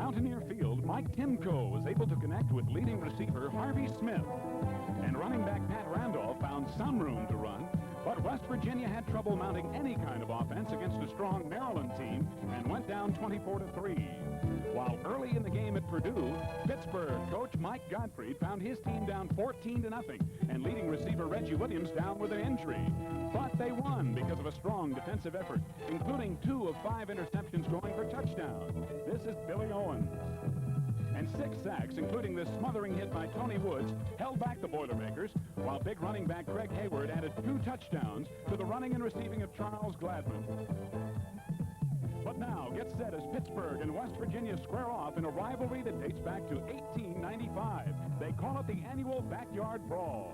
Mountaineer Field, Mike Timko was able to connect with leading receiver Harvey Smith. And running back Pat Randolph found some room to run, but West Virginia had trouble mounting any kind of offense against a strong Maryland team and went down 24-3. While early in the game at Purdue, Pittsburgh coach Mike Gottfried found his team down 14-0 and leading receiver Reggie Williams down with an injury. But they won because of a strong defensive effort, including 2 of 5 interceptions going for touchdowns. This is Billy Owens. And 6 sacks, including this smothering hit by Tony Woods, held back the Boilermakers, while big running back Craig Hayward added 2 touchdowns to the running and receiving of Charles Gladman. But now, get set as Pittsburgh and West Virginia square off in a rivalry that dates back to 1895. They call it the annual Backyard Brawl.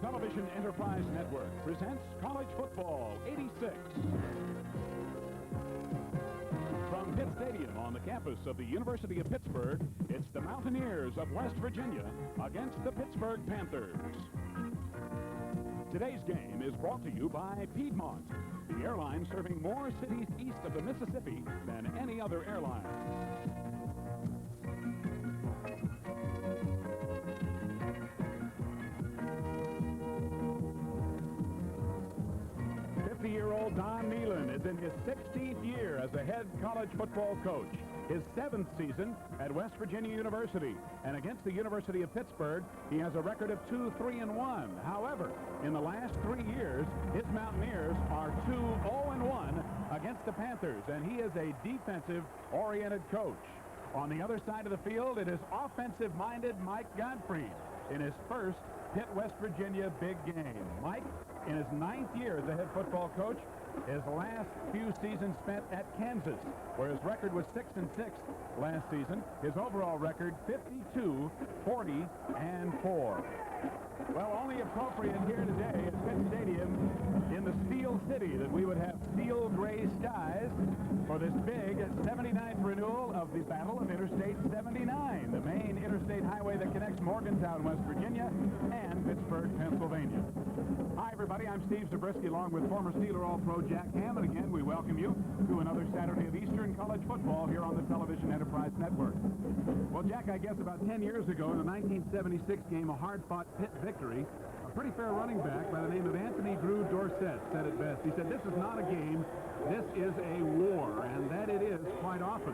Television Enterprise Network presents College Football 86. From Pitt Stadium on the campus of the University of Pittsburgh, it's the Mountaineers of West Virginia against the Pittsburgh Panthers. Today's game is brought to you by Piedmont, the airline serving more cities east of the Mississippi than any other airline. Year-old Don Nealon is in his 16th year as a head college football coach, his 7th season at West Virginia University, and against the University of Pittsburgh, he has a record of 2-3-1. However, in the last 3 years, his Mountaineers are 2-0-1 against the Panthers, and he is a defensive-oriented coach. On the other side of the field, it is offensive-minded Mike Gottfried in his first Pitt, West Virginia big game. Mike, in his 9th year as a head football coach, his last few seasons spent at Kansas, where his record was 6-6 last season. His overall record, 52-40-4. Well, only appropriate here today at Pitt Stadium in the Steel City that we would have steel gray skies for this big 79th renewal of the Battle of Interstate 79, the main interstate highway that connects Morgantown, West Virginia, and Pittsburgh, Pennsylvania. Hi, everybody. I'm Steve Zabriskie, along with former Steeler All-Pro Jack Ham, and again, we welcome you to another Saturday of Eastern College Football here on the Television Enterprise Network. Well, Jack, I guess about 10 years ago in the 1976 game, a hard-fought Pitt victory, a pretty fair running back by the name of Anthony Drew Dorsett said it best. He said, "This is not a game, this is a war," and that it is quite often.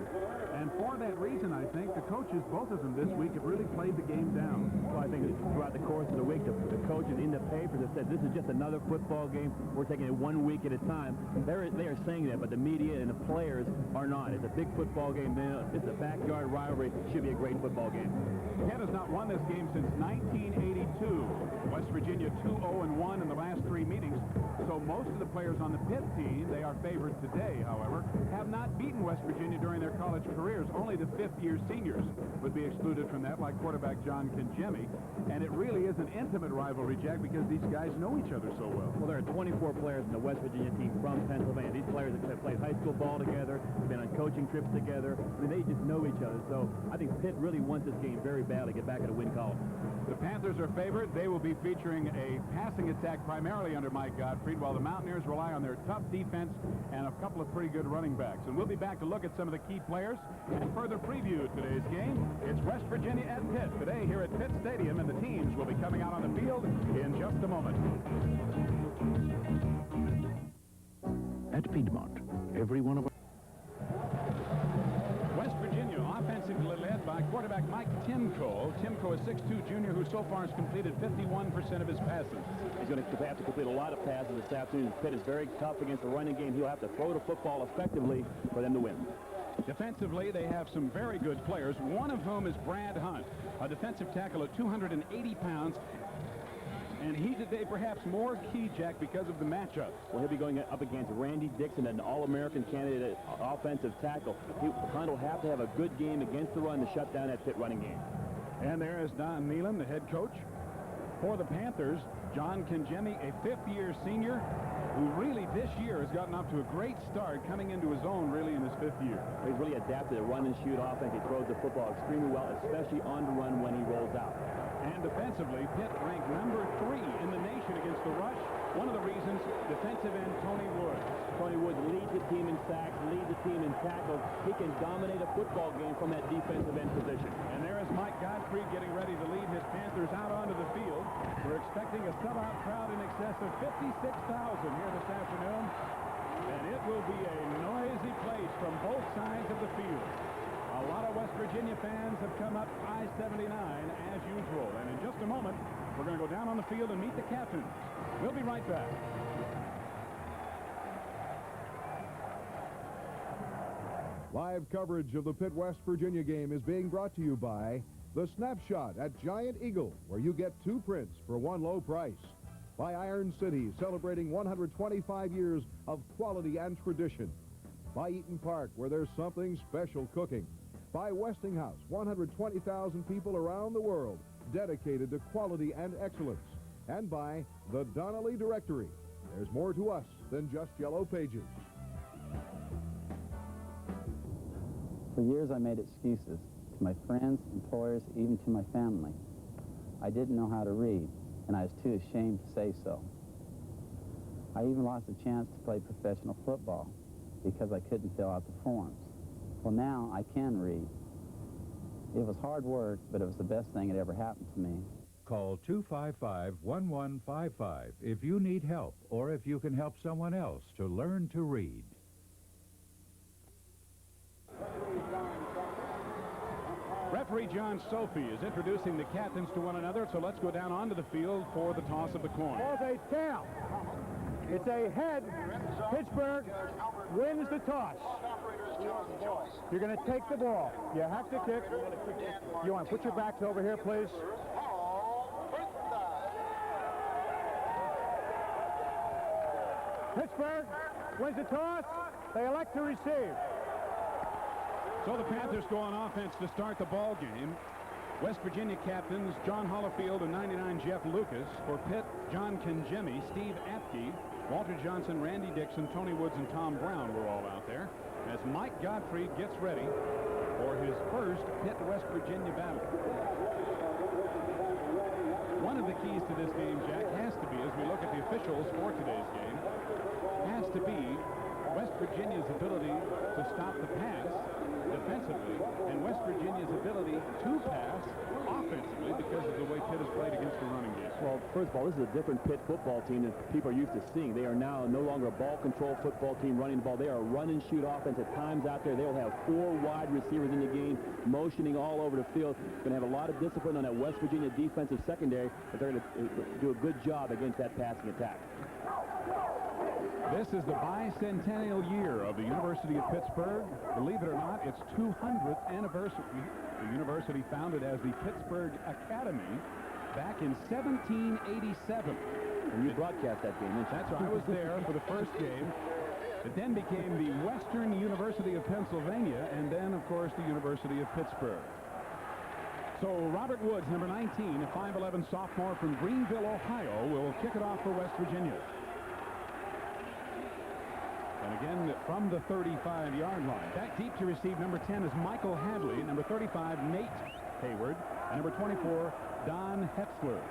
And for that reason, I think the coaches, both of them this week, have really played the game down. Well, I think throughout the course of the week, the coaches in the papers have said, this is just another football game. We're taking it 1 week at a time. They are saying that, but the media and the players are not. It's a big football game. It's a backyard rivalry. It should be a great football game. Pitt has not won this game since 1982. West Virginia 2-0-1 in the last 3 meetings. So most of the players on the Pitt team, they are favored today, however, have not beaten West Virginia during their college careers. Only the 5th-year seniors would be excluded from that, like quarterback John Kinjemi. And it really is an intimate rivalry, Jack, because these guys know each other so well. Well, there are 24 players in the West Virginia team from Pennsylvania. These players have played high school ball together, been on coaching trips together. I mean, they just know each other. So I think Pitt really wants this game very badly to get back in a win column. The Panthers are favored. They will be featuring a passing attack primarily under Mike Gottfried, while the Mountaineers rely on their tough defense and a couple of pretty good running backs. And we'll be back to look at some of the key players and further preview today's game. It's West Virginia at Pitt today here at Pitt Stadium, and the teams will be coming out on the field in just a moment. At Piedmont, every one of us. West Virginia offensively led by quarterback Mike Timko. Timko, a 6'2 junior who so far has completed 51% of his passes. He's going to have to complete a lot of passes this afternoon. Pitt is very tough against the running game. He'll have to throw the football effectively for them to win. Defensively, they have some very good players, one of whom is Brad Hunt, a defensive tackle at 280 pounds. And he's today perhaps more key, Jack, because of the matchup. Well, he'll be going up against Randy Dixon, an All-American candidate offensive tackle. Hunt will have to have a good game against the run to shut down that Pitt running game. And there is Don Nealon, the head coach. For the Panthers, John Kangemi, a fifth-year senior, who really this year has gotten off to a great start, coming into his own really in his fifth year. He's really adapted to run-and-shoot offense. He throws the football extremely well, especially on the run when he rolls out. And defensively, Pitt ranked number 3 in the nation against the rush. One of the reasons, defensive end Tony Woods. Tony Woods leads the team in sacks, leads the team in tackles. He can dominate a football game from that defensive end position. And there is Mike Godfrey getting ready to lead his Panthers out onto the field. We're expecting a sellout crowd in excess of 56,000 here this afternoon. And it will be a noisy place from both sides of the field. A lot of West Virginia fans have come up I-79 as usual. And in just a moment, we're going to go down on the field and meet the captains. We'll be right back. Live coverage of the Pitt West Virginia game is being brought to you by The Snapshot at Giant Eagle, where you get 2 prints for 1 low price. By Iron City, celebrating 125 years of quality and tradition. By Eaton Park, where there's something special cooking. By Westinghouse, 120,000 people around the world dedicated to quality and excellence. And by the Donnelly Directory. There's more to us than just yellow pages. For years I made excuses to my friends, employers, even to my family. I didn't know how to read, and I was too ashamed to say so. I even lost a chance to play professional football because I couldn't fill out the forms. Well, now I can read. It was hard work, but it was the best thing that ever happened to me. Call 255-1155 if you need help or if you can help someone else to learn to read. Referee John Sophie is introducing the captains to one another, so let's go down onto the field for the toss of the coin. It's a tail. It's a head. Pittsburgh wins the toss. You're going to take the ball. You have to kick. You want to put your backs over here, please. Pittsburgh wins the toss. They elect to receive. So the Panthers go on offense to start the ball game. West Virginia captains John Hollifield and 99 Jeff Lucas. For Pitt, John Kangemi, Steve Apke, Walter Johnson, Randy Dixon, Tony Woods, and Tom Brown were all out there as Mike Godfrey gets ready for his first Pitt-West Virginia battle. One of the keys to this game, Jack, has to be, as we look at the officials for today's game, has to be West Virginia's ability to stop the pass defensively and West Virginia's ability to pass offensively because of the way Pitt has played against the running game. Well, first of all, this is a different Pitt football team than people are used to seeing. They are now no longer a ball control football team running the ball. They are a run-and-shoot offense at times out there. They will have 4 wide receivers in the game, motioning all over the field. Going to have a lot of discipline on that West Virginia defensive secondary, but they're going to do a good job against that passing attack. This is the bicentennial year of the University of Pittsburgh. Believe it or not, its 200th anniversary. The university founded as the Pittsburgh Academy back in 1787. And you broadcast that game, didn't you? That's right. I was there for the first game. It then became the Western University of Pennsylvania, and then, of course, the University of Pittsburgh. So Robert Woods, number 19, a 5'11 sophomore from Greenville, Ohio, will kick it off for West Virginia. And again, from the 35-yard line. Back deep to receive, number 10 is Michael Hadley. Number 35, Nate Hayward. And number 24, Don Hetzler.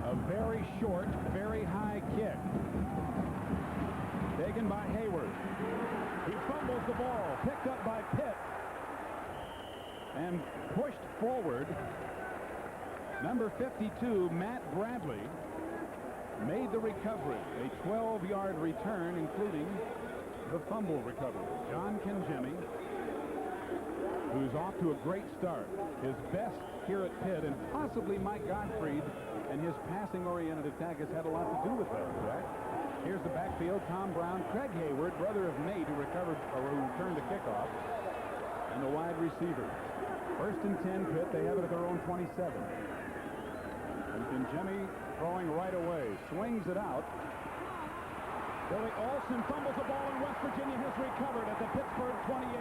A very short, very high kick. Taken by Hayward. He fumbles the ball. Picked up by Pitt. And pushed forward. Number 52, Matt Bradley, made the recovery. A 12-yard return, including the fumble recovery. John Kangemi, who's off to a great start. His best here at Pitt, and possibly Mike Godfrey and his passing-oriented attack has had a lot to do with that, Jack. Here's the backfield. Tom Brown, Craig Hayward, brother of Nate, who returned the kickoff, and the wide receiver. First and 10, Pitt. They have it at their own 27. And Kangemi throwing right away. Swings it out. Billy Olson fumbles the ball, and West Virginia has recovered at the Pittsburgh 28.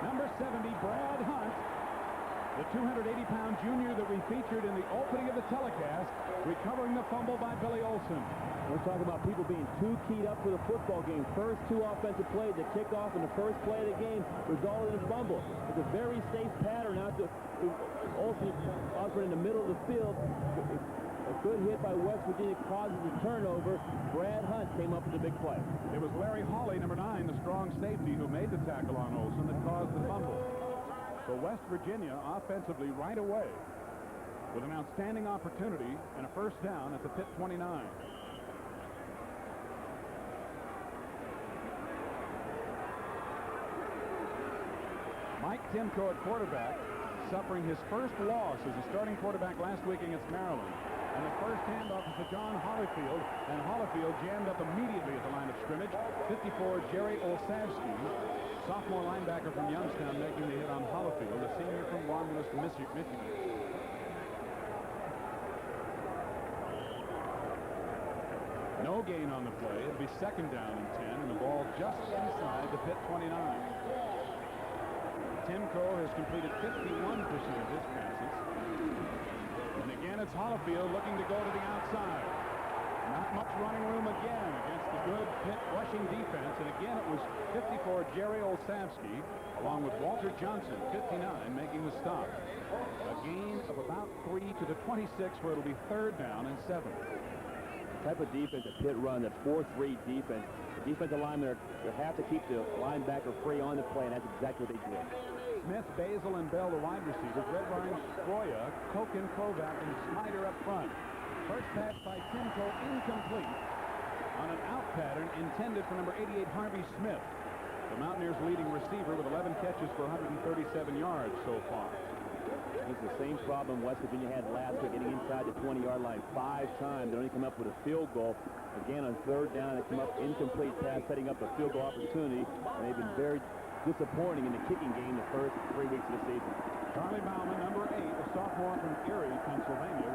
Number 70, Brad Hunt, the 280-pound junior that we featured in the opening of the telecast, recovering the fumble by Billy Olson. We're talking about people being too keyed up for the football game. First two offensive plays, the kickoff and the first play of the game resulted in a fumble. It's a very safe pattern out to Olson Osborne in the middle of the field. A good hit by West Virginia causes a turnover. Brad Hunt came up with a big play. It was Larry Hawley, number 9, the strong safety, who made the tackle on Olson that caused the fumble. So West Virginia offensively right away with an outstanding opportunity and a first down at the Pitt 29. Mike Timko at quarterback, suffering his first loss as a starting quarterback last week against Maryland. And the first handoff is to John Hollifield, and Hollifield jammed up immediately at the line of scrimmage. 54, Jerry Olszewski, sophomore linebacker from Youngstown, making the hit on Hollifield, a senior from Romulus, Michigan. No gain on the play. It'll be second down and 10, and the ball just inside the Pitt 29. Timko has completed 51% of his passes. And again, it's Hollifield looking to go to the outside. Not much running room again against the good Pitt rushing defense. And again, it was 54, Jerry Olszewski, along with Walter Johnson, 59, making the stop. A gain of about 3 to the 26, where it'll be third down and 7. The type of defense that Pitt run, that 4-3 defense, the defensive linemen have to keep the linebacker free on the play, and that's exactly what they did. Smith, Basil, and Bell, the wide receivers. Redvine, Stroya, Koken, Kovac, and Snyder up front. First pass by Timko incomplete on an out pattern intended for number 88, Harvey Smith, the Mountaineers' leading receiver with 11 catches for 137 yards so far. It's the same problem West Virginia had last week, getting inside the 20-yard line 5 times. They only come up with a field goal. Again, on third down, they come up incomplete pass, setting up a field goal opportunity, and they've been very disappointing in the kicking game the first 3 weeks of the season. Charlie Bauman, number 8, a sophomore from Erie, Pennsylvania,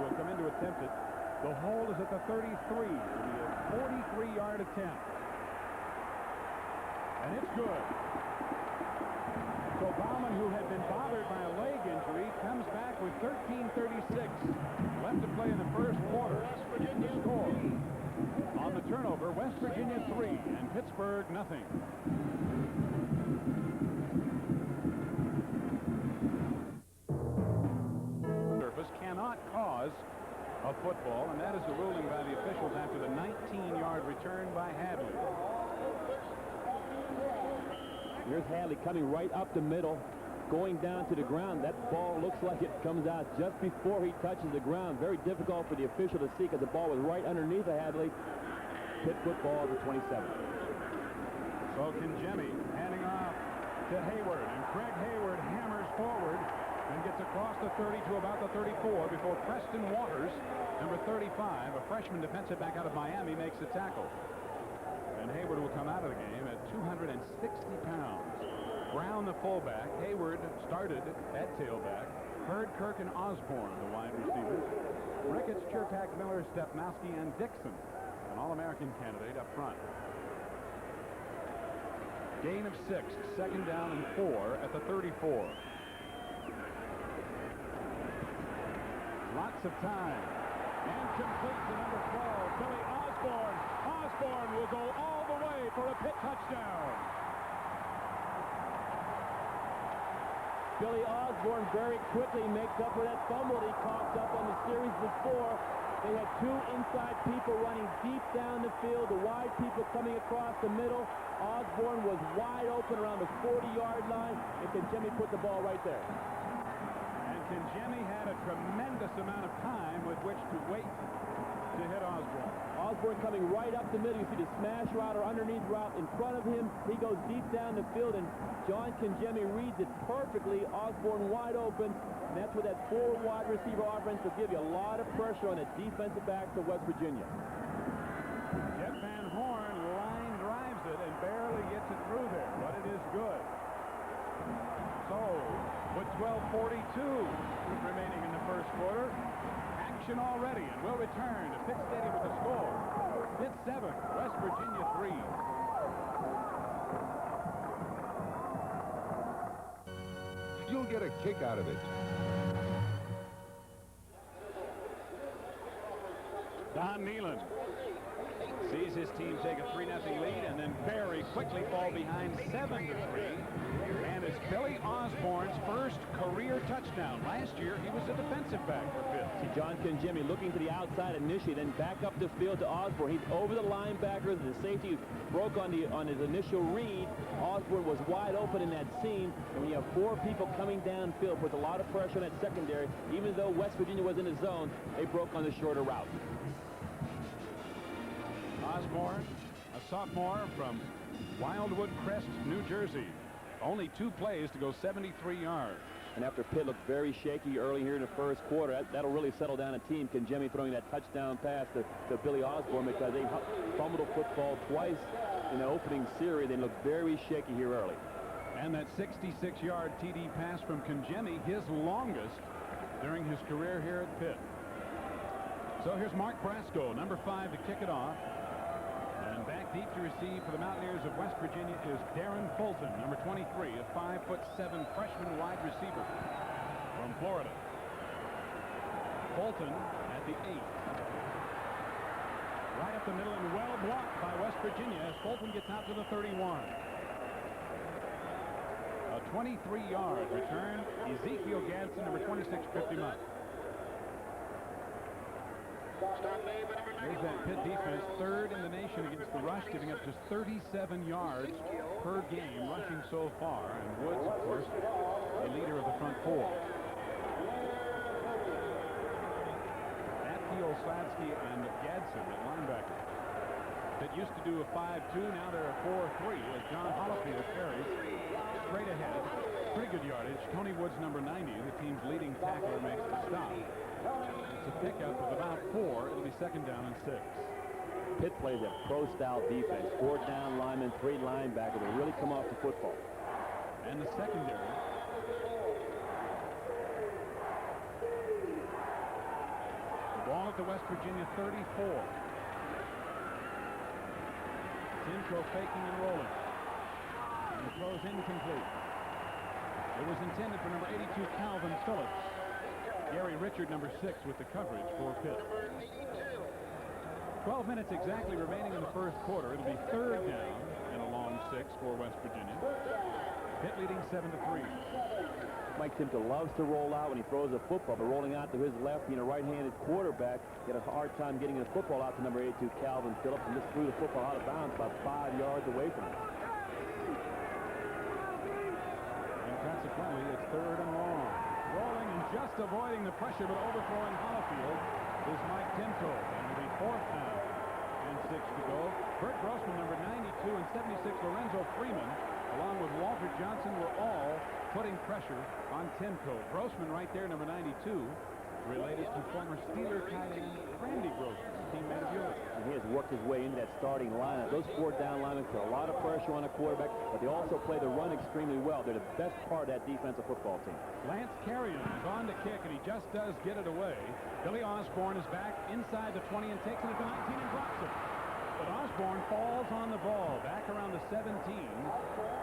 will come in to attempt it. The hold is at the 33. It'll be a 43-yard attempt. And it's good. So Bauman, who had been bothered by a leg injury, comes back with 13:36 left to play in the first quarter. The score on the turnover, West Virginia 3 and Pittsburgh nothing. Surface cannot cause a football, and that is the ruling by the officials after the 19-yard return by Hadley. Here's Hadley coming right up the middle, going down to the ground. That ball looks like it comes out just before he touches the ground. Very difficult for the official to see because the ball was right underneath of Hadley. Pitt football to 27. So Kinjemi handing off to Hayward, and Craig Hayward hammers forward and gets across the 30 to about the 34 before Preston Waters, number 35, a freshman defensive back out of Miami, makes the tackle. And Hayward will come out of the game at 260 pounds. Brown, the fullback. Hayward started at tailback. Hurd, Kirk, and Osborne, the wide receivers. Ricketts, Cherpak, Miller, Stepnowski, and Dixon, an All-American candidate up front. Gain of 6, second down and 4 at the 34. Lots of time. And complete to number 12, Billy Osborne. Osborne will go all the way for a Pitt touchdown. Billy Osborne very quickly makes up for that fumble he coughed up on the series before. They had 2 inside people running deep down the field, the wide people coming across the middle. Osborne was wide open around the 40-yard line, and Kinjemi put the ball right there. And Kinjemi had a tremendous amount of time with which to wait to hit Osborne. Osborne coming right up the middle. You see the smash route or underneath route in front of him. He goes deep down the field, and John Kinjemi reads it perfectly. Osborne wide open. And that's where that 4 wide receiver offense will give you a lot of pressure on the defensive backs of West Virginia. Jeff Van Horn line drives it and barely gets it through there, but it is good. So, with 12:42 remaining in the first quarter, action already, and we'll return to Pitt Stadium with the score. Pitt 7, West Virginia 3. You'll get a kick out of it. Don Nealon sees his team take a 3-0 lead and then very quickly fall behind 7-3. And it's Billy Osborne's first career touchdown. Last year, he was a defensive back for Pitt. See John Congemi looking to the outside initially, then back up the field to Osborne. He's over the linebackers. The safety broke on his initial read. Osborne was wide open in that seam. And when you have 4 people coming downfield, puts a lot of pressure on that secondary. Even though West Virginia was in the zone, they broke on the shorter route. Osborne, a sophomore from Wildwood Crest, New Jersey. Only 2 plays to go 73 yards. And after Pitt looked very shaky early here in the first quarter, that'll really settle down a team. Congemi throwing that touchdown pass to Billy Osborne because they fumbled a football twice in the opening series. They looked very shaky here early. And that 66-yard TD pass from Congemi, his longest during his career here at Pitt. So here's Mark Brasco, number 5, to kick it off. And back deep to receive for the Mountaineers of West Virginia is Darren Fulton, number 23, a 5'7" freshman wide receiver from Florida. Fulton at the 8. Right up the middle and well blocked by West Virginia as Fulton gets out to the 31. A 23-yard return. Ezekiel Gadsden, number 26, tripped him up. There's that Pitt defense, 3rd in the nation against the rush, giving up just 37 yards per game rushing so far. And Woods, of course, the leader of the front 4. Atkiel, Sladsky, and Gadsden at linebacker. Pitt used to do a 5-2, now they're a 4-3 as John Holofield carries straight ahead. Pretty good yardage. Tony Woods, number 90, the team's leading tackler, makes the stop. It's a pickup of about 4. It'll be 2nd down and 6. Pitt plays a pro-style defense. 4 down linemen, 3 linebackers. They really come off the football. And the secondary. The ball at the West Virginia 34. Timko faking and rolling. And the throw's incomplete. It was intended for number 82, Calvin Phillips. Gary Richard, number 6, with the coverage for Pitt. 12 minutes exactly remaining in the first quarter. It'll be 3rd down and a long 6 for West Virginia. Pitt leading 7-3. Mike Timko loves to roll out when he throws a football, but rolling out to his left, being a right-handed quarterback, he had a hard time getting the football out to number 82, Calvin Phillips, and just threw the football out of bounds about 5 yards away from him. And consequently, it's 3rd and long. Rolling and just avoiding the pressure, but overthrowing Holofield is Mike Timko. And it'll be 4th down and 6 to go. Bert Grossman, number 92, and 76, Lorenzo Freeman, along with Walter Johnson, were all putting pressure on Timko. Grossman right there, number 92, related to former Steeler tight end Randy Grossman, teammate of yours. And he has worked his way into that starting lineup. Those 4 down linemen put a lot of pressure on a quarterback, but they also play the run extremely well. They're the best part of that defensive football team. Lance Carrion is on to kick, and he just does get it away. Billy Osborne is back inside the 20 and takes it at the 19 and drops it. But Osborne falls on the ball back around the 17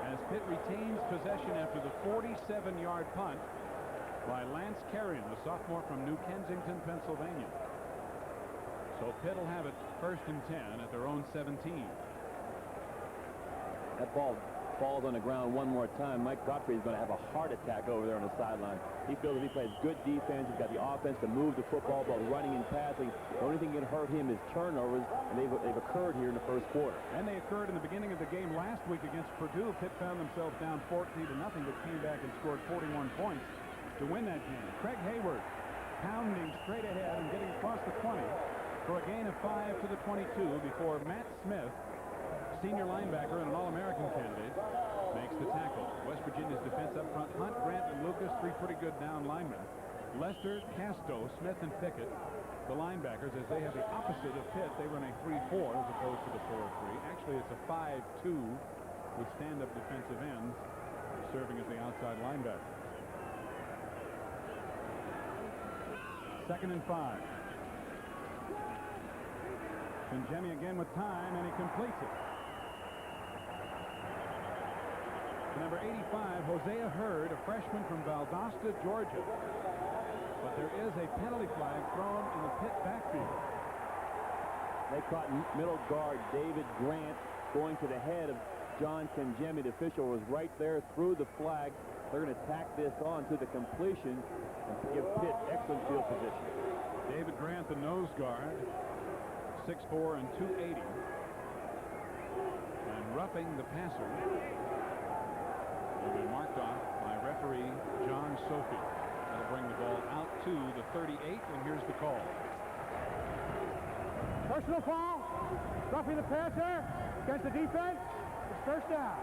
as Pitt retains possession after the 47-yard punt by Lance Carrion, the sophomore from New Kensington, Pennsylvania. So Pitt will have it 1st and 10 at their own 17. That ball falls on the ground one more time. Mike Godfrey is going to have a heart attack over there on the sideline. He feels that he plays good defense. He's got the offense to move the football, both running and passing. The only thing that can hurt him is turnovers, and they've occurred here in the first quarter. And they occurred in the beginning of the game last week against Purdue. Pitt found themselves down 14-0, but came back and scored 41 points to win that game. Craig Hayward pounding straight ahead and getting across the 20 for a gain of 5 to the 22 before Matt Smith, senior linebacker and an All-American candidate, makes the tackle. West Virginia's defense up front, Hunt, Grant, and Lucas, 3 pretty good down linemen. Lester, Casto, Smith, and Pickett, the linebackers, as they have the opposite of Pitt. They run a 3-4 as opposed to the 4-3. Actually, it's a 5-2 with stand-up defensive ends serving as the outside linebacker. 2nd and 5. Jimmy again with time, and he completes it. Number 85, Hosea Hurd, a freshman from Valdosta, Georgia. But there is a penalty flag thrown in the Pitt backfield. They caught middle guard David Grant going to the head of John Kenjemi. The official was right there, threw the flag. They're going to tack this on to the completion and give Pitt excellent field position. David Grant, the nose guard, 6'4" and 280. And roughing the passer will be marked off by referee John Sophie. That'll bring the ball out to the 38, and here's the call. Personal foul. Roughing the passer against the defense. It's first down.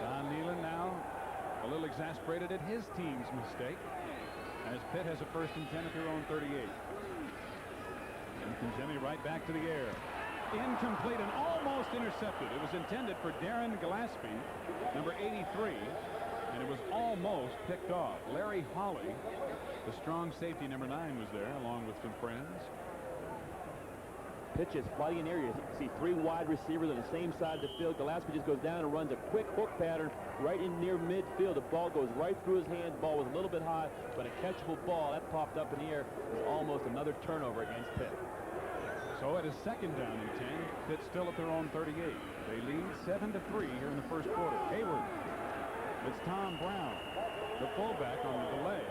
Don Nealon now a little exasperated at his team's mistake, as Pitt has a 1st and 10 at their own 38. And Kenjemi right back to the air. Incomplete and almost intercepted. It was intended for Darren Gillespie, number 83, and it was almost picked off. Larry Hawley, the strong safety, number 9, was there along with some friends. Pitch is flooding an area. You see 3 wide receivers on the same side of the field. Gillespie just goes down and runs a quick hook pattern right in near midfield. The ball goes right through his hands. The ball was a little bit high, but a catchable ball that popped up in the air was almost another turnover against Pitt. So it is 2nd down and 10. Pitt still at their own 38. They lead 7-3 here in the 1st quarter. Hayward. It's Tom Brown, the fullback, on the delay.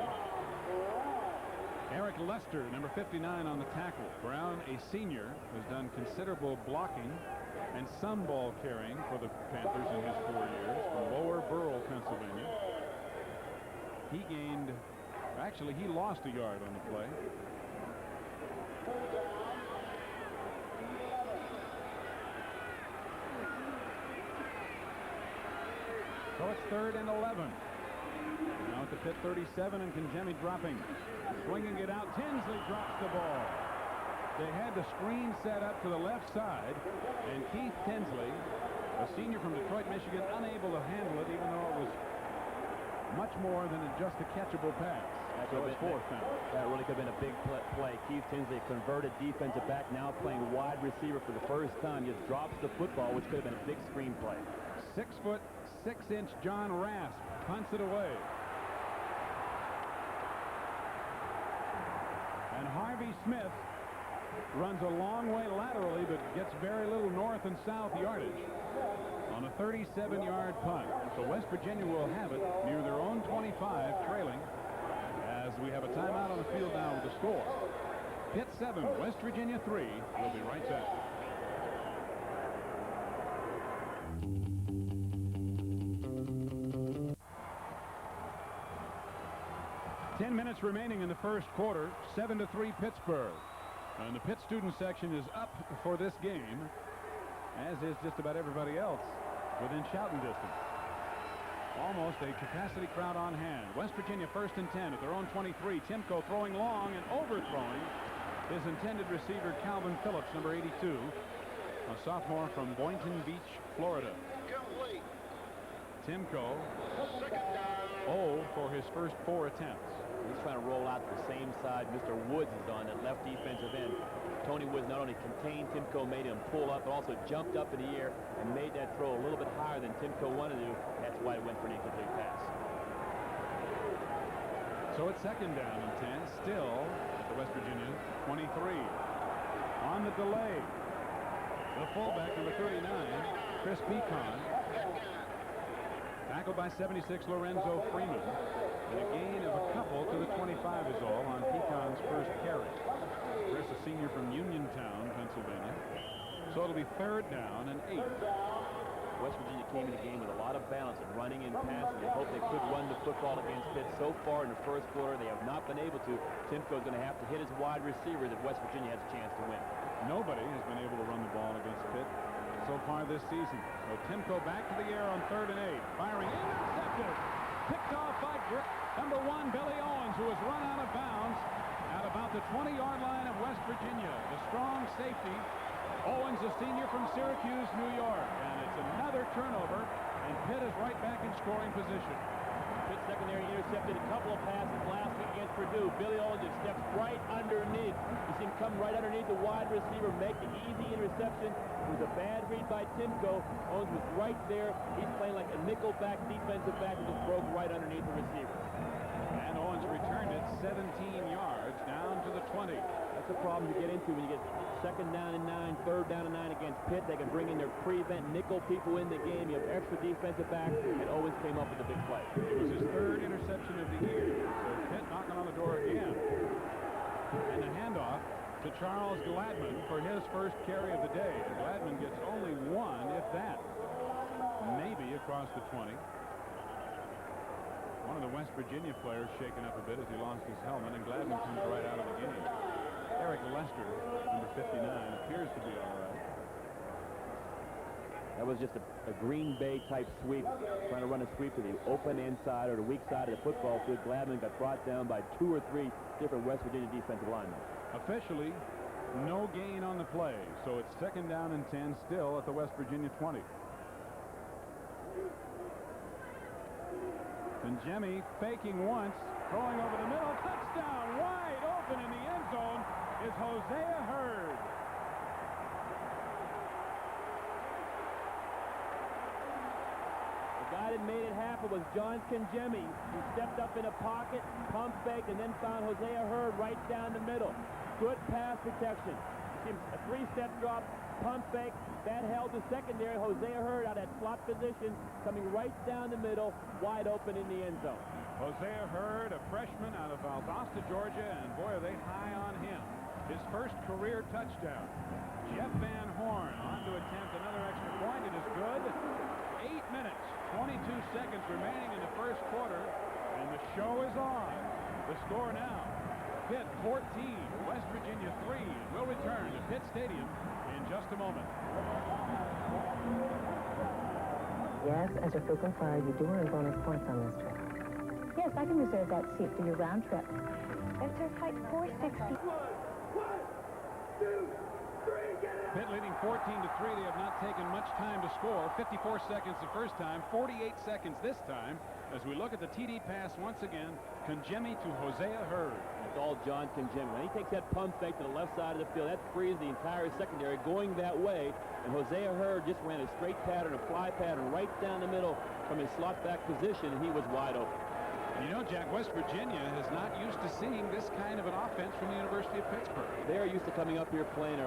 Eric Lester, number 59, on the tackle. Brown, a senior, has done considerable blocking and some ball carrying for the Panthers in his 4 years from Lower Burrell, Pennsylvania. He lost a yard on the play. So it's 3rd and 11. Now at the Pitt 37, and Kenjemi dropping. Swinging it out. Tinsley drops the ball. They had the screen set up to the left side, and Keith Tinsley, a senior from Detroit, Michigan, unable to handle it, even though it was much more than just a catchable pass. So it's 4th down. That really could have been a big play. Keith Tinsley, converted defensive back, now playing wide receiver for the first time, just drops the football, which could have been a big screen play. 6'6" John Rasp punts it away. And Harvey Smith runs a long way laterally, but gets very little north and south yardage on a 37-yard punt. So West Virginia will have it near their own 25, trailing, as we have a timeout on the field now with the score. Pitt 7, West Virginia 3. We'll be right back. Ten minutes remaining in the 1st quarter. 7-3 Pittsburgh. And the Pitt student section is up for this game, as is just about everybody else within shouting distance. Almost a capacity crowd on hand. West Virginia 1st and 10 at their own 23. Timko throwing long and overthrowing his intended receiver, Calvin Phillips, number 82, a sophomore from Boynton Beach, Florida. Timko 0 for his first 4 attempts. He's trying to roll out to the same side Mr. Woods is on, that left defensive end. Tony Woods not only contained Timko, made him pull up, but also jumped up in the air and made that throw a little bit higher than Timko wanted to do. That's why it went for an incomplete pass. So it's 2nd down and 10, still at the West Virginia 23. On the delay, the fullback, number 39, Chris Pecan, tackled by 76 Lorenzo Freeman, and a gain of a couple to the 25 is all on Pecan's first carry. Chris, a senior from Uniontown, Pennsylvania. So it'll be 3rd down and 8. West Virginia came in the game with a lot of balance in running and passing. They hope they could run the football against Pitt. So far in the 1st quarter, they have not been able to. Timko's going to have to hit his wide receiver if West Virginia has a chance to win. Nobody has been able to run the ball against Pitt so far this season. So Timko back to the air on 3rd and 8. Firing, intercepted. Picked off by number 1, Billy Owens, who has run out of bounds at about the 20-yard line of West Virginia. The strong safety, Owens, a senior from Syracuse, New York. And it's another turnover, and Pitt is right back in scoring position. Pitt secondary intercepted a couple of passes last week against Purdue. Billy Owens just steps right underneath. You see him come right underneath the wide receiver, make the easy interception. It was a bad read by Timko. Owens was right there. He's playing like a nickelback defensive back and just broke right underneath the receiver. And Owens returned it 17 yards down to the 20. That's the problem you get into when you get second down and 9, third down and 9 against Pitt. They can bring in their prevent nickel people in the game. You have extra defensive backs, and Owens came up with a big play. It was his third interception of the year. So Pitt knocking on the door again. And the handoff to Charles Gladman for his first carry of the day. Gladman gets only one, if that. Maybe across the 20. One of the West Virginia players shaken up a bit as he lost his helmet, and Gladman comes right out of the game. Eric Lester, number 59, appears to be all right. That was just a Green Bay type sweep, trying to run a sweep to the open inside or the weak side of the football field. Gladman got brought down by 2 or 3 different West Virginia defensive linemen. Officially, no gain on the play, so it's second down and 10 still at the West Virginia 20. And Jemmy faking once, throwing over the middle, touchdown, wide open in the end zone is Hosea Hurd. The guy that made it happen was John Kinjemi. He stepped up in a pocket, pump faked, and then found Hosea Hurd right down the middle. Good pass protection. A 3-step drop, pump fake, that held the secondary. Hosea Hurd out at slot position, coming right down the middle, wide open in the end zone. Hosea Hurd, a freshman out of Valdosta, Georgia, and boy, are they high on him. His first career touchdown. Jeff Van Horn on to attempt another extra point. It is good. 8 minutes, 22 seconds remaining in the first quarter, and the show is on. The score now, Pitt 14, West Virginia 3. We'll return to Pitt Stadium in just a moment. Yes, as a frequent flyer, you do earn bonus points on this trip. Yes, I can reserve that seat for your round trip. Enter flight 460. Pitt leading 14-3. They have not taken much time to score. 54 seconds the first time, 48 seconds this time. As we look at the TD pass once again, Kinjemi to Hosea Hurd. It's all John Kinjemi. When he takes that pump fake to the left side of the field, that frees the entire secondary going that way. And Hosea Hurd just ran a straight pattern, a fly pattern right down the middle from his slot back position, and he was wide open. You know, Jack, West Virginia is not used to seeing this kind of an offense from the University of Pittsburgh. They're used to coming up here playing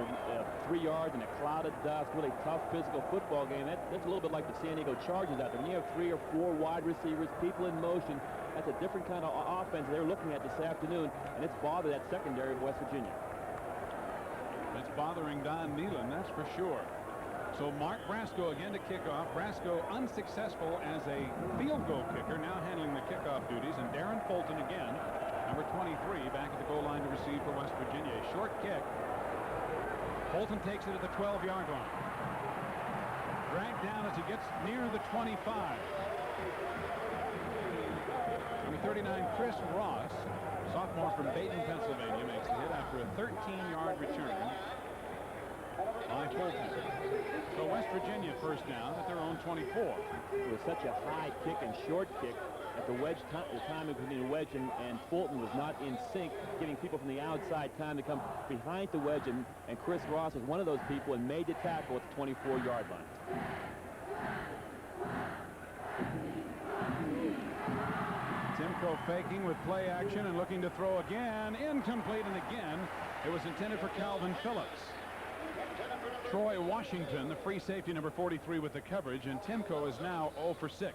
3 yards in a cloud of dust, really tough physical football game. That's a little bit like the San Diego Chargers out there. When you have 3 or 4 wide receivers, people in motion, that's a different kind of offense they're looking at this afternoon, and it's bothered that secondary of West Virginia. It's bothering Don Nealon, that's for sure. So Mark Brasco again to kick off. Brasco unsuccessful as a field goal kicker, now handling the kickoff duties. And Darren Fulton again, number 23, back at the goal line to receive for West Virginia. A short kick. Fulton takes it at the 12-yard line. Dragged down as he gets near the 25. Number 39, Chris Ross, sophomore from Dayton, Pennsylvania, makes the hit after a 13-yard return by Fulton. So West Virginia first down at their own 24. It was such a high kick and short kick at the wedge the timing between the wedge and Fulton was not in sync, giving people from the outside time to come behind the wedge, and Chris Ross was one of those people and made the tackle at the 24-yard line. Timko faking with play action and looking to throw again. Incomplete, and again it was intended for Calvin Phillips. Troy Washington, the free safety, number 43, with the coverage, and Timko is now 0 for 6.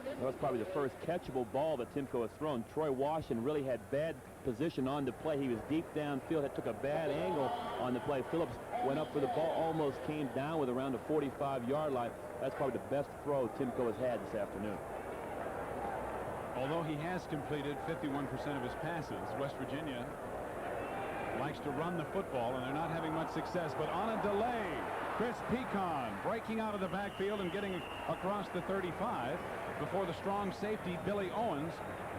That was probably the first catchable ball that Timko has thrown. Troy Washington really had bad position on the play. He was deep downfield. It took a bad angle on the play. Phillips went up for the ball, almost came down with around the 45-yard line. That's probably the best throw Timko has had this afternoon. Although he has completed 51% of his passes, West Virginia likes to run the football, and they're not having much success. But on a delay, Chris Pecan breaking out of the backfield and getting across the 35 before the strong safety Billy Owens,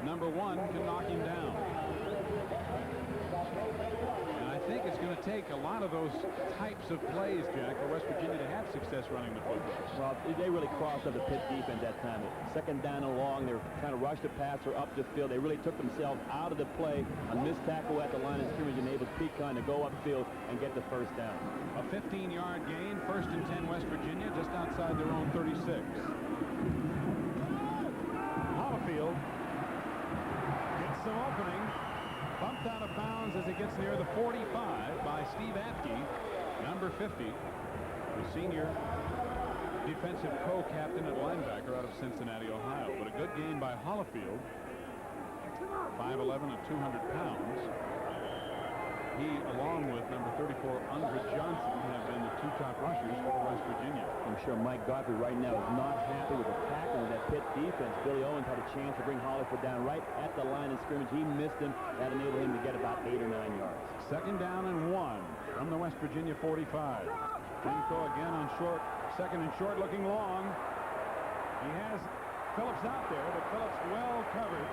number 1, can knock him down. And I think it's going to take a lot of those types of plays, Jack, for West Virginia to have success running the football. Well, they really crossed up the Pitt defense that time. Second down and long, they were trying to rush the passer up the field. They really took themselves out of the play. A missed tackle at the line of scrimmage enabled Pecan to go upfield and get the first down. A 15-yard gain, 1st and 10 West Virginia, just outside their own 36. Hollifield gets some opening. Bumped out of bounds as it gets near the 45 by Steve Apke, number 50, the senior defensive co-captain at linebacker out of Cincinnati, Ohio. But a good gain by Hollifield, 5'11" and 200 pounds. He, along with number 34, Andre Johnson, have been the two top rushers for West Virginia. I'm sure Mike Godfrey right now is not happy with the tackling of that Pitt defense. Billy Owens had a chance to bring Hollifield down right at the line of scrimmage. He missed him. That enabled him to get about 8 or 9 yards. 2nd down and 1 from the West Virginia 45. Timko again on short, 2nd and short, looking long. He has Phillips out there, but Phillips well covered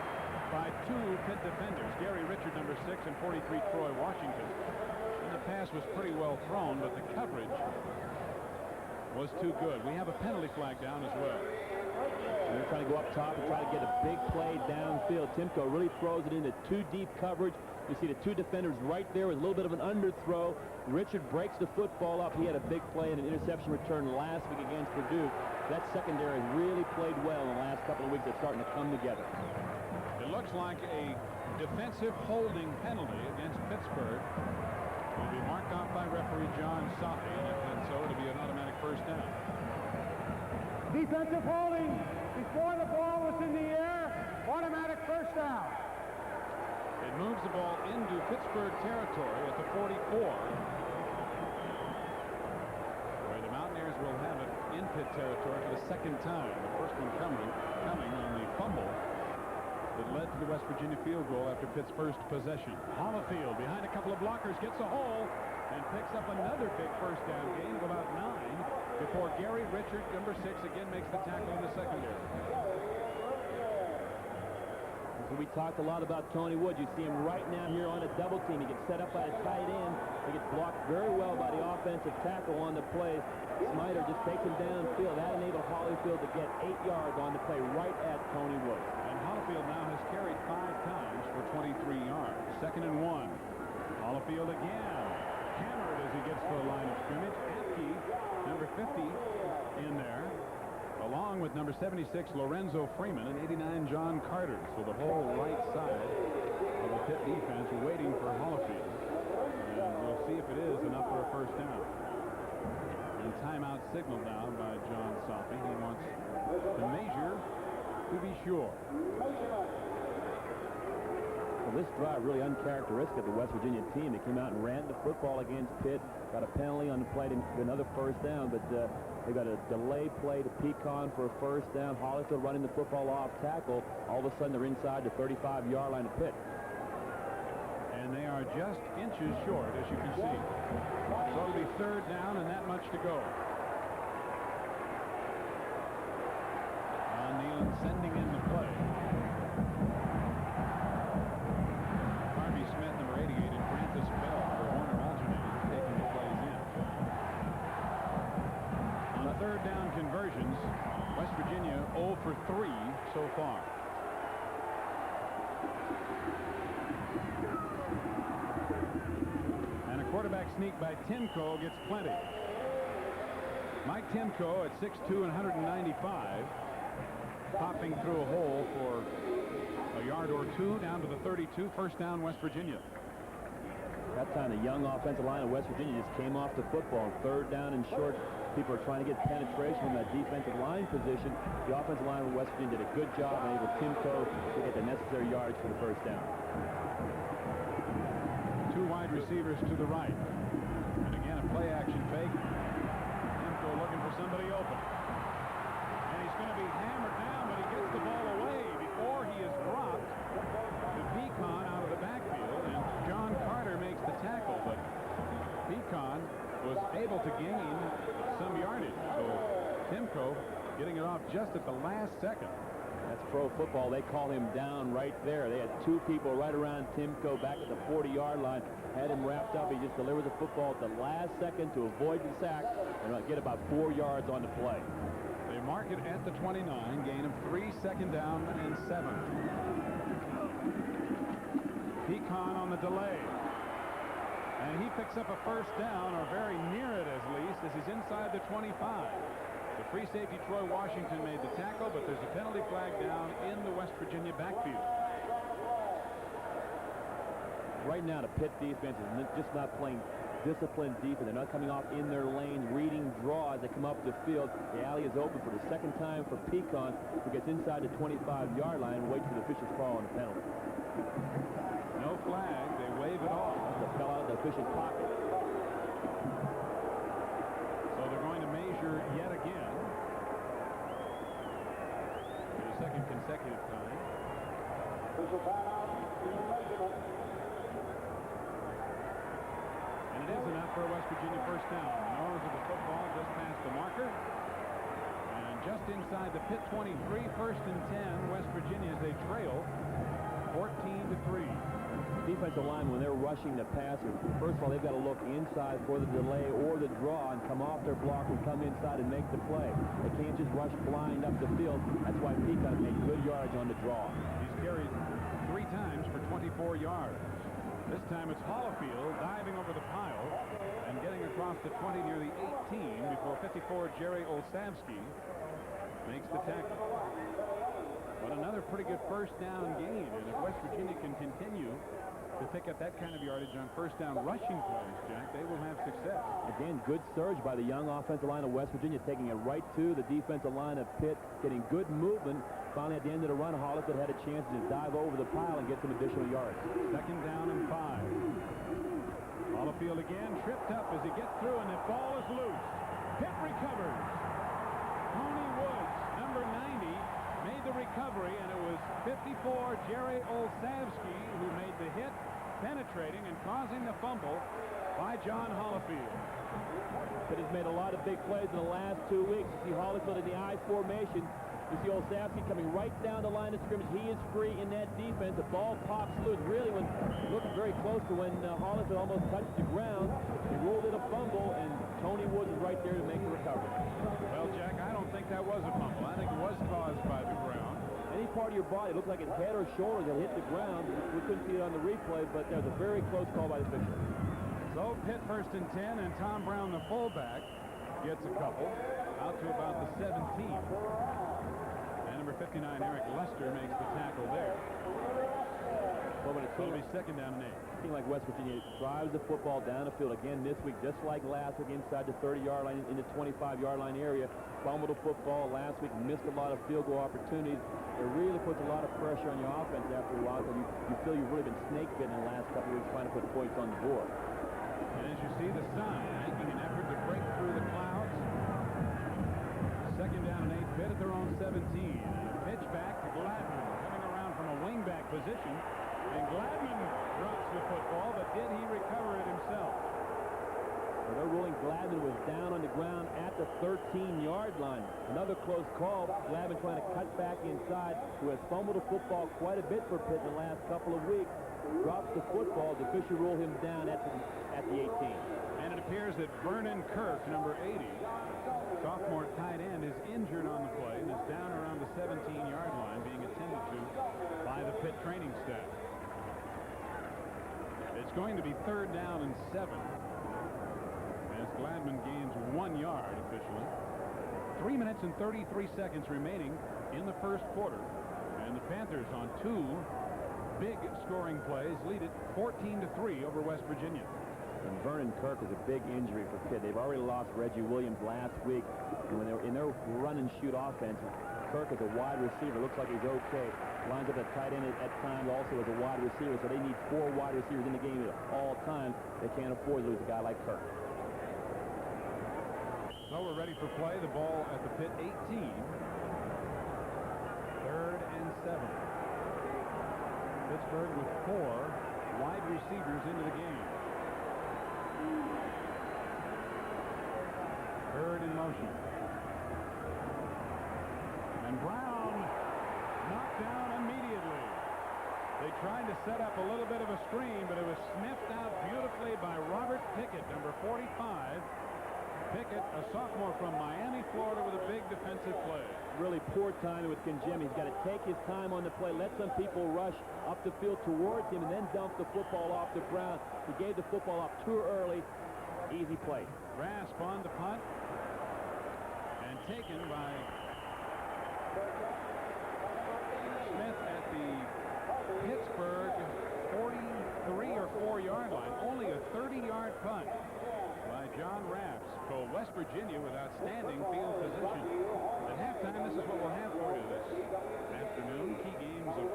by 2 Pitt defenders, Gary Richard, number 6, and 43, Troy Washington. And the pass was pretty well thrown, but the coverage was too good. We have a penalty flag down as well. And they're trying to go up top and try to get a big play downfield. Timko really throws it into 2 deep coverage. You see the 2 defenders right there with a little bit of an underthrow. Richard breaks the football up. He had a big play and an interception return last week against Purdue. That secondary really played well in the last couple of weeks. They're starting to come together. It looks like a defensive holding penalty against Pittsburgh. Will be marked off by referee John Soffey, and if that's so, it'll be an automatic first down. Defensive holding before the ball was in the air. Automatic first down. It moves the ball into Pittsburgh territory at the 44, where the Mountaineers will have it in Pitt territory for the 2nd time. The first one coming on the fumble that led to the West Virginia field goal after Pitt's first possession. Hollifield behind a couple of blockers gets a hole and picks up another big first down gain of about 9 before Gary Richard, number 6, again makes the tackle in the secondary. So we talked a lot about Tony Wood. You see him right now here on a double team. He gets set up by a tight end. He gets blocked very well by the offensive tackle on the play. Smiter just takes him downfield. That enabled Hollifield to get 8 yards on the play right at Tony Wood. And Hollifield now has carried 5 times for 23 yards. 2nd and 1. Hollifield again. Hammered as he gets to the line of scrimmage. Apke, number 50, in there, along with number 76, Lorenzo Freeman, and 89, John Carter. So the whole right side of the Pitt defense waiting for Hollifield. And we'll see if it is enough for a first down. And timeout signaled now by John Soffey. He wants to measure to be sure. Well, this drive really uncharacteristic of the West Virginia team. They came out and ran the football against Pitt, got a penalty on the play to another first down, but they got a delay play to Pecan for a first down. Hollifield running the football off tackle. All of a sudden, they're inside the 35-yard line of Pitt. And they are just inches short, as you can see. So it'll be 3rd down and that much to go. Ron Nealon sending in the play. Harvey Smith, number 88, and Francis Bell for Warner alternating, taking the plays in. On 3rd down conversions, West Virginia 0 for 3 so far. Quarterback sneak by Timko gets plenty. Mike Timko at 6'2" and 195, popping through a hole for a yard or 2 down to the 32. First down, West Virginia. That time, the young offensive line of West Virginia just came off the football. 3rd down and short. People are trying to get penetration from that defensive line position. The offensive line of West Virginia did a good job and able Timko to get the necessary yards for the first down. 2 wide receivers to the right. And again, a play action fake. Timko looking for somebody open. And he's going to be hammered down, but he gets the ball away before he is dropped to Pecan out of the backfield. And John Carter makes the tackle, but Pecan was able to gain some yardage. So Timko getting it off just at the last second. That's pro football. They call him down right there. They had two people right around Timko back at the 40-yard line. Had him wrapped up. He just delivered the football at the last second to avoid the sack and get about 4 yards on the play. They mark it at the 29, gain of 3, second down and 7. Pecan on the delay. And he picks up a first down, or very near it at least, as he's inside the 25. The free safety Troy Washington made the tackle, but there's a penalty flag down in the West Virginia backfield. Right now, the Pitt defense is just not playing disciplined defense. They're not coming off in their lanes, reading draw as they come up the field. The alley is open for the second time for Pecan, who gets inside the 25-yard line and waits for the official's call on the penalty. No flag. They wave it off. It fell out of the official's pocket. So they're going to measure yet again. For the second consecutive time. And it is enough for a West Virginia first down. The nose of the football just past the marker. And just inside the Pitt 23, first and 10, West Virginia as they trail 14-3. Defensive line, when they're rushing the passer, first of all, they've got to look inside for the delay or the draw and come off their block and come inside and make the play. They can't just rush blind up the field. That's why Pecan made good yards on the draw. He's carried 3 times for 24 yards. This time it's Holofield diving over the pile and getting across the 20 near the 18 before 54 Jerry Olszewski makes the tackle. But another pretty good first down gain, and if West Virginia can continue to pick up that kind of yardage on first down rushing plays, Jack, they will have success. Again, good surge by the young offensive line of West Virginia, taking it right to the defensive line of Pitt, getting good movement. Finally, at the end of the run, Hollister had a chance to dive over the pile and get some additional yards. Second down and 5. Holofield again, tripped up as he gets through, and the ball is loose. Pitt recovers. Tony Woods, number 90, made the recovery, and it was 54 Jerry Olszewski who made the hit, penetrating and causing the fumble by John Holofield. Pitt has made a lot of big plays in the last 2 weeks. You see Holofield in the I formation. You see Olszewski coming right down the line of scrimmage. He is free in that defense. The ball pops loose. Really, when looking very close to when Holofield almost touched the ground, he ruled it a fumble, and Tony Woods is right there to make the recovery. Well, Jack, I don't think that was a fumble. I think it was caused by the ground. Any part of your body, it looked like his head or shoulders that hit the ground. We couldn't see it on the replay, but there's a very close call by the official. So Pitt first and 10, and Tom Brown, the fullback, gets a couple out to about the 17. And number 59, Eric Lester, makes the tackle there. Well, when it'll be second down and 8. It seemed like West Virginia drives the football down the field again this week, just like last week, inside the 30-yard line, in the 25-yard line area. Fumbled the football last week, missed a lot of field goal opportunities. It really puts a lot of pressure on your offense after a while, because you feel you've really been snake-bitten in the last couple of weeks trying to put points on the board. And as you see, the sun making an effort to break through the clouds. Second down and 8, Pitt at their own 17. And a pitch back to Gladman, coming around from a wingback position. And Gladman drops the football, but did he recover it himself? Well, they're ruling Gladman was down on the ground at the 13-yard line. Another close call. Gladman trying to cut back inside, who has fumbled the football quite a bit for Pitt in the last couple of weeks. Drops the football. The official ruled him down at the 18. And it appears that Vernon Kirk, number 80, sophomore tight end, is injured on the play and is down around the 17-yard line, being attended to by the Pitt training staff. It's going to be third down and 7 as Gladman gains 1 yard officially. 3 minutes and 33 seconds remaining in the first quarter, and the Panthers on 2 big scoring plays lead it 14-3 over West Virginia. And Vernon Kirk is a big injury for Pitt. They've already lost Reggie Williams last week. And when they're in their run and shoot offense, Kirk is a wide receiver. Looks like he's okay. Lines up at tight end at times also as a wide receiver. So they need 4 wide receivers in the game at all times. They can't afford to lose a guy like Kirk. So we're ready for play. The ball at the Pitt 18. Third and 7. Pittsburgh with 4 wide receivers into the game. Third in motion. And Brown knocked down immediately. They tried to set up a little bit of a screen, but it was sniffed out beautifully by Robert Pickett, number 45. Pickett, a sophomore from Miami, Florida, with a big defensive play. Really poor timing with Kinjemi. He's got to take his time on the play, let some people rush up the field towards him, and then dump the football off the ground. He gave the football up too early. Easy play. Rasp on the punt, and taken by Smith at the Pittsburgh 43 or 4-yard line. Only a 30-yard punt by John Rasp. So West Virginia with outstanding field position. At halftime, this is what we'll have for you this afternoon. Key games of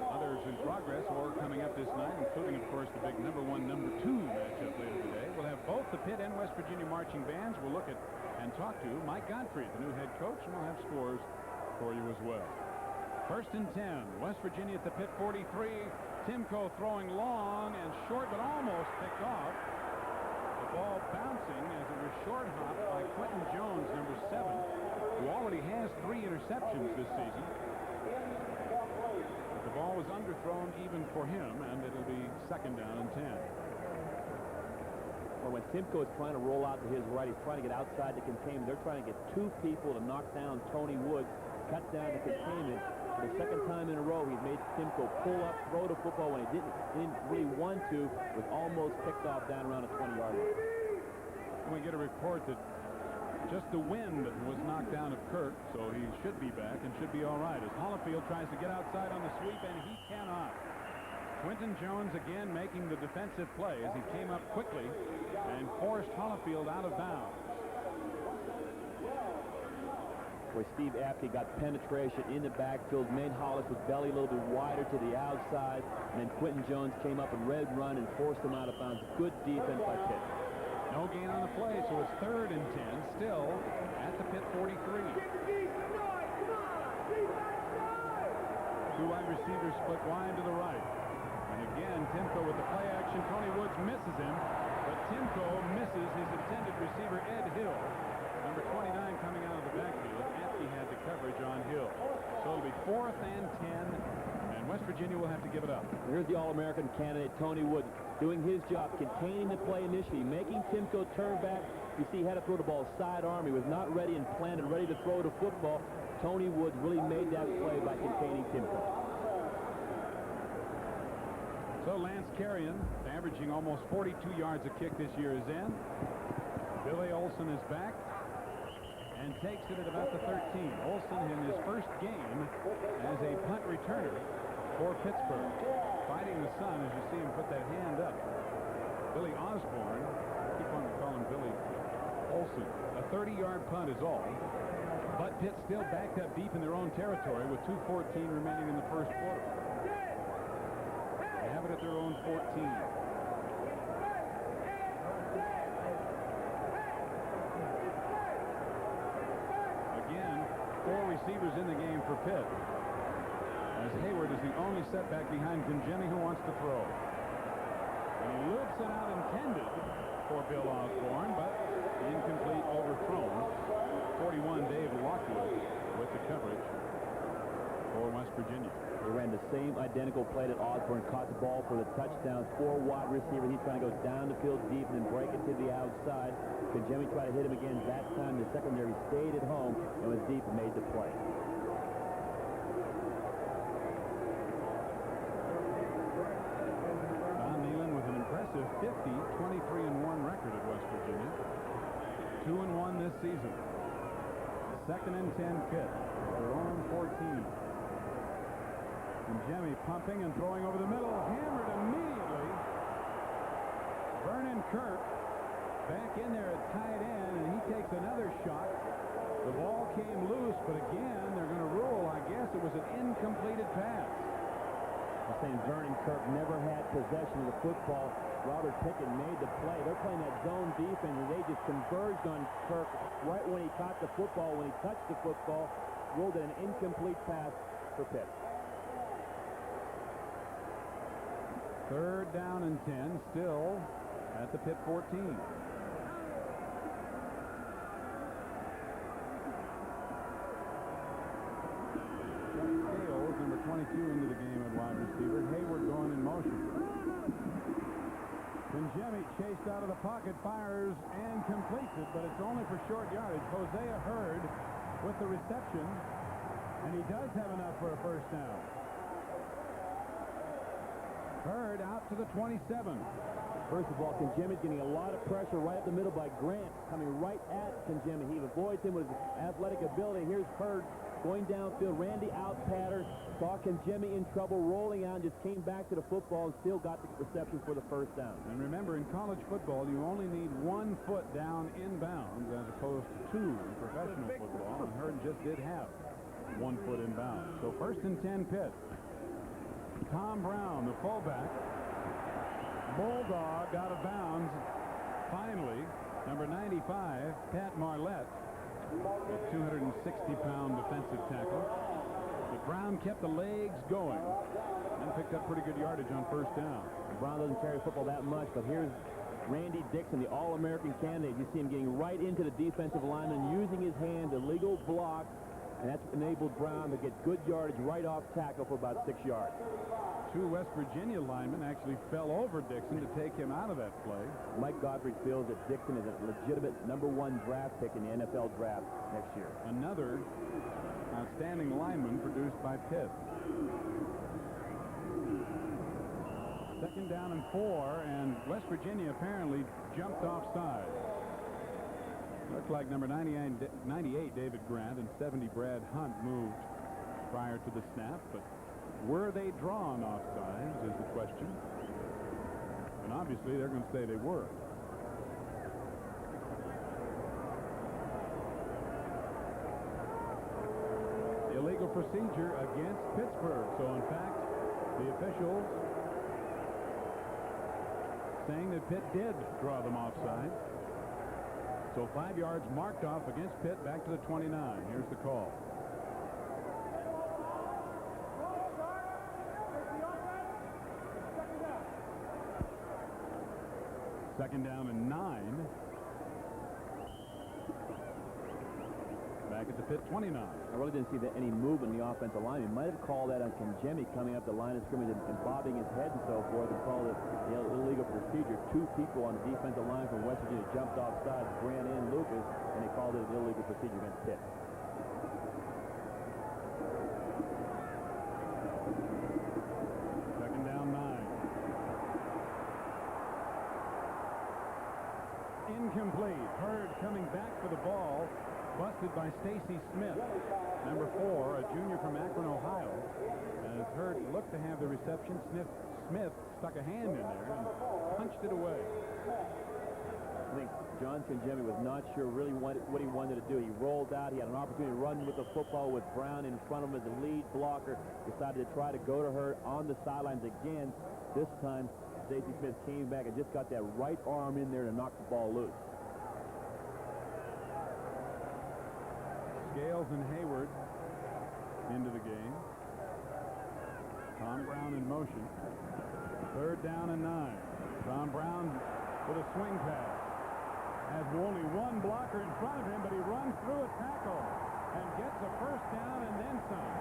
others in progress or coming up this night, including, of course, the big number 1, number 2 matchup later today. We'll have both the Pitt and West Virginia marching bands. We'll look at and talk to Mike Godfrey, the new head coach, and we'll have scores for you as well. First and 10. West Virginia at the Pitt 43. Timko throwing long and short, but almost picked off. The ball bouncing as it was short hopped by Quentin Jones, number 7, who already has 3 interceptions this season. But the ball was underthrown even for him, and it'll be second down and 10. Or when Timko is trying to roll out to his right, he's trying to get outside the containment. They're trying to get 2 people to knock down Tony Woods, cut down the containment. For the second time in a row, he's made Timko pull up, throw the football when he didn't really want to. Was almost picked off down around the 20-yard line. And we get a report that just the wind was knocked down of Kirk, so he should be back and should be all right. As Hollifield tries to get outside on the sweep, and he cannot. Quentin Jones again making the defensive play as he came up quickly and forced Hollifield out of bounds. Where Steve Apke got penetration in the backfield, made Hollis with belly a little bit wider to the outside, and then Quentin Jones came up and red run and forced him out of bounds. Good defense by Pitt. No gain on the play, so it's third and 10, still at the Pitt 43. 2 wide receivers split wide to the right. And again, Timko with the play action. Tony Woods misses him, but Timko misses his intended receiver, Ed Hill. Number 29 coming out of the backfield. Apke had the coverage on Hill. So it'll be 4th and 10, and West Virginia will have to give it up. Here's the All-American candidate, Tony Woods, doing his job, containing the play initially, making Timko turn back. You see he had to throw the ball sidearm. He was not ready and planned and ready to throw the football. Tony Woods really made that play by containing Timko. So Lance Carrion, averaging almost 42 yards a kick this year, is in. Billy Olson is back and takes it at about the 13. Olson in his first game as a punt returner for Pittsburgh. Fighting the sun as you see him put that hand up. Billy Osborne, I keep on calling Billy Olson. A 30-yard punt is all. But Pitt still backed up deep in their own territory with 2:14 remaining in the first quarter. They have it at their own 14. Again, 4 receivers in the game for Pitt, as Hayward is the only setback behind Kinjemi, who wants to throw. And he loops it out intended for Bill Osborne, but incomplete, overthrown. 41, Dave Lockwood with the coverage for West Virginia. They ran the same identical play that Osborne caught the ball for the touchdown. 4 wide receiver. He's trying to go down the field deep and then break it to the outside. Kinjemi tried to hit him again. That time the secondary stayed at home and was deep and made the play. Don Nealon with an impressive 50, 23-1 record at West Virginia. 2-1 this season. Second and 10 Pitt. Their own 14. Kinjemi pumping and throwing over the middle. Hammered immediately. Vernon Kirk back in there at tight end, and he takes another shot. The ball came loose, but again, they're going to rule, I guess, it was an incompleted pass. I'm saying Vernon Kirk never had possession of the football. Robert Pickett made the play. They're playing that zone defense, and they just converged on Kirk right when he caught the football. When he touched the football, ruled it an incomplete pass for Pitt. Third down and 10, still at the Pitt 14. into the game at wide receiver. Hayward going in motion. Kenjemi chased out of the pocket, fires, and completes it, but it's only for short yardage. Hosea Hurd with the reception, and he does have enough for a first down. Hurd out to the 27. First of all, Kenjemi's getting a lot of pressure right up the middle by Grant, coming right at Kenjemi. He avoids him with his athletic ability. Here's Hurd going downfield. Randy out pattern, saw Kenjemi in trouble, rolling out, just came back to the football and still got the reception for the first down. And remember, in college football, you only need 1 foot down inbounds as opposed to 2 in professional football, and Hurd just did have 1 foot inbounds. So first and 10 Pitt. Tom Brown, the fullback. Bulldog out of bounds. Finally, number 95, Pat Marlette, a 260-pound defensive tackle. But Brown kept the legs going and picked up pretty good yardage on first down. Brown doesn't carry football that much, but here's Randy Dixon, the All-American candidate. You see him getting right into the defensive lineman, using his hands, illegal block, and that's enabled Brown to get good yardage right off tackle for about 6 yards. 2 West Virginia linemen actually fell over Dixon to take him out of that play. Mike Godfrey feels that Dixon is a legitimate #1 draft pick in the NFL draft next year. Another outstanding lineman produced by Pitt. Second down and 4, and West Virginia apparently jumped offside. Looked like number 98 David Grant and 70 Brad Hunt moved prior to the snap, but were they drawn offsides is the question. And obviously they're going to say they were. Illegal procedure against Pittsburgh. So in fact, the officials saying that Pitt did draw them offside. So 5 yards marked off against Pitt, back to the 29. Here's the call. Second down and 9. Back at the Pitt 29. I really didn't see any movement in the offensive line. He might have called that on Kenjemi coming up the line of scrimmage and bobbing his head and so forth, and called it illegal procedure. 2 people on the defensive line from West Virginia jumped offside, Grant and Lucas, and they called it an illegal procedure against Pitt. Second down 9. Incomplete. Hurd coming back for the ball. Busted by Stacy Smith, number 4, a junior from Akron, Ohio. As Hurd looked to have the reception, Smith stuck a hand in there and punched it away. I think John Kenjemi was not sure really what he wanted to do. He rolled out. He had an opportunity to run with the football with Brown in front of him as the lead blocker. Decided to try to go to Hurd on the sidelines again. This time, Stacy Smith came back and just got that right arm in there to knock the ball loose. Scales and Hayward into the game. Tom Brown in motion. Third down and 9. Tom Brown with a swing pass. Has only 1 blocker in front of him, but he runs through a tackle and gets a first down and then some.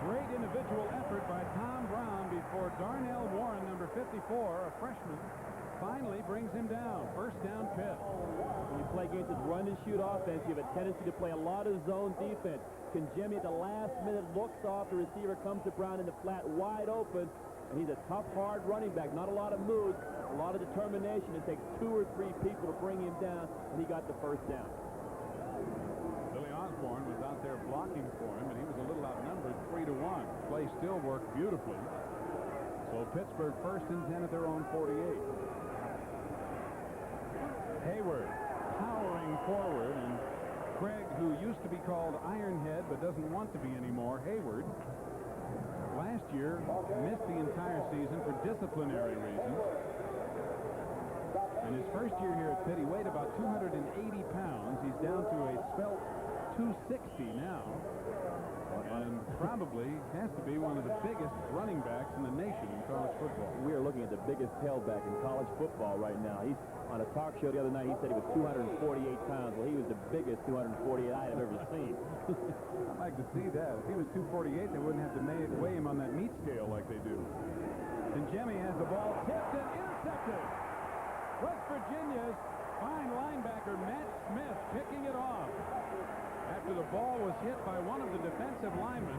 Great individual effort by Tom Brown before Darnell Warren, number 54, a freshman, finally brings him down. First down Pitt. When you play against this run-and-shoot offense, you have a tendency to play a lot of zone defense. Kenjemi at the last minute looks off. The receiver comes to Brown in the flat, wide open. And he's a tough, hard running back. Not a lot of moves, a lot of determination. It takes 2 or 3 people to bring him down, and he got the first down. Billy Osborne was out there blocking for him, and he was a little outnumbered 3-1. Play still worked beautifully. So Pittsburgh first and 10 at their own 48. Hayward powering forward, and Craig, who used to be called Ironhead but doesn't want to be anymore, Hayward, last year missed the entire season for disciplinary reasons. In his first year here at Pitt, he weighed about 280 pounds. He's down to a svelte 260 now, and probably has to be one of the biggest running backs in the nation in college football. We are looking at the biggest tailback in college football right now. He's on a talk show the other night. He said he was 248 pounds. Well, he was the biggest 248 I have ever seen. I'd like to see that. If he was 248, they wouldn't have to weigh him on that meat scale like they do. And Jimmy has the ball tipped and intercepted. West Virginia's fine linebacker Matt Smith picking it off after the ball was hit by one of the defensive linemen.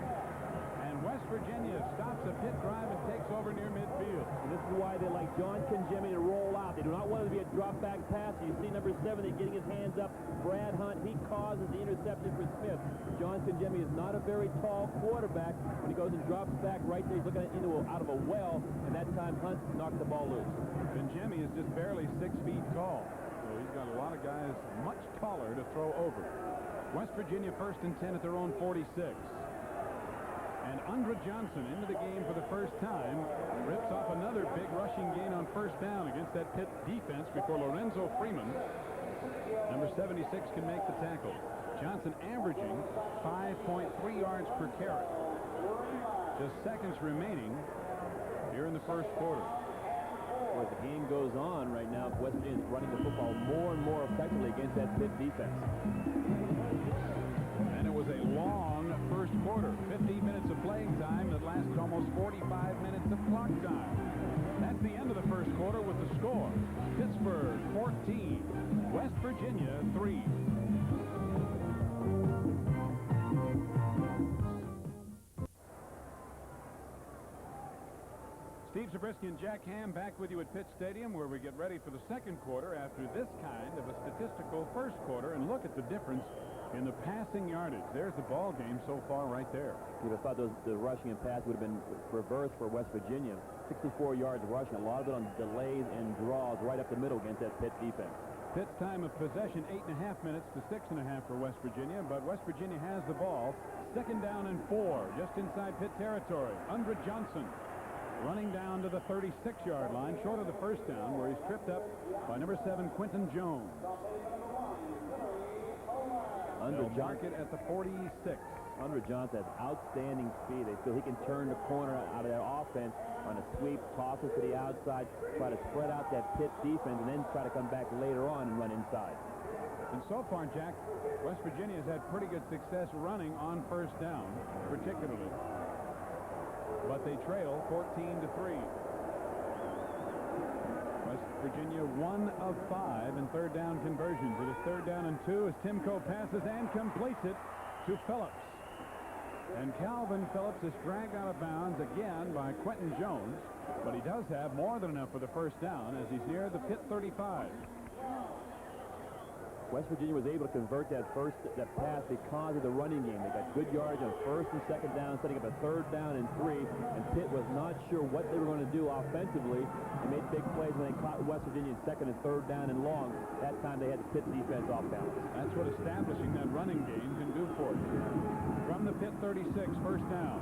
And West Virginia stops a Pitt drive and takes over near midfield. And this is why they like John Conjemi to roll out. They do not want it to be a drop-back pass. You see number 70 getting his hands up. Brad Hunt, he causes the interception for Smith. John Conjemi is not a very tall quarterback. When he goes and drops back right there, he's looking out of a well, and that time Hunt knocked the ball loose. Conjemi is just barely 6 feet tall, so he's got a lot of guys much taller to throw over. West Virginia 1st and 10 at their own 46. And Andra Johnson into the game for the first time rips off another big rushing gain on 1st down against that Pitt defense before Lorenzo Freeman, number 76, can make the tackle. Johnson averaging 5.3 yards per carry. Just seconds remaining here in the first quarter. As the game goes on right now, West Virginia is running the football more and more effectively against that Pitt defense. And it was a long first quarter. 15 minutes of playing time that lasted almost 45 minutes of clock time. That's the end of the first quarter with the score. Pittsburgh 14, West Virginia 3. Steve Zabriskie and Jack Ham back with you at Pitt Stadium, where we get ready for the second quarter after this kind of a statistical first quarter. And look at the difference in the passing yardage. There's the ball game so far right there. You'd have thought the rushing and pass would have been reversed for West Virginia. 64 yards rushing, a lot of it on delays and draws right up the middle against that Pitt defense. Pitt's time of possession 8.5 minutes to 6.5 for West Virginia, but West Virginia has the ball. 2nd down and 4, just inside Pitt territory. Andra Johnson running down to the 36-yard line, short of the first down, where he's tripped up by number 7, Quentin Jones. Andra Johnson at the 46. Andra Johnson has outstanding speed. They feel he can turn the corner out of their offense on a sweep, toss it to the outside, try to spread out that Pitt defense, and then try to come back later on and run inside. And so far, Jack, West Virginia has had pretty good success running on 1st down, particularly. But they trail 14-3. West Virginia 1 of 5 in 3rd down conversions. It is 3rd down and 2 as Timko passes and completes it to Phillips. And Calvin Phillips is dragged out of bounds again by Quentin Jones, but he does have more than enough for the 1st down as he's near the Pitt 35. West Virginia was able to convert that pass because of the running game. They got good yards on 1st and 2nd down, setting up a 3rd down and 3, and Pitt was not sure what they were going to do offensively. They made big plays when they caught West Virginia in 2nd and 3rd down and long. That time they had the Pitt defense off balance. That's what establishing that running game can do for you. From the Pitt 36, 1st down.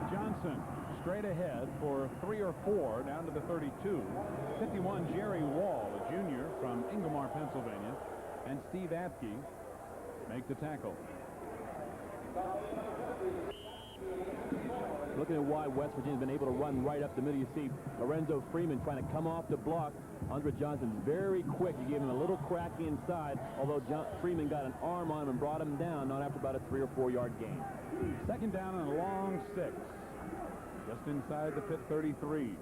Johnson straight ahead for 3 or 4 down to the 32. 51, Jerry Wall, a junior from Ingomar, Pennsylvania, and Steve Apke make the tackle. Looking at why West Virginia's been able to run right up the middle, you see Lorenzo Freeman trying to come off the block. Andra Johnson's very quick. He gave him a little crack inside, although Freeman got an arm on him and brought him down, not after about a 3 or 4 yard gain. 2nd down and a long 6. Just inside the Pitt 33.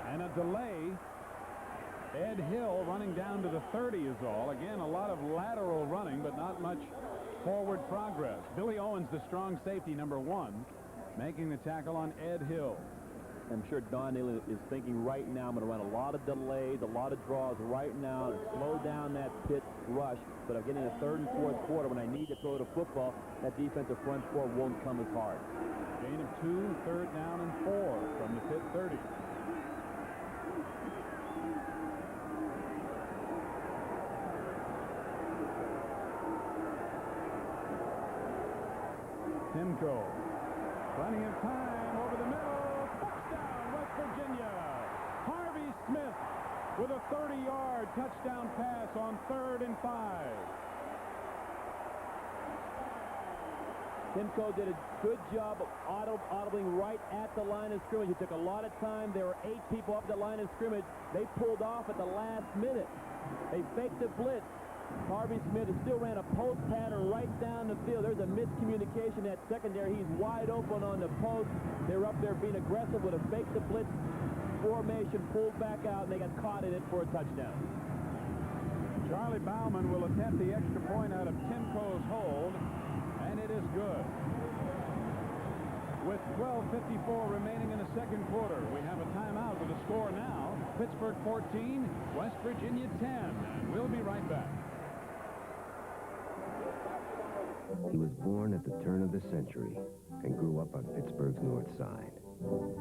And a delay. Ed Hill running down to the 30 is all. Again, a lot of lateral running, but not much forward progress. Billy Owens, the strong safety, number 1, making the tackle on Ed Hill. I'm sure Don Neal is thinking right now, I'm going to run a lot of delays, a lot of draws right now to slow down that Pitt rush. But I'm getting the 3rd and 4th quarter when I need to throw the football, that defensive front four won't come as hard. Gain of 2, 3rd down and 4 from the Pitt 30. Timko, plenty of time over the middle. Touchdown, West Virginia. Harvey Smith with a 30-yard touchdown pass on 3rd and 5. Timko did a good job of audibling right at the line of scrimmage. It took a lot of time. There were 8 people up the line of scrimmage. They pulled off at the last minute. They faked the blitz. Harvey Smith still ran a post pattern right down the field. There's a miscommunication at secondary. He's wide open on the post. They were up there being aggressive with a fake the blitz formation, pulled back out, and they got caught in it for a touchdown. Charlie Bauman will attempt the extra point out of Timko's hold, and it is good. With 12:54 remaining in the second quarter, we have a timeout with a score now. Pittsburgh 14, West Virginia 10. And we'll be right back. He was born at the turn of the century and grew up on Pittsburgh's north side.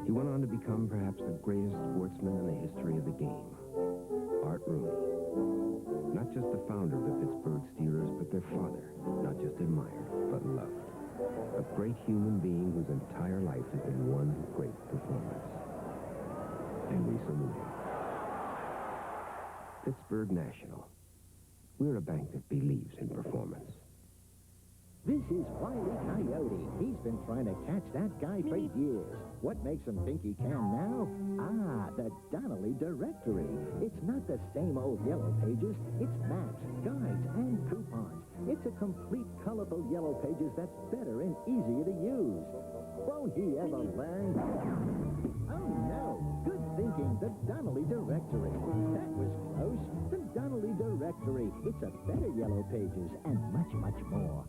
He went on to become perhaps the greatest sportsman in the history of the game, Art Rooney. Not just the founder of the Pittsburgh Steelers, but their father, not just admired, but loved. A great human being whose entire life has been one great performance. And we salute him. Pittsburgh National. We're a bank that believes in performance. This is Wile E. Coyote. He's been trying to catch that guy for years. What makes him think he can now? Ah, the Donnelly Directory. It's not the same old yellow pages. It's maps, guides, and coupons. It's a complete, colorful yellow pages that's better and easier to use. Won't he ever learn? Oh, no. Good thinking. The Donnelly Directory. That was close. The Donnelly Directory. It's a better yellow pages and much, much more.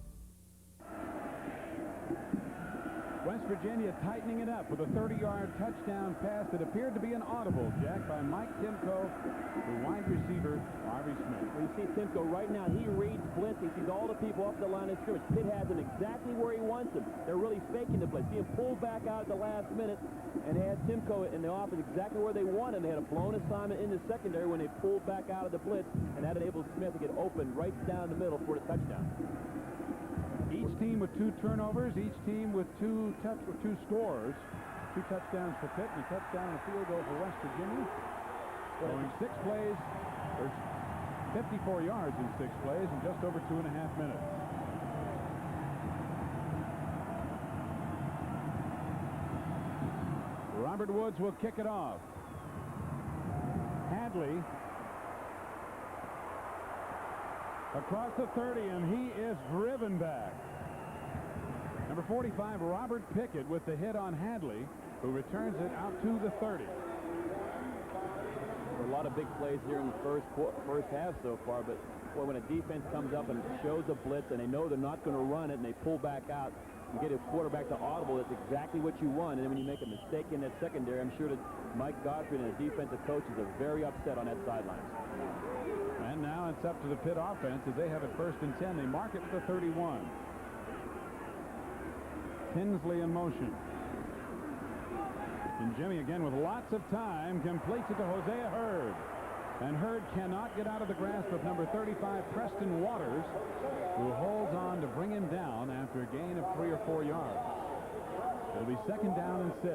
West Virginia tightening it up with a 30-yard touchdown pass that appeared to be an audible, Jack, by Mike Timko, the wide receiver, Harvey Smith. Well, you see Timko right now. He reads blitz. He sees all the people up the line of scrimmage. Pitt has him exactly where he wants him. They're really faking the blitz. See him pull back out at the last minute, and they had Timko in the offense exactly where they want him. They had a blown assignment in the secondary when they pulled back out of the blitz, and that enabled Smith to get open right down the middle for the touchdown. Each team with 2 turnovers, each team with 2 scores. 2 touchdowns for Pitt and a touchdown and a field goal for West Virginia. Going 6 plays, there's 54 yards in 6 plays in just over 2.5 minutes. Robert Woods will kick it off. Hadley across the 30, and he is driven back. Number 45, Robert Pickett, with the hit on Hadley, who returns it out to the 30. A lot of big plays here in the first half so far, but boy, when a defense comes up and shows a blitz and they know they're not going to run it and they pull back out, you get a quarterback to audible. That's exactly what you want. And then when you make a mistake in that secondary, I'm sure that Mike Godfrey and the defensive coaches are very upset on that sideline. And now it's up to the Pitt offense as they have it 1st and 10. They mark it with the 31. Tinsley in motion. And Jimmy again with lots of time completes it to Hosea Hurd. And Hurd cannot get out of the grasp of number 35, Preston Waters, who holds on to bring him down after a gain of 3 or 4 yards. It'll be 2nd down and 6.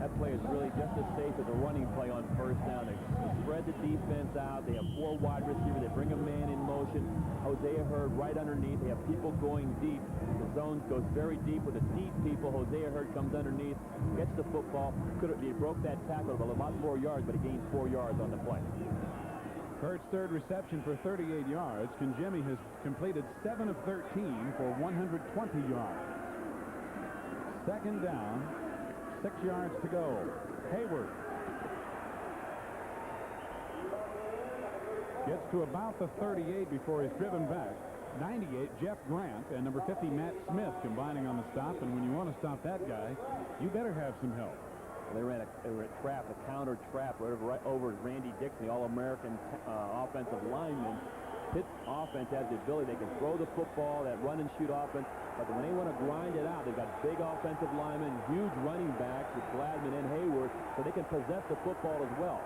That play is really just as safe as a running play on 1st down. They spread the defense out. They have 4 wide receivers. They bring a man in motion. Hosea Hurd right underneath. They have people going deep. The zone goes very deep with the deep people. Hosea Hurd comes underneath, gets the football. He broke that tackle a lot more yards, but he gained 4 yards on the play. Hurd's 3rd reception for 38 yards. Jimmy has completed 7 of 13 for 120 yards. 2nd down. 6 yards to go. Hayward gets to about the 38 before he's driven back. 98, Jeff Grant, and number 50, Matt Smith, combining on the stop. And when you want to stop that guy, you better have some help. Well, they ran a trap, a counter trap, right over Randy Dixon, the All-American offensive lineman. Pitt's offense has the ability. They can throw the football, that run and shoot offense. But when they want to grind it out, they've got big offensive linemen, huge running backs with Gladman and Hayward, so they can possess the football as well.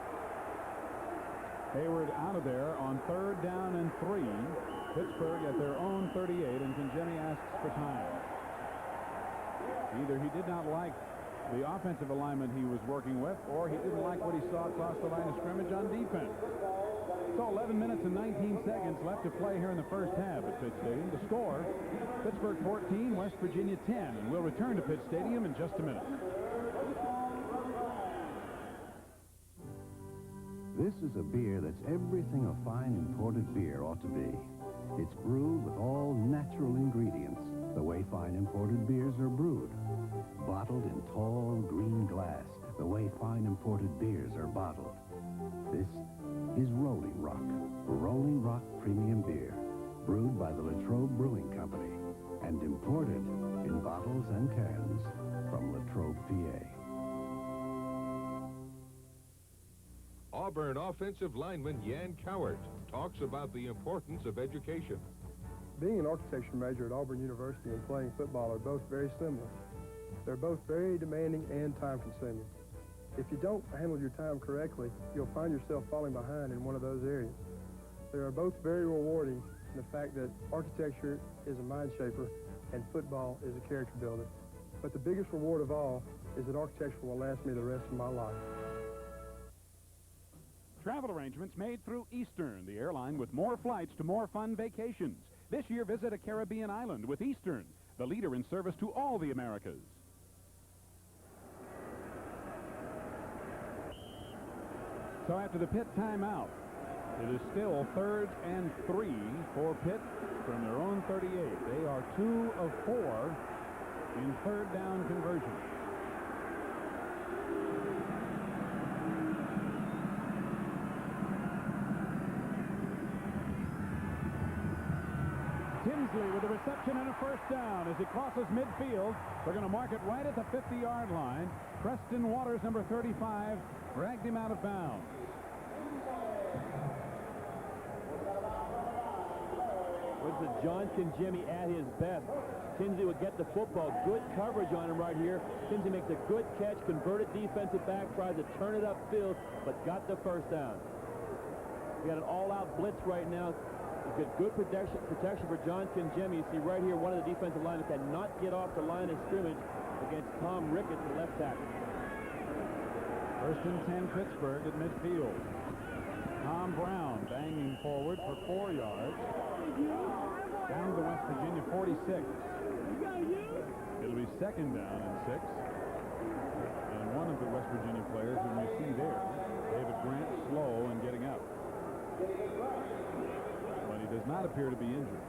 Hayward out of there on 3rd down and 3. Pittsburgh at their own 38, and Jimmy asks for time. Either he did not like the offensive alignment he was working with, or he didn't like what he saw across the line of scrimmage on defense. So 11 minutes and 19 seconds left to play here in the first half at Pitt Stadium. The score, Pittsburgh 14, West Virginia 10. And we'll return to Pitt Stadium in just a minute. This is a beer that's everything a fine imported beer ought to be. It's brewed with all natural ingredients, the way fine imported beers are brewed. Bottled in tall green glass, the way fine imported beers are bottled. This is Rolling Rock Premium Beer, brewed by the Latrobe Brewing Company and imported in bottles and cans from Latrobe, PA. Auburn offensive lineman Yan Cowart talks about the importance of education. Being an architecture major at Auburn University and playing football are both very similar. They're both very demanding and time-consuming. If you don't handle your time correctly, you'll find yourself falling behind in one of those areas. They are both very rewarding in the fact that architecture is a mind shaper and football is a character builder. But the biggest reward of all is that architecture will last me the rest of my life. Travel arrangements made through Eastern, the airline with more flights to more fun vacations. This year, visit a Caribbean island with Eastern, the leader in service to all the Americas. So after the Pitt timeout, it is still 3rd and 3 for Pitt from their own 38. They are 2 of 4 in third down conversions. Tinsley with the reception and a first down as he crosses midfield. They're going to mark it right at the 50-yard line. Preston Waters, number 35, dragged him out of bounds. This is Johnson Jimmy at his best. Tinsley would get the football. Good coverage on him right here. Tinsley makes a good catch, converted defensive back, tries to turn it upfield, but got the first down. We got an all-out blitz right now. Good protection for Johnson Jimmy. You see right here, one of the defensive linemen cannot get off the line of scrimmage against Tom Ricketts, the left tackle. First and 10 Pittsburgh at midfield. Tom Brown banging forward for 4 yards. Down to West Virginia 46. It'll be second down and 6. And one of the West Virginia players whom you see there, David Grant, slow and getting up. But he does not appear to be injured.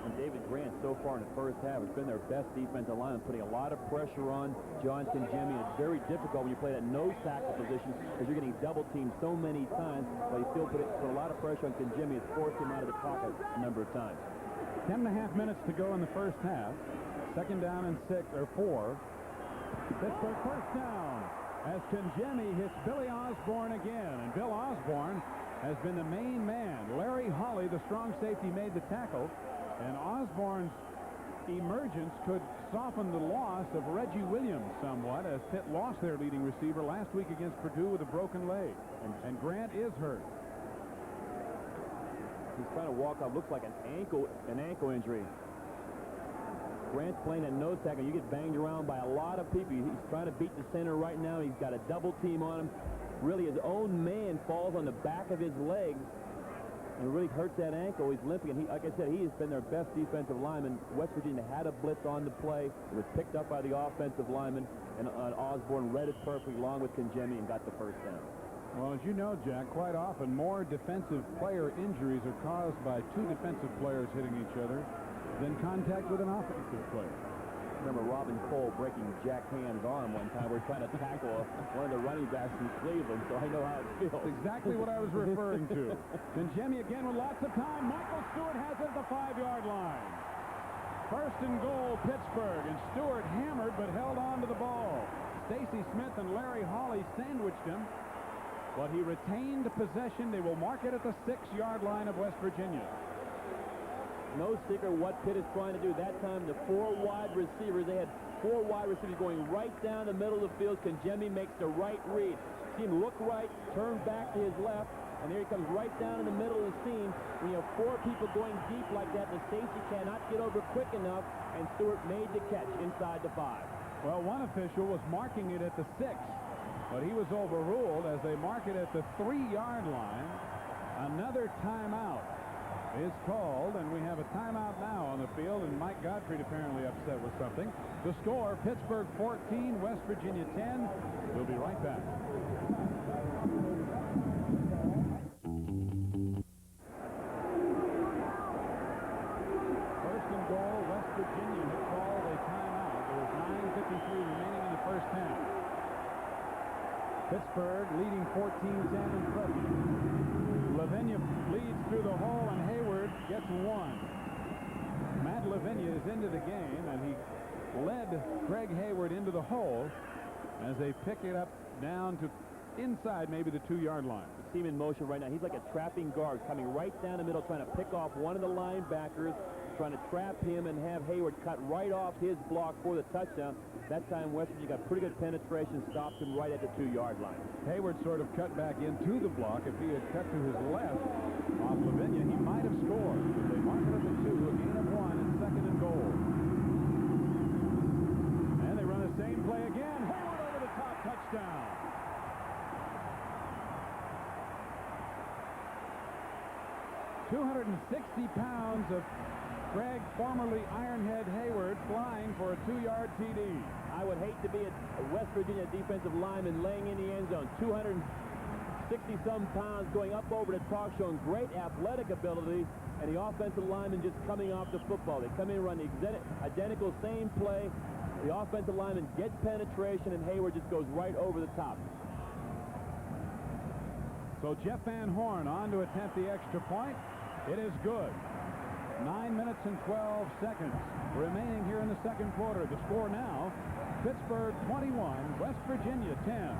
And David Grant, so far in the first half, has been their best defensive lineman, putting a lot of pressure on Johnson Jimmy. It's very difficult when you play that nose tackle position because you're getting double teamed so many times, but he still put a lot of pressure on Jimmy. It's forced him out of the pocket a number of times. 10.5 minutes to go in the first half. Second down and 4. Pittsburgh first down as Jimmy hits Billy Osborne again. And Bill Osborne has been the main man. Larry Holly, the strong safety, made the tackle. And Osborne's emergence could soften the loss of Reggie Williams somewhat, as Pitt lost their leading receiver last week against Purdue with a broken leg. And Grant is hurt. He's trying to walk up. Looks like an ankle injury. Grant's playing at nose tackle. You get banged around by a lot of people. He's trying to beat the center right now. He's got a double team on him. Really, his own man falls on the back of his legs and really hurts that ankle. He's limping. And like I said, he has been their best defensive lineman. West Virginia had a blitz on the play. It was picked up by the offensive lineman, and Osborne read it perfectly along with Jimmy and got the first down. Well, as you know, Jack, quite often more defensive player injuries are caused by 2 defensive players hitting each other than contact with an offensive player. Remember Robin Cole breaking Jack Hand's arm one time. We're trying to tackle one of the running backs from Cleveland, so I know how it feels. That's exactly what I was referring to. Then Jimmy again with lots of time. Michael Stewart has it at the 5-yard line. First and goal, Pittsburgh, and Stewart hammered but held on to the ball. Stacy Smith and Larry Holly sandwiched him, but he retained possession. They will mark it at the 6-yard line of West Virginia. No secret what Pitt is trying to do. That time, the 4 wide receivers, they had 4 wide receivers going right down the middle of the field. Jimmy makes the right read. See him look right, turn back to his left, and there he comes right down in the middle of the seam. When you have 4 people going deep like that, the safety cannot get over quick enough, and Stewart made the catch inside the 5. Well, one official was marking it at the 6, but he was overruled as they mark it at the 3-yard line. Another timeout is called, and we have a timeout now on the field, and Mike Gottfried apparently upset with something. The score, Pittsburgh 14, West Virginia 10. We'll be right back. First and goal, West Virginia had called a timeout. There was 9:53 remaining in the first half. Pittsburgh leading 14-10 in present. Lavinia leads through the hole, and Hayward gets one. Matt Lavinia is into the game, and he led Greg Hayward into the hole as they pick it up down to inside maybe the 2-yard line. You see him in motion right now. He's like a trapping guard coming right down the middle, trying to pick off one of the linebackers, trying to trap him and have Hayward cut right off his block for the touchdown. That time, West Virginia got pretty good penetration, stopped him right at the 2-yard line. Hayward sort of cut back into the block. If he had cut to his left off Lavinia, he might have scored. They mark it at the 2, a gain of 1, and second and goal. And they run the same play again. Hayward over the top, touchdown. .260 pounds of Greg, formerly Ironhead Hayward, flying for a 2-yard TD. I would hate to be a West Virginia defensive lineman laying in the end zone. 260-some pounds going up over the talk, showing great athletic ability, and the offensive lineman just coming off the football. They come in and run the identical same play. The offensive lineman gets penetration, and Hayward just goes right over the top. So Jeff Van Horn on to attempt the extra point. It is good. 9 minutes and 12 seconds remaining here in the second quarter. The score now, Pittsburgh 21, West Virginia 10.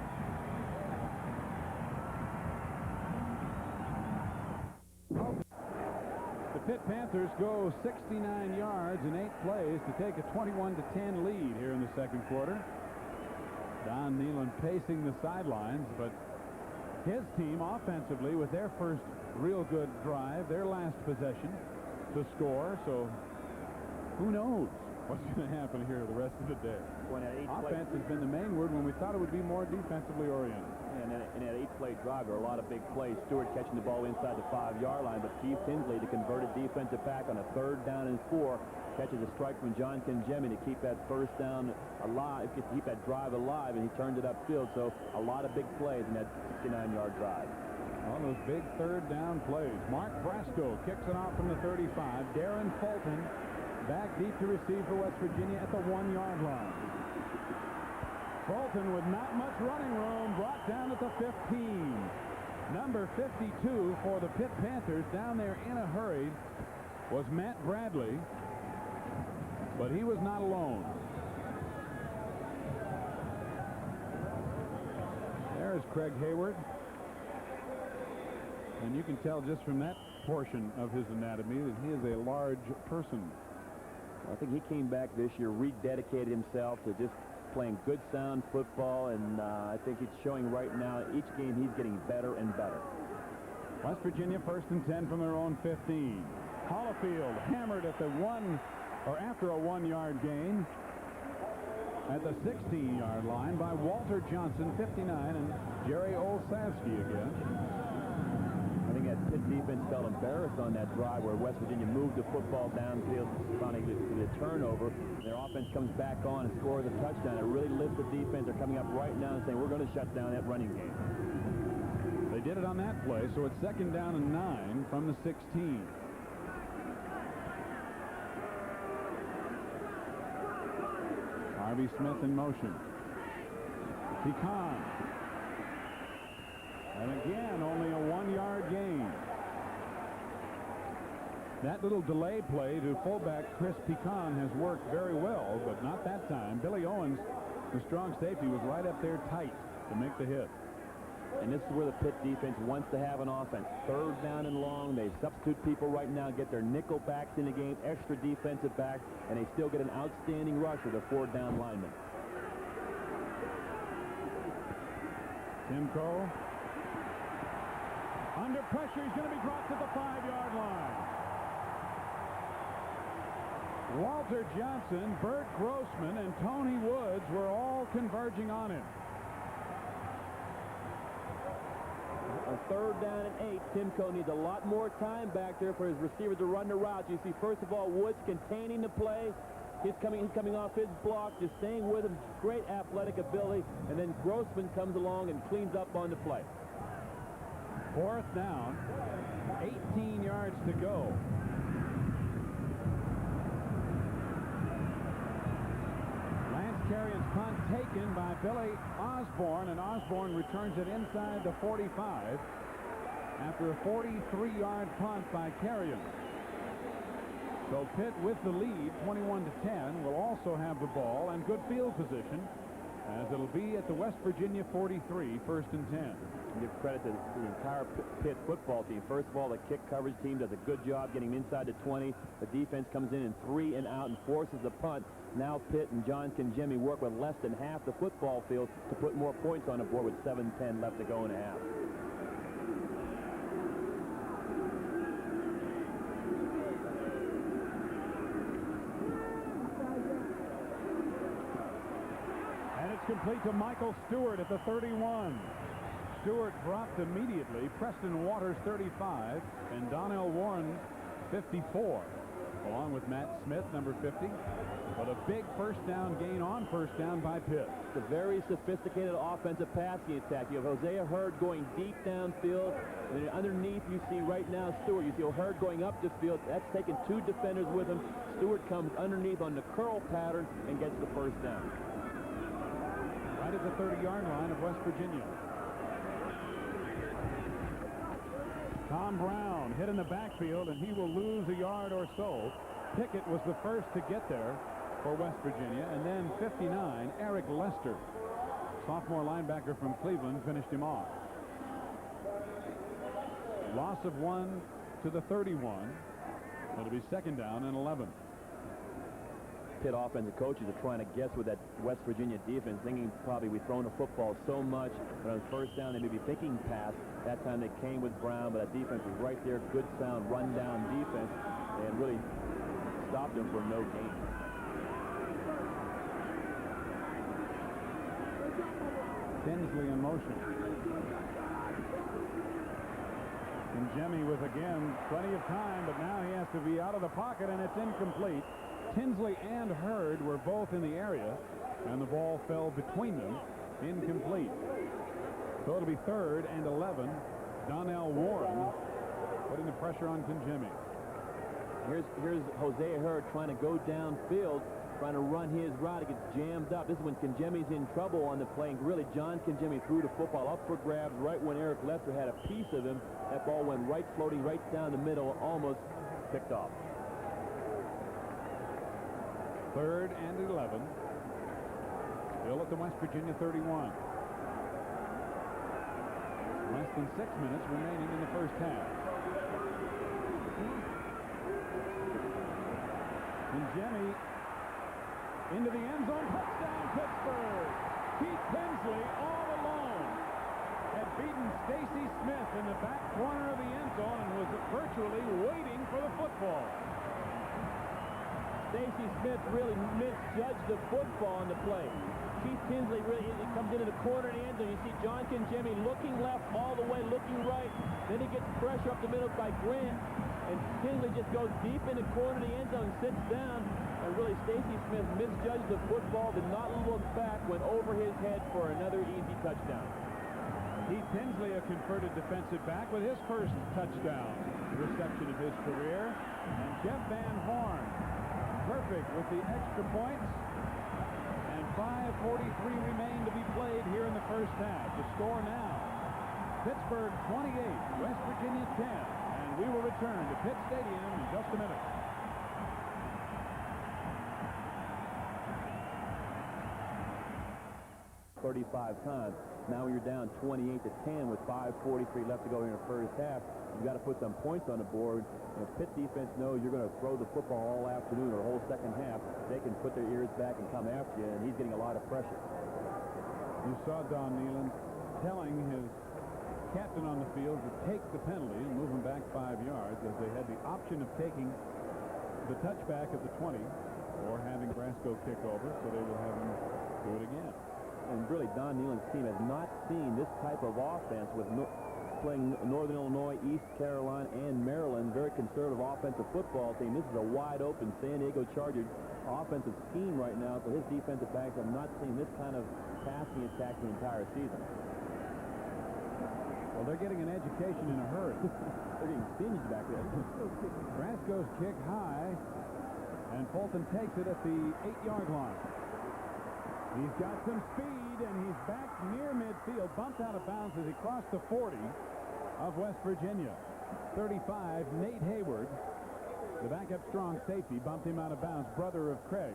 The Pitt Panthers go 69 yards in 8 plays to take a 21-10 lead here in the second quarter. Don Nealon pacing the sidelines, but his team offensively with their first real good drive, their last possession to score, so who knows what's going to happen here the rest of the day. Offense has been the main word when we thought it would be more defensively oriented. And in that 8-play drive, there are a lot of big plays. Stewart catching the ball inside the 5-yard line, but Keith Tinsley, the converted defensive back on a 3rd down and 4, catches a strike from John Kinjemi to keep that first down alive, to keep that drive alive, and he turned it upfield. So a lot of big plays in that 69-yard drive. All those big 3rd down plays. Mark Brasco kicks it off from the 35. Darren Fulton back deep to receive for West Virginia at the 1-yard line. Fulton with not much running room, brought down at the 15. Number 52 for the Pitt Panthers down there in a hurry was Matt Bradley, but he was not alone. There's Craig Hayward. And you can tell just from that portion of his anatomy that he is a large person. I think he came back this year, rededicated himself to just playing good, sound football, and I think it's showing right now. Each game he's getting better and better. West Virginia 1st and 10 from their own 15. Hollifield hammered at the 1, or after a 1-yard gain at the 16-yard line by Walter Johnson, 59, and Jerry Olszewski again. I think that Pitt defense felt embarrassed on that drive where West Virginia moved the football downfield, trying to get the turnover. Their offense comes back on and scores a touchdown. It really lifts the defense. They're coming up right now and saying, we're going to shut down that running game. They did it on that play, so it's 2nd down and 9 from the 16. Harvey Smith in motion. Pecan. And again, only a 1-yard gain. That little delay play to fullback Chris Pecan has worked very well, but not that time. Billy Owens, the strong safety, was right up there tight to make the hit. And this is where the Pitt defense wants to have an offense. 3rd down and long. They substitute people right now, get their nickel backs in the game, extra defensive backs, and they still get an outstanding rusher, the 4th down lineman. Timko. Under pressure, he's going to be dropped at the 5-yard line. Walter Johnson, Bert Grossman, and Tony Woods were all converging on him. 3rd down and 8. Timko needs a lot more time back there for his receiver to run the route. You see, first of all, Woods containing the play. He's coming off his block, just staying with him. Great athletic ability. And then Grossman comes along and cleans up on the play. 4th down, 18 yards to go. Lance Carrion's punt taken by Billy Osborne, and Osborne returns it inside the 45 after a 43-yard punt by Carrion. So Pitt, with the lead, 21-10, will also have the ball and good field position, as it'll be at the West Virginia 43, 1st and 10. Give credit to the entire Pitt football team. First of all, the kick coverage team does a good job getting inside the 20. The defense comes in 3 and out and forces the punt. Now Pitt and John Kinjemi work with less than half the football field to put more points on the board with 7:10 left to go in a half. Complete to Michael Stewart at the 31. Stewart dropped immediately. Preston Waters 35 and Donnell Warren 54, along with Matt Smith, number 50. But a big 1st down gain on 1st down by Pitt. It's a very sophisticated offensive passing attack. You have Hosea Hurd going deep downfield, and then underneath you see right now Stewart. You see Hurd going up the field. That's taking 2 defenders with him. Stewart comes underneath on the curl pattern and gets the 1st down. Right at the 30-yard line of West Virginia. Tom Brown hit in the backfield, and he will lose a yard or so. Pickett was the first to get there for West Virginia, and then 59, Eric Lester, sophomore linebacker from Cleveland, finished him off. Loss of 1 to the 31. It'll be 2nd down and 11. Pitt offensive coaches are trying to guess with that West Virginia defense, thinking probably we've thrown the football so much, but on 1st down they may be thinking pass. That time they came with Brown, but that defense was right there. Good sound run-down defense, and really stopped them for no gain. Tinsley in motion. And Jemmy with, again, plenty of time, but now he has to be out of the pocket, and it's incomplete. Tinsley and Hurd were both in the area, and the ball fell between them. Incomplete. So it'll be 3rd and 11. Donnell Warren putting the pressure on Kinjemi. Here's Hosea Hurd trying to go downfield, trying to run his route. He gets jammed up. This is when Kinjemi's in trouble on the play. And really, John Kinjemi threw the football up for grabs right when Eric Lester had a piece of him. That ball went right floating right down the middle, almost picked off. 3rd and 11. Still at the West Virginia 31. Less than 6 minutes remaining in the 1st half. And Jemmy into the end zone. Touchdown, Pittsburgh. Keith Tinsley all alone had beaten Stacy Smith in the back corner of the end zone and was virtually waiting for the football. Stacy Smith really misjudged the football on the play. Keith Tinsley really comes into the corner of the end zone. You see John Kinjemi looking left all the way, looking right. Then he gets pressure up the middle by Grant. And Tinsley just goes deep in the corner of the end zone, sits down. And really, Stacy Smith misjudged the football, did not look back, went over his head for another easy touchdown. Keith Tinsley, a converted defensive back, with his first touchdown reception of his career. And Jeff Van Horn, perfect with the extra points. And 5:43 remain to be played here in the 1st half. The score now, Pittsburgh 28, West Virginia 10. And we will return to Pitt Stadium in just a minute. .35 times. Now you're down 28-10 with 5:43 left to go in the 1st half. You've got to put some points on the board. And if Pitt defense knows you're going to throw the football all afternoon or the whole 2nd half, they can put their ears back and come after you, and he's getting a lot of pressure. You saw Don Nehlen telling his captain on the field to take the penalty and move him back 5 yards, as they had the option of taking the touchback at the 20 or having Brasco kick over, so they will have him do it again. And really, Don Nehlen's team has not seen this type of offense with playing Northern Illinois, East Carolina, and Maryland. Very conservative offensive football team. This is a wide-open San Diego Chargers offensive scheme right now, so his defensive backs have not seen this kind of passing attack the entire season. Well, they're getting an education in a hurry. They're getting singed back there. Brasco's kick high, and Fulton takes it at the 8-yard line. He's got some speed, and he's back near midfield, bumped out of bounds as he crossed the 40 of West Virginia. 35, Nate Hayward, the backup strong safety, bumped him out of bounds, brother of Craig.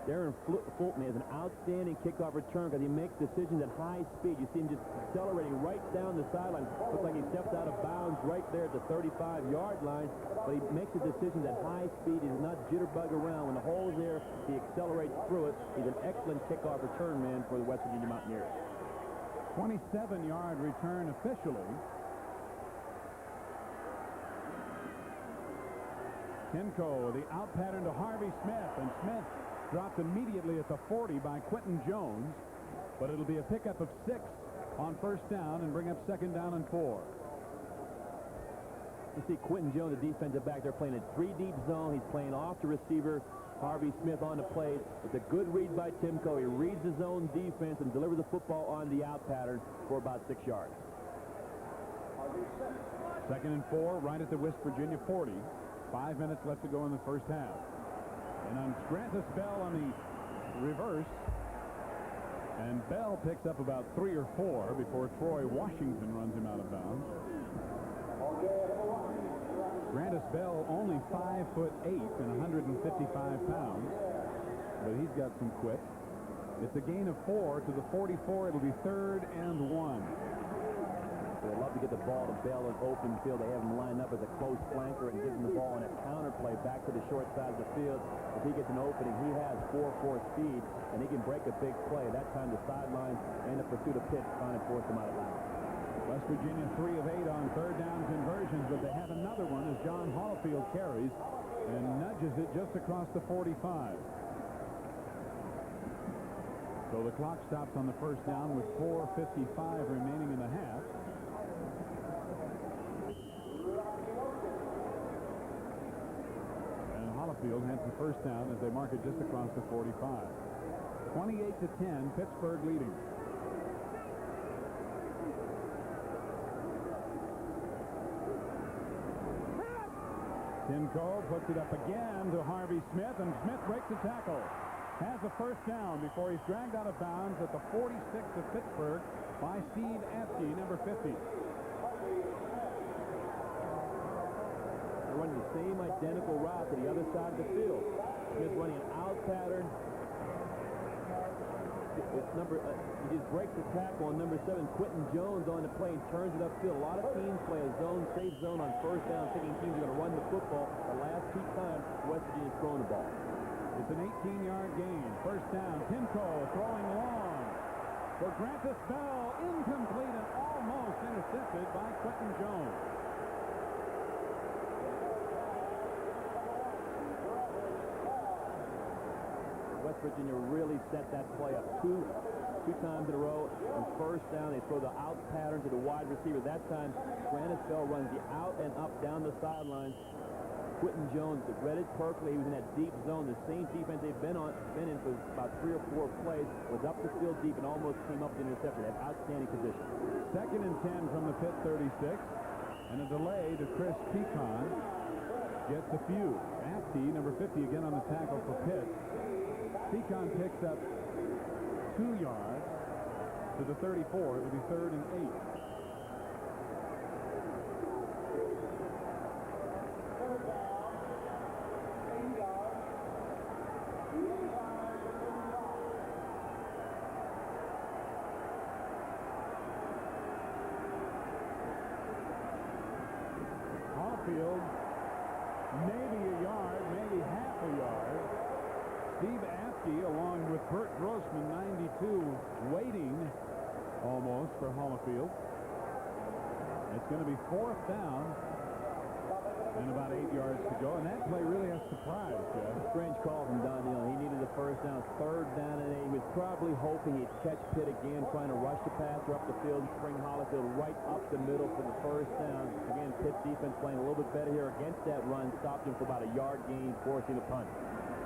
Darren Fulton has an outstanding kickoff return because he makes decisions at high speed. You see him just accelerating right down the sideline. Looks like he stepped out of bounds right there at the 35-yard line, but he makes the decisions at high speed. He does not jitterbug around. When the hole is there, he accelerates through it. He's an excellent kickoff return man for the West Virginia Mountaineers. 27-yard return officially. Timko, the out pattern to Harvey Smith, and Smith dropped immediately at the 40 by Quentin Jones, but it'll be a pickup of 6 on first down and bring up second down and 4. You see Quentin Jones, the defensive back, they're playing a 3-deep zone. He's playing off the receiver. Harvey Smith on the play. It's a good read by Timko. He reads his own defense and delivers the football on the out pattern for about 6 yards. Second and 4 right at the West Virginia 40. 5 minutes left to go in the first half. And on Grantis Bell on the reverse. And Bell picks up about 3 or 4 before Troy Washington runs him out of bounds. Grantis Bell only 5'8" and 155 pounds, but he's got some quick. It's a gain of 4 to the 44. It'll be 3rd and 1. They love to get the ball to Bell in open field. They have him lined up as a close flanker and give him the ball on a counter play back to the short side of the field. If he gets an opening, he has 4-4 speed, and he can break a big play. That time the sidelines and the pursuit of Pitt finally forced him out of bounds. West Virginia 3 of 8 on third down conversions, but they have another one as John Holofield carries and nudges it just across the 45. So the clock stops on the first down with 4:55 remaining in the half. And Holofield has the first down as they mark it just across the 45. 28-10, Pittsburgh leading. Timko puts it up again to Harvey Smith, and Smith breaks the tackle. Has a first down before he's dragged out of bounds at the 46 of Pittsburgh by Steve Askey, number 50. They're running the same identical route to the other side of the field. Smith running an out pattern. He just breaks the tackle on number 7, Quentin Jones, on the play and turns it upfield. A lot of teams play a zone, safe zone on first down, thinking teams are going to run the football. The last 2 times, West Virginia's thrown the ball. It's an 18-yard gain. First down, Timko throwing long for Grantis Bell, incomplete and almost intercepted by Quentin Jones. West Virginia really set that play up two times in a row. On first down, they throw the out pattern to the wide receiver. That time, Grantis Bell runs the out and up down the sidelines. Quentin Jones read it perfectly. He was in that deep zone. The same defense they've been in for about 3 or 4 plays. Was up the field deep and almost came up with an interception. That outstanding position. Second and 10 from the Pitt 36. And a delay to Chris Pecan. Gets a few. Askey, number 50, again on the tackle for Pitt. Pecan picks up 2 yards to the 34. It will be 3rd and 8. Holofield, maybe a yard, maybe half a yard. Steve Askey, along with Bert Grossman, 92, waiting almost for Holofield. hoping he'd catch Pitt again, trying to rush the passer up the field and spring Hollifield right up the middle for the first down. Again, Pitt defense playing a little bit better here against that run, stopped him for about a yard gain, forcing a punt.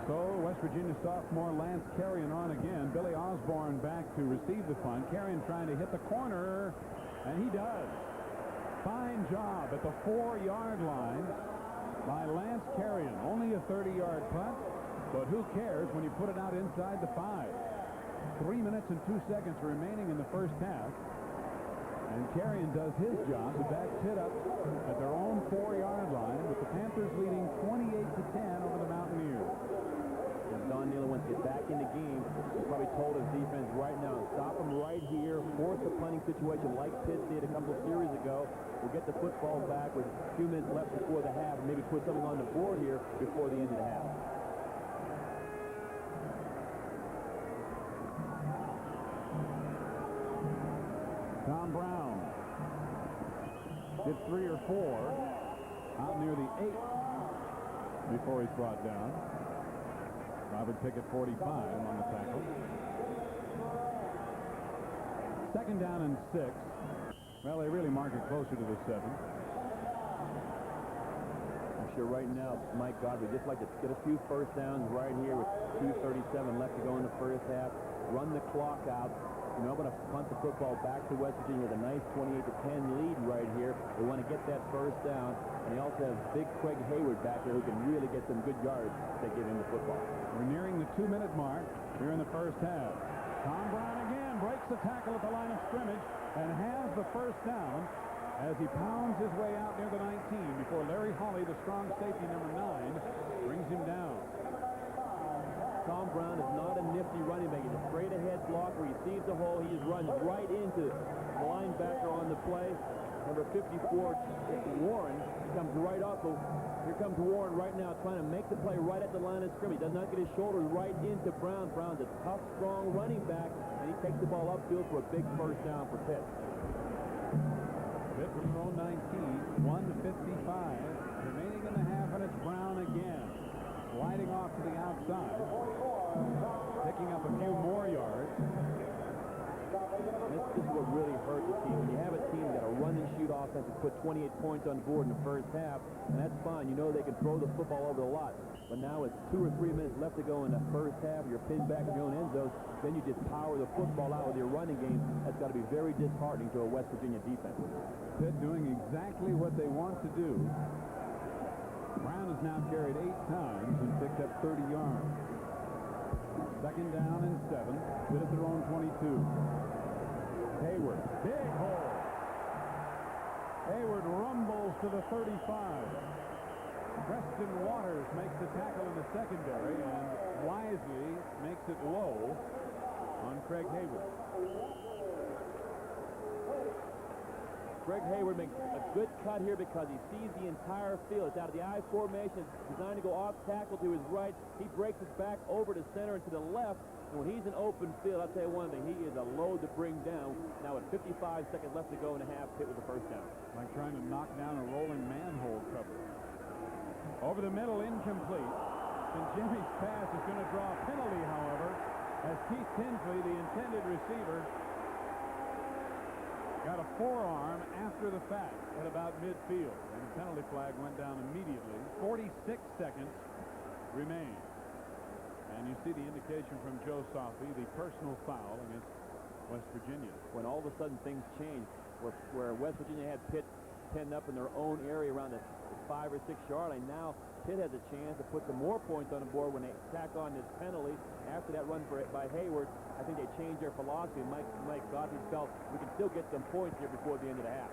So West Virginia sophomore Lance Carrion on again. Billy Osborne back to receive the punt. Carrion trying to hit the corner, and he does. Fine job at the 4-yard line by Lance Carrion. Only a 30-yard punt, but who cares when you put it out inside the 5. 3 minutes and 2 seconds remaining in the first half. And Carrion does his job to back Pitt up at their own 4-yard line, with the Panthers leading 28-10 over the Mountaineers. And Don Nealon wants to get back in the game. He probably told his defense right now, stop him right here, force the punting situation like Pitt did a couple of series ago. We'll get the football back with a few minutes left before the half, and maybe put something on the board here before the end of the half. Tom Brown gets 3 or 4 out near the 8 before he's brought down. Robert Pickett, 45 on the tackle. 2nd down and 6. Well, they really mark it closer to the 7. I'm sure right now, Mike Godfrey just like to get a few first downs right here with 2:37 left to go in the first half. Run the clock out. You know, I'm going to punt the football back to West Virginia with a nice 28-10 lead right here. They want to get that first down, and they also have big Craig Hayward back there who can really get some good yards to give him the football. We're nearing the 2-minute mark here in the first half. Tom Brown again breaks the tackle at the line of scrimmage and has the first down as he pounds his way out near the 19 before Larry Hawley, the strong safety, number 9, brings him down. Tom Brown is not a nifty running back. He's a straight ahead blocker. He sees the hole. He just runs right into the linebacker on the play. Number 54, Warren, comes right off. So here comes Warren right now trying to make the play right at the line of scrimmage. Does not get his shoulders right into Brown. Brown's a tough, strong running back, and he takes the ball upfield for a big first down for Pitt. Pitt from their own 19, 1:55 remaining in the half, and it's Brown again. Sliding off to the outside, picking up a few more yards. This is what really hurt the team. When you have a team that a run-and-shoot offense that put 28 points on the board in the first half, and that's fine. You know they can throw the football over the lot. But now with 2 or 3 minutes left to go in the first half, you're pinned back in your own end zone, then you just power the football out with your running game. That's got to be very disheartening to a West Virginia defense. Pitt doing exactly what they want to do. Brown has now carried 8 times and picked up 30 yards. 2nd down and 7. Pitt at their own 22. Hayward, big hole. Hayward rumbles to the 35. Preston Waters makes the tackle in the secondary and wisely makes it low on Craig Hayward. Craig Hayward makes a good cut here because he sees the entire field. It's out of the I formation. It's designed to go off tackle to his right. He breaks it back over to center and to the left. And when he's in open field, I'll tell you one thing, he is a load to bring down. Now with 55 seconds left to go in the half, Pitt with the first down. Like trying to knock down a rolling manhole cover. Over the middle, incomplete. And Jimmy's pass is going to draw a penalty, however, as Keith Tinsley, the intended receiver, got a forearm after the fact at about midfield, and the penalty flag went down immediately. 46 seconds remain. And you see the indication from Joe Sophie, the personal foul against West Virginia. When all of a sudden things change, where West Virginia had Pitt penned up in their own area around the 5 or 6 yard line, now Pitt has a chance to put some more points on the board when they tack on this penalty. After that run by Hayward, I think they changed their philosophy. Mike Godfrey felt we can still get some points here before the end of the half.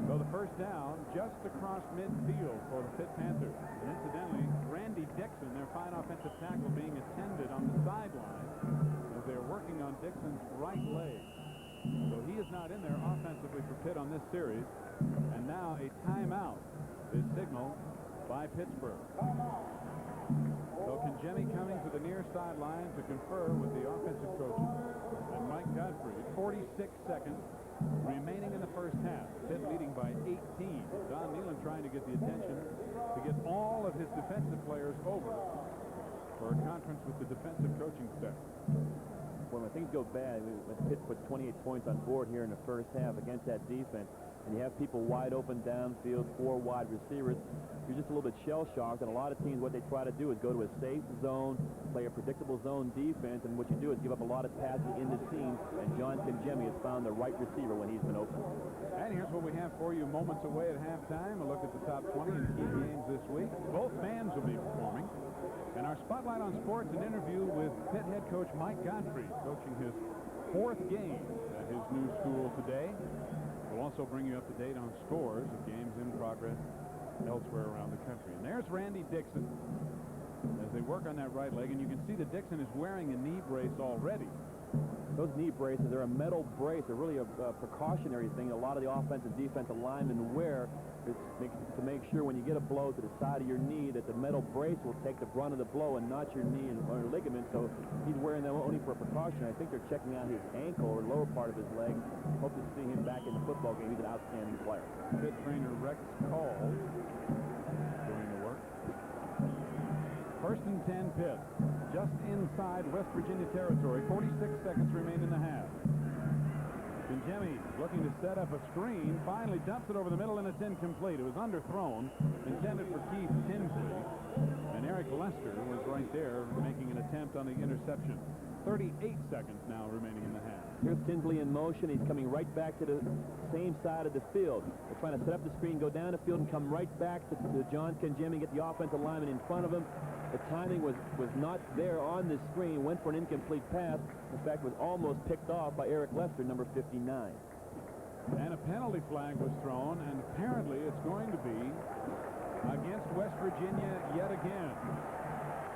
So the first down just across midfield for the Pitt Panthers. And incidentally, Randy Dixon, their fine offensive tackle, being attended on the sideline as they're working on Dixon's right leg. So he is not in there offensively for Pitt on this series. And now a timeout is signaled by Pittsburgh. So Kangemi coming to the near sideline to confer with the offensive coaches and Mike Godfrey. 46 seconds remaining in the first half. Pitt leading by 18. Don Nealon trying to get the attention to get all of his defensive players over for a conference with the defensive coaching staff. When things go bad, when Pitt puts 28 points on board here in the first half against that defense, and you have people wide open downfield, 4 wide receivers, you're just a little bit shell-shocked. And a lot of teams, what they try to do is go to a safe zone, play a predictable zone defense, and what you do is give up a lot of passes in the seam, and John Conjemi has found the right receiver when he's been open. And here's what we have for you moments away at halftime. A look at the top 20 in key games this week. Both bands will be performing. And our Spotlight on Sports, an interview with Pitt head coach Mike Godfrey, coaching his 4th game at his new school today. We'll also bring you up to date on scores of games in progress elsewhere around the country. And there's Randy Dixon as they work on that right leg. And you can see that Dixon is wearing a knee brace already. Those knee braces, they're a metal brace. They're really a precautionary thing a lot of the offensive and defensive linemen wear to make sure when you get a blow to the side of your knee that the metal brace will take the brunt of the blow and not your knee or ligament. So he's wearing them only for precaution. I think they're checking out his ankle or lower part of his leg. Hope to see him back in the football game. He's an outstanding player. Pitt trainer Rex Call doing the work. First and 10 Pitt. Just inside West Virginia territory. 46 seconds remain in the half. Conjemi looking to set up a screen. Finally dumps it over the middle, and it's incomplete. It was underthrown, intended for Keith Tinsley. And Eric Lester was right there making an attempt on the interception. 38 seconds now remaining in the half. Here's Tinsley in motion. He's coming right back to the same side of the field. They're trying to set up the screen, go down the field, and come right back to John Conjemi, get the offensive lineman in front of him. The timing was not there on the screen. Went for an incomplete pass. In fact, was almost picked off by Eric Lester, number 59. And a penalty flag was thrown, and apparently it's going to be against West Virginia yet again.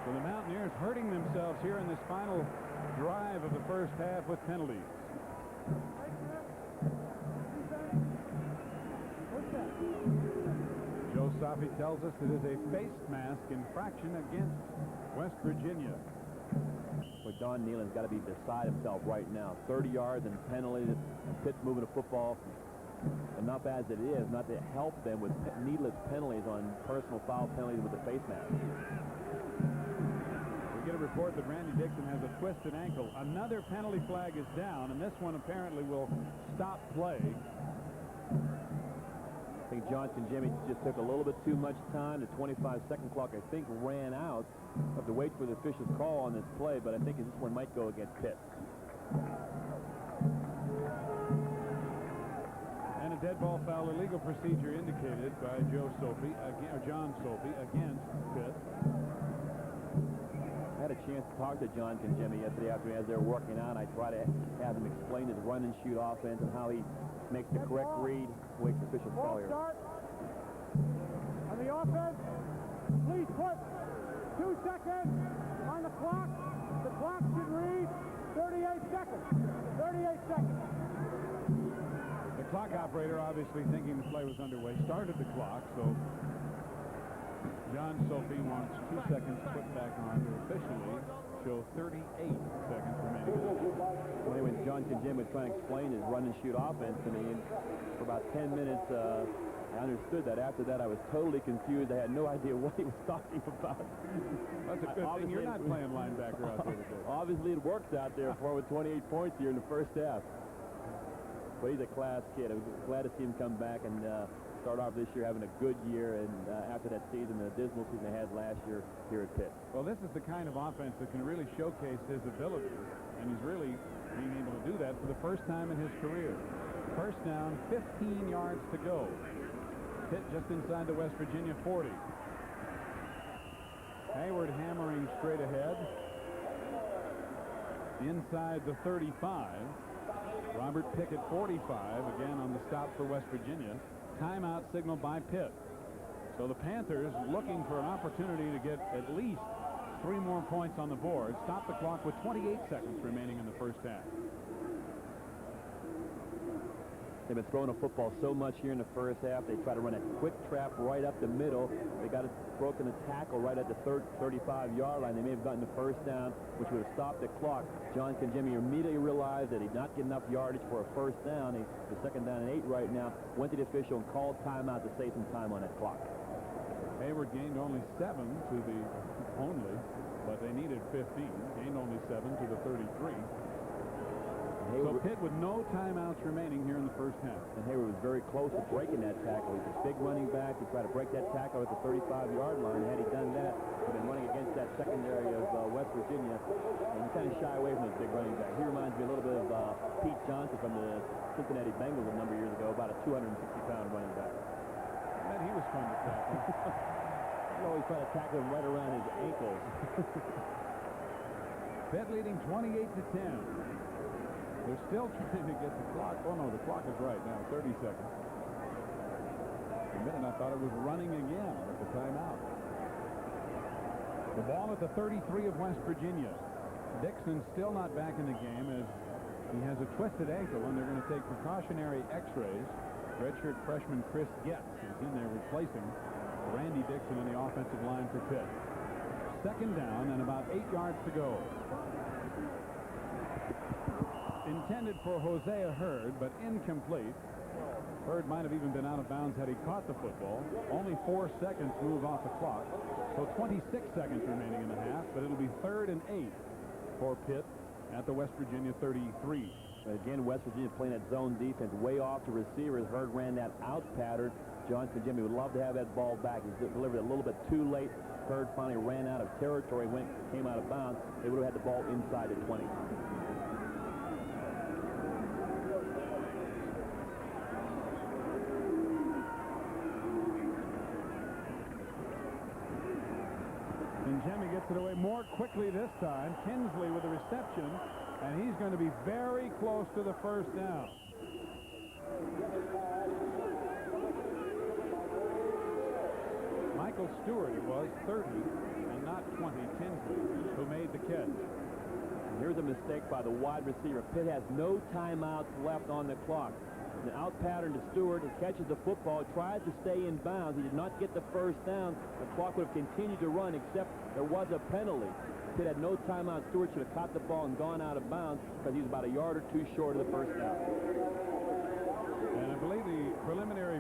So the Mountaineers hurting themselves here in this final drive of the first half with penalties. Joe Safi tells us it is a face mask infraction against West Virginia. Well, Don Nealon's got to be beside himself right now. 30 yards and penalty. Pitt's moving the football enough as it is not to help them with needless penalties on personal foul penalties with the face mask. We get a report that Randy Dixon has a twisted ankle. Another penalty flag is down, and this one apparently will stop play. I think John Conjemi just took a little bit too much time. The 25-second clock, I think, ran out. Have to wait for the official's call on this play, but I think this one might go against Pitt. And a dead ball foul, illegal procedure indicated by John Sophie against Pitt. I had a chance to talk to John Conjemi yesterday afternoon as they were working out. I tried to have him explain his run and shoot offense and how he makes the correct read. Waits the official's call here. On the offense, please put 2 seconds on the clock. The clock should read 38 seconds. 38 seconds. The clock operator, obviously thinking the play was underway, started the clock, so John Sophie wants 2 seconds put back on to officially show 38 seconds remaining. Well, anyway, John Conjemi was trying to explain his run and shoot offense to me, and for about 10 minutes, I understood that. After that, I was totally confused. I had no idea what he was talking about. That's a good thing you're not playing linebacker out there today. Obviously, it works out there for him with 28 points here in the first half. But he's a class kid. I was glad to see him come back and start off this year having a good year, and after that season, the dismal season they had last year here at Pitt. Well, this is the kind of offense that can really showcase his ability, and he's really being able to do that for the first time in his career. First down, 15 yards to go. Pitt just inside the West Virginia 40. Hayward hammering straight ahead. Inside the 35. Robert Pickett 45, again on the stop for West Virginia. Timeout signaled by Pitt. So the Panthers looking for an opportunity to get at least 3 more points on the board. Stop the clock with 28 seconds remaining in the first half. They've been throwing the football so much here in the first half. They try to run a quick trap right up the middle. They got it broken a tackle right at the 35-yard line. They may have gotten the first down, which would have stopped the clock. John Conjemi immediately realized that he'd not get enough yardage for a first down. The second down and 8 right now. Went to the official and called timeout to save some time on that clock. Hayward gained only 7 to the but they needed 15. Gained only 7 to the 33. So Pitt with no timeouts remaining here in the first half. And Hayward was very close to breaking that tackle. He's a big running back. He tried to break that tackle at the 35-yard line. Had he done that, he'd been running against that secondary of West Virginia. And you kind of shy away from this big running back. He reminds me a little bit of Pete Johnson from the Cincinnati Bengals a number of years ago, about a 260-pound running back. And he was fun to tackle. You always try to tackle him right around his ankles. Pitt leading 28-10. They're still trying to get the clock. Oh, no, the clock is right now, 30 seconds. For a minute, I thought it was running again with the timeout. The ball at the 33 of West Virginia. Dixon still not back in the game as he has a twisted ankle, and they're going to take precautionary x-rays. Redshirt freshman Chris Getz is in there replacing Randy Dixon in the offensive line for Pitt. Second down and about 8 yards to go. Intended for Hosea Hurd, but incomplete. Hurd might have even been out of bounds had he caught the football. Only 4 seconds move off the clock. So 26 seconds remaining in the half, but it'll be 3rd and 8 for Pitt at the West Virginia 33. Again, West Virginia playing that zone defense way off the receivers. Hurd ran that out pattern. John Jimmy would love to have that ball back. He delivered it a little bit too late. Hurd finally ran out of territory, came out of bounds. They would have had the ball inside the 20. Jimmy gets it away more quickly this time. Kinsley with the reception, and he's going to be very close to the first down. Michael Stewart, it was 30 and not 20. Kinsley who made the catch. And here's a mistake by the wide receiver. Pitt has no timeouts left on the clock. An out pattern to Stewart. He catches the football, tries to stay in bounds. He did not get the first down. The clock would have continued to run, except there was a penalty. Pitt had no timeout. Stewart should have caught the ball and gone out of bounds because he was about a yard or two short of the first down. And I believe the preliminary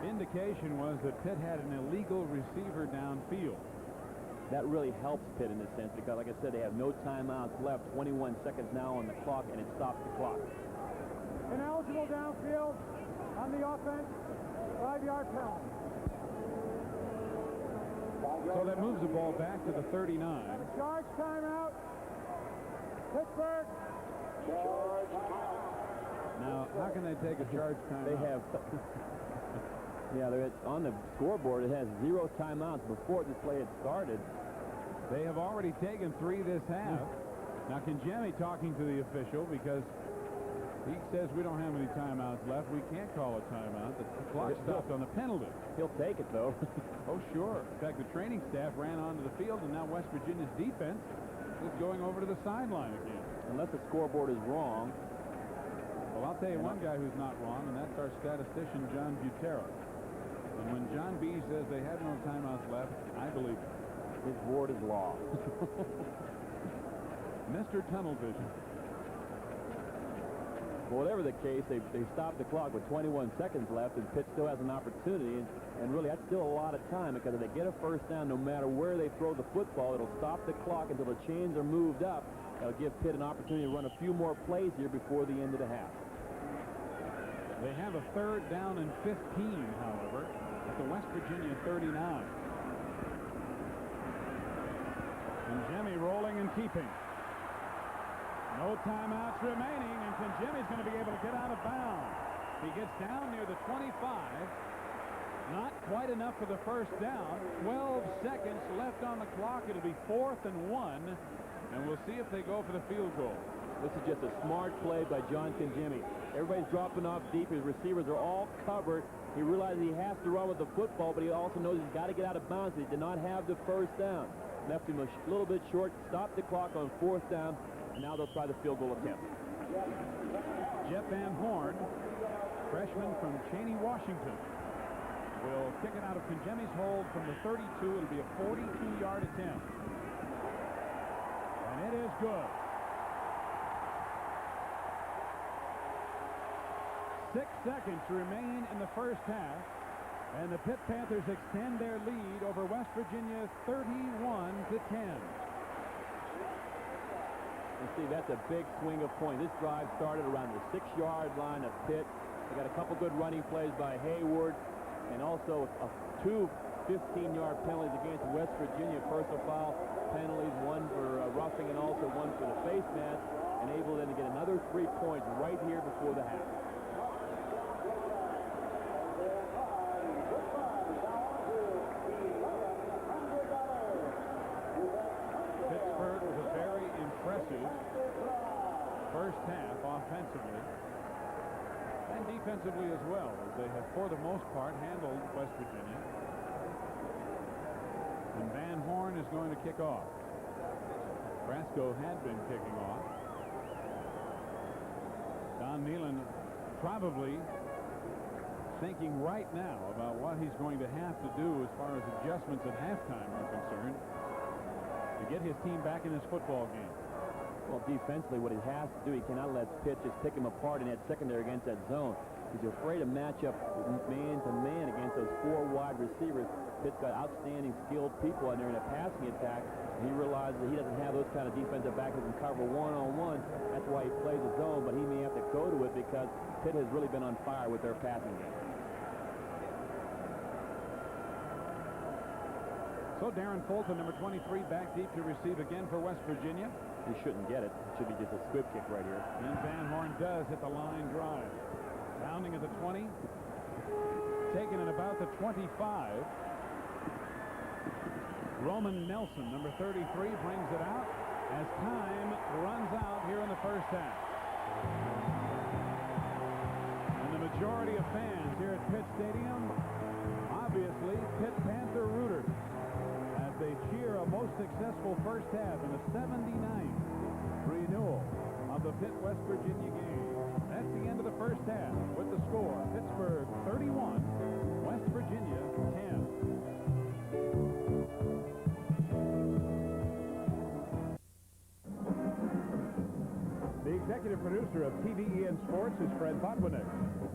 indication was that Pitt had an illegal receiver downfield. That really helps Pitt in this sense because, like I said, they have no timeouts left. 21 seconds now on the clock, and it stops the clock. Ineligible downfield on the offense, 5-yard penalty. So that moves the ball back to the 39. Charge timeout. Pittsburgh. Charge timeout. Now, how can they take a charge timeout? They have... Yeah, they're on the scoreboard. It has 0 timeouts before this play had started. They have already taken 3 this half. Now, Jimmy talking to the official because he says we don't have any timeouts left. We can't call a timeout. The clock stopped on the penalty. He'll take it, though. Oh, sure. In fact, the training staff ran onto the field, and now West Virginia's defense is going over to the sideline again. Unless the scoreboard is wrong. Well, I'll tell you one guy who's not wrong, and that's our statistician, John Butera. And when John B. says they have no timeouts left, I believe it. His word is law. Mr. Tunnel Vision. Well, whatever the case, they stopped the clock with 21 seconds left, and Pitt still has an opportunity. And really, that's still a lot of time because if they get a first down, no matter where they throw the football, it'll stop the clock until the chains are moved up. That'll give Pitt an opportunity to run a few more plays here before the end of the half. They have a 3rd down and 15, however, at the West Virginia 39. And Jimmy rolling and keeping. No timeouts remaining, and Jimmy's going to be able to get out of bounds. He gets down near the 25. Not quite enough for the first down. 12 seconds left on the clock. It'll be 4th and 1, and we'll see if they go for the field goal. This is just a smart play by John Jimmy. Everybody's dropping off deep. His receivers are all covered. He realizes he has to run with the football, but he also knows he's got to get out of bounds. He did not have the first down. Left him a little bit short. Stopped the clock on 4th down. And now they'll try the field goal attempt. Jeff Van Horn, freshman from Cheney, Washington, will kick it out of Jemmy's hold from the 32. It'll be a 42-yard attempt. And it is good. 6 seconds remain in the first half. And the Pitt Panthers extend their lead over West Virginia 31-10. And see, that's a big swing of points. This drive started around the 6-yard line of Pitt. They got a couple good running plays by Hayward, and also two 15-yard penalties against West Virginia, personal foul penalties, one for roughing and also one for the face mask, and able then to get another 3 points right here before the half. Pittsburgh was a very impressive first half offensively and defensively as well, as they have for the most part handled West Virginia. And Van Horn is going to kick off. Brasco had been kicking off. Don Nealon probably thinking right now about what he's going to have to do as far as adjustments at halftime are concerned to get his team back in this football game. Well, defensively, what he has to do, he cannot let Pitt just pick him apart in that secondary against that zone. He's afraid to match up man-to-man against those 4 wide receivers. Pitt's got outstanding, skilled people in there in a passing attack. He realizes that he doesn't have those kind of defensive backs that can cover one-on-one. That's why he plays a zone, but he may have to go to it because Pitt has really been on fire with their passing game. So Darren Fulton, number 23, back deep to receive again for West Virginia. He shouldn't get it. It should be just a squib kick right here. And Van Horn does hit the line drive. Bounding at the 20. Taken at about the 25. Roman Nelson, number 33, brings it out as time runs out here in the first half. And the majority of fans here at Pitt Stadium, obviously Pitt Panther rooters, as they cheer a most successful first half in the 79th renewal of the Pitt-West Virginia game. That's the end of the first half with the score: Pittsburgh 31, West Virginia 10. The executive producer of TVEN Sports is Fred Botwinick.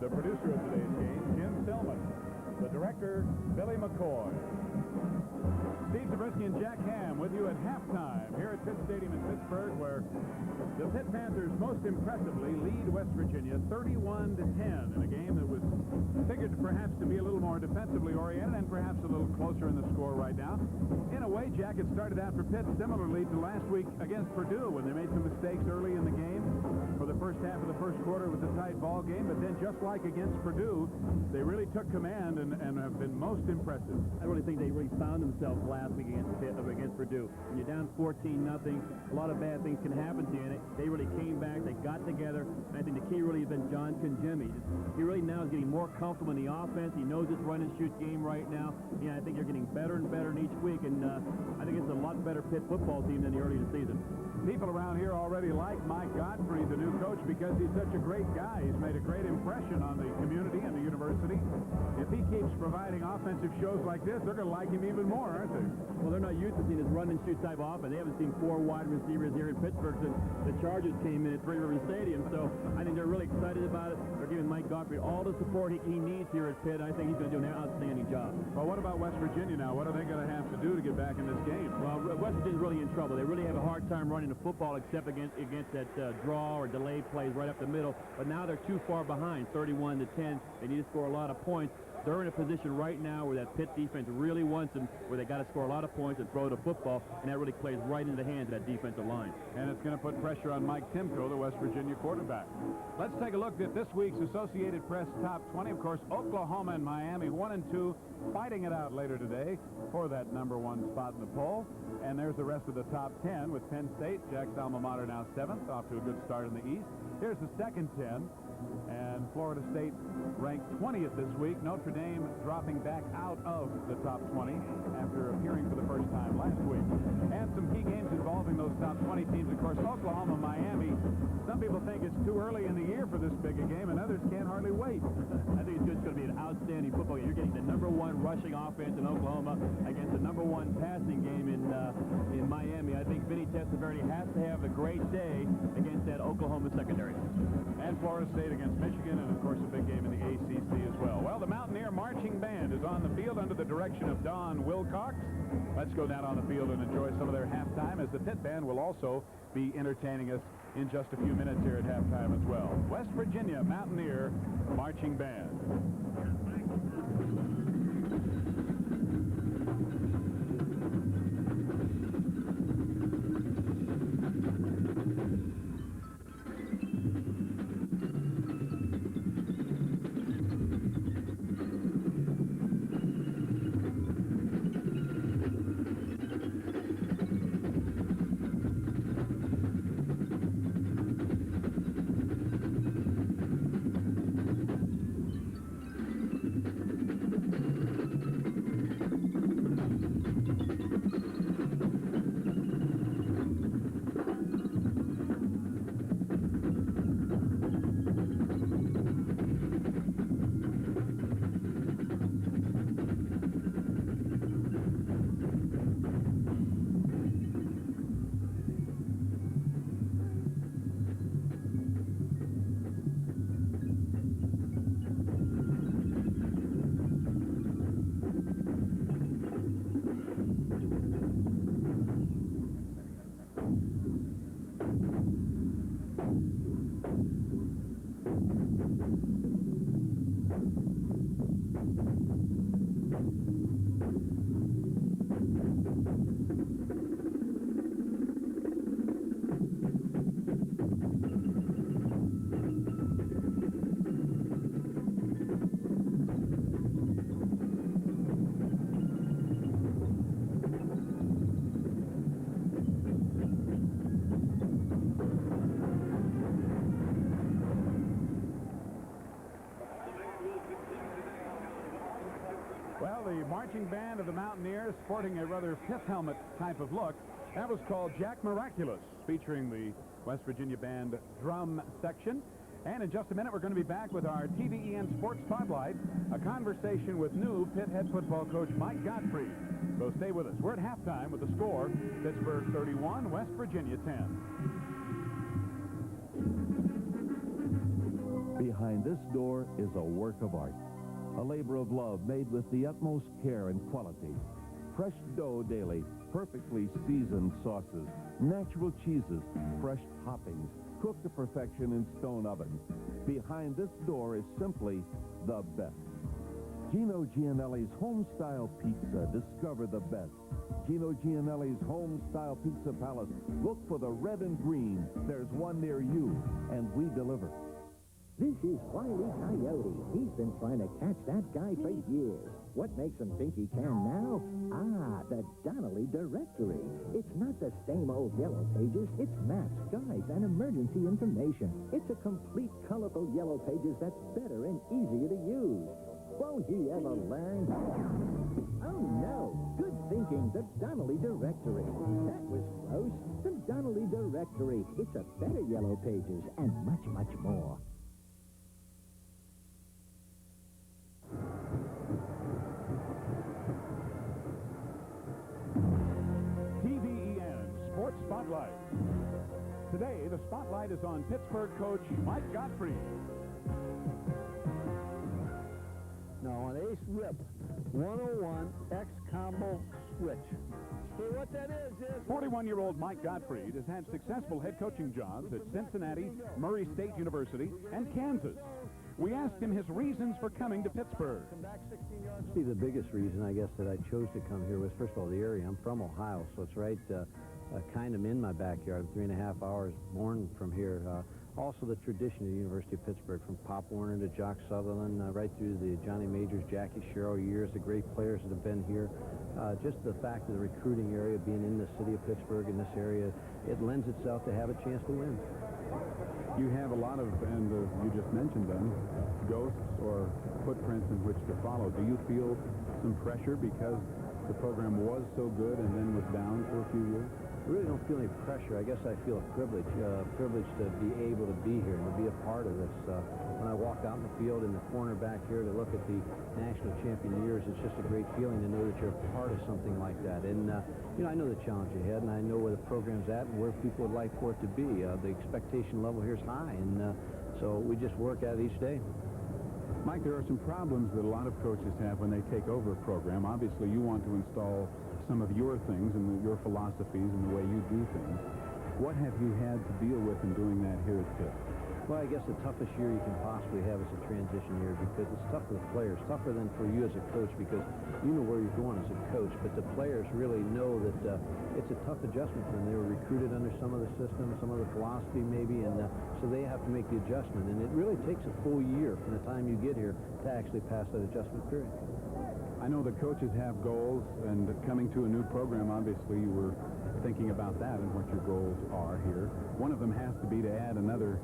The producer of today's game, Jim Tillman. The director, Billy McCoy. Steve Zabriskie and Jack Ham with you at halftime here at Pitt Stadium in Pittsburgh, where the Pitt Panthers most impressively lead West Virginia 31-10 in a game that was figured perhaps to be a little more defensively oriented and perhaps a little closer in the score right now. In a way, Jack, it started out for Pitt similarly to last week against Purdue when they made some mistakes early in the game. For the first half of the first quarter, it was a tight ball game, but then just like against Purdue, they really took command and have been most impressive. I really think they really found themselves last week against Purdue. When you're down 14-0, a lot of bad things can happen to you. And they really came back. They got together. And I think the key really has been John Conjemi. He really now is getting more comfortable in the offense. He knows this run-and-shoot game right now. I think they're getting better and better in each week. And I think it's a lot better Pitt football team than the early in the season. People around here already like Mike Godfrey, the new coach, because he's such a great guy. He's made a great impression on the community and the university. If he keeps providing offensive shows like this, they're going to like him even more, aren't they? Well, they're not used to seeing this run-and-shoot type offense. They haven't seen 4 wide receivers here in Pittsburgh since the Chargers came in at Three River Stadium. So I think they're really excited about it. They're giving Mike Godfrey all the support he needs here at Pitt. I think he's going to do an outstanding job. Well, what about West Virginia now? What are they going to have to do to get back in this game? Well, West Virginia's really in trouble. They really have a hard time running the football except against that draw or delay plays right up the middle. But now they're too far behind, 31-10. They need to score a lot of points. They're in a position right now where that Pitt defense really wants them, where they got to score a lot of points and throw the football, and that really plays right into the hands of that defensive line. And it's going to put pressure on Mike Timko, the West Virginia quarterback. Let's take a look at this week's Associated Press Top 20. Of course, Oklahoma and Miami, 1 and 2, fighting it out later today for that #1 spot in the poll. And there's the rest of the top 10 with Penn State, Jack's alma mater, now 7th, off to a good start in the East. Here's the second 10. And Florida State ranked 20th this week. Notre Dame dropping back out of the top 20 after appearing for the first time last week. And some key games involving those top 20 teams. Of course, Oklahoma, Miami. Some people think it's too early in the year for this big a game, and others can't hardly wait. I think it's going to be an outstanding football game. You're getting the #1 rushing offense in Oklahoma against the #1 passing game in Miami. I think Vinny Testaverde has to have a great day against that Oklahoma secondary. And Florida State against Michigan, and of course a big game in the ACC as well. Well, the Mountaineer Marching Band is on field under the direction of Don Wilcox. Let's go down on the field and enjoy some of their halftime, as the Pitt Band will also be entertaining us in just a few minutes here at halftime as well. West Virginia Mountaineer Marching Band. Well, the marching band of the Mountaineers, sporting a rather pith helmet type of look, that was called Jack Miraculous, featuring the West Virginia Band drum section. And in just a minute, we're going to be back with our TVEN Sports Spotlight, a conversation with new Pitt head football coach Mike Gottfried. So stay with us. We're at halftime with the score, Pittsburgh 31, West Virginia 10. Behind this door is a work of art, a labor of love made with the utmost care and quality. Fresh dough daily, perfectly seasoned sauces, natural cheeses, fresh toppings, cooked to perfection in stone ovens. Behind this door is simply the best. Gino Gianelli's Home-Style Pizza. Discover the best. Gino Gianelli's Home-Style Pizza Palace. Look for the red and green. There's one near you, and we deliver. This is Wile E. Coyote. He's been trying to catch that guy for years. What makes him think he can now? Ah, the Donnelly Directory. It's not the same old yellow pages. It's maps, guides, and emergency information. It's a complete, colorful yellow pages that's better and easier to use. Won't he ever learn? Oh, no. Good thinking. The Donnelly Directory. That was close. The Donnelly Directory. It's a better yellow pages and much, much more. TVEN Sports Spotlight. Today, the spotlight is on Pittsburgh coach Mike Gottfried. Now on Ace Rip, 101 X combo switch. See what that is 41-year-old Mike Gottfried has had successful head coaching jobs at Cincinnati, Murray State University, and Kansas. We asked him his reasons for coming to Pittsburgh. See, the biggest reason, I guess, that I chose to come here was, first of all, the area. I'm from Ohio, so it's right kind of in my backyard. I'm 3.5 hours born from here. Also, the tradition of the University of Pittsburgh, from Pop Warner to Jock Sutherland, right through the Johnny Majors, Jackie Sherrill years, the great players that have been here. Just the fact of the recruiting area, being in the city of Pittsburgh, in this area, it lends itself to have a chance to win. You have a lot of, and you just mentioned them, ghosts or footprints in which to follow. Do you feel some pressure because the program was so good and then was down for a few years? I really don't feel any pressure. I guess I feel a privilege to be able to be here and to be a part of this. When I walk out in the field in the corner back here to look at the national champion years, it's just a great feeling to know that you're a part of something like that. And, you know, I know the challenge ahead, and I know where the program's at and where people would like for it to be. The expectation level here is high, and so we just work at it each day. Mike, there are some problems that a lot of coaches have when they take over a program. Obviously, you want to install some of your things and your philosophies and the way you do things. What have you had to deal with in doing that here at Pitt? Well, I guess the toughest year you can possibly have is a transition year because it's tough for the players, tougher than for you as a coach because you know where you're going as a coach, but the players really know that it's a tough adjustment for them. They were recruited under some of the systems, some of the philosophy maybe, and so they have to make the adjustment, and it really takes a full year from the time you get here to actually pass that adjustment period. I know the coaches have goals, and coming to a new program, obviously you were thinking about that and what your goals are here. One of them has to be to add another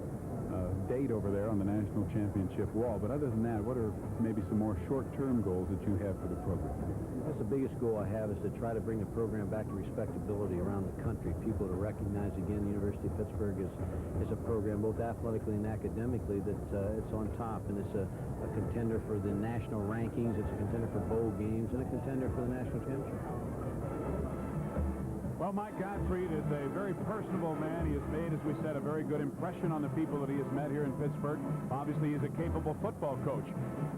date over there on the national championship wall. But other than that, what are maybe some more short-term goals that you have for the program? That's the biggest goal I have is to try to bring the program back to respectability around the country. People to recognize again the University of Pittsburgh is a program both athletically and academically that it's on top, and it's a contender for the national rankings, it's a contender for bowl games, and a contender for the national championship. Well, Mike Gottfried is a very personable man. He has made, as we said, a very good impression on the people that he has met here in Pittsburgh. Obviously, he's a capable football coach.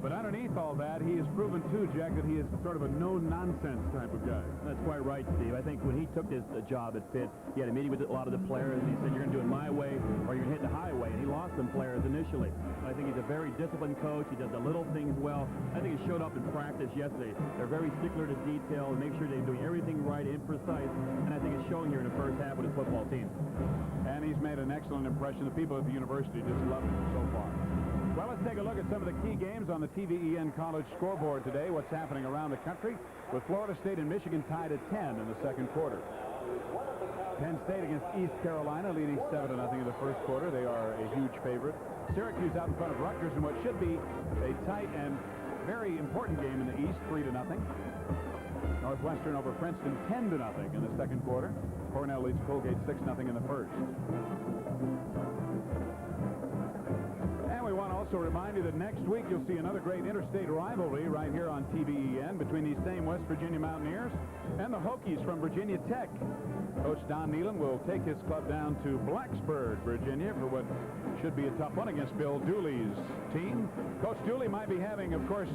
But underneath all that, he has proven, too, Jack, that he is sort of a no-nonsense type of guy. That's quite right, Steve. I think when he took his job at Pitt, he had a meeting with a lot of the players, and he said, you're going to do it my way or you're going to hit the highway. And he lost some players initially. I think he's a very disciplined coach. He does the little things well. I think he showed up in practice yesterday. They're very stickler to detail and make sure they're doing everything right and precise. And I think it's showing here in the first half with his football team. And he's made an excellent impression. The people at the university just love him so far. Well, let's take a look at some of the key games on the TVEN College scoreboard today. What's happening around the country with Florida State and Michigan tied at 10 in the second quarter. Penn State against East Carolina leading 7-0 in the first quarter. They are a huge favorite. Syracuse out in front of Rutgers in what should be a tight and very important game in the East, 3-0. Northwestern over Princeton 10-0 in the second quarter. Cornell leads Colgate 6-0 in the first. And we want to also remind you that next week you'll see another great interstate rivalry right here on TVEN between these same West Virginia Mountaineers and the Hokies from Virginia Tech. Coach Don Nealon will take his club down to Blacksburg, Virginia for what should be a tough one against Bill Dooley's team. Coach Dooley might be having, of course,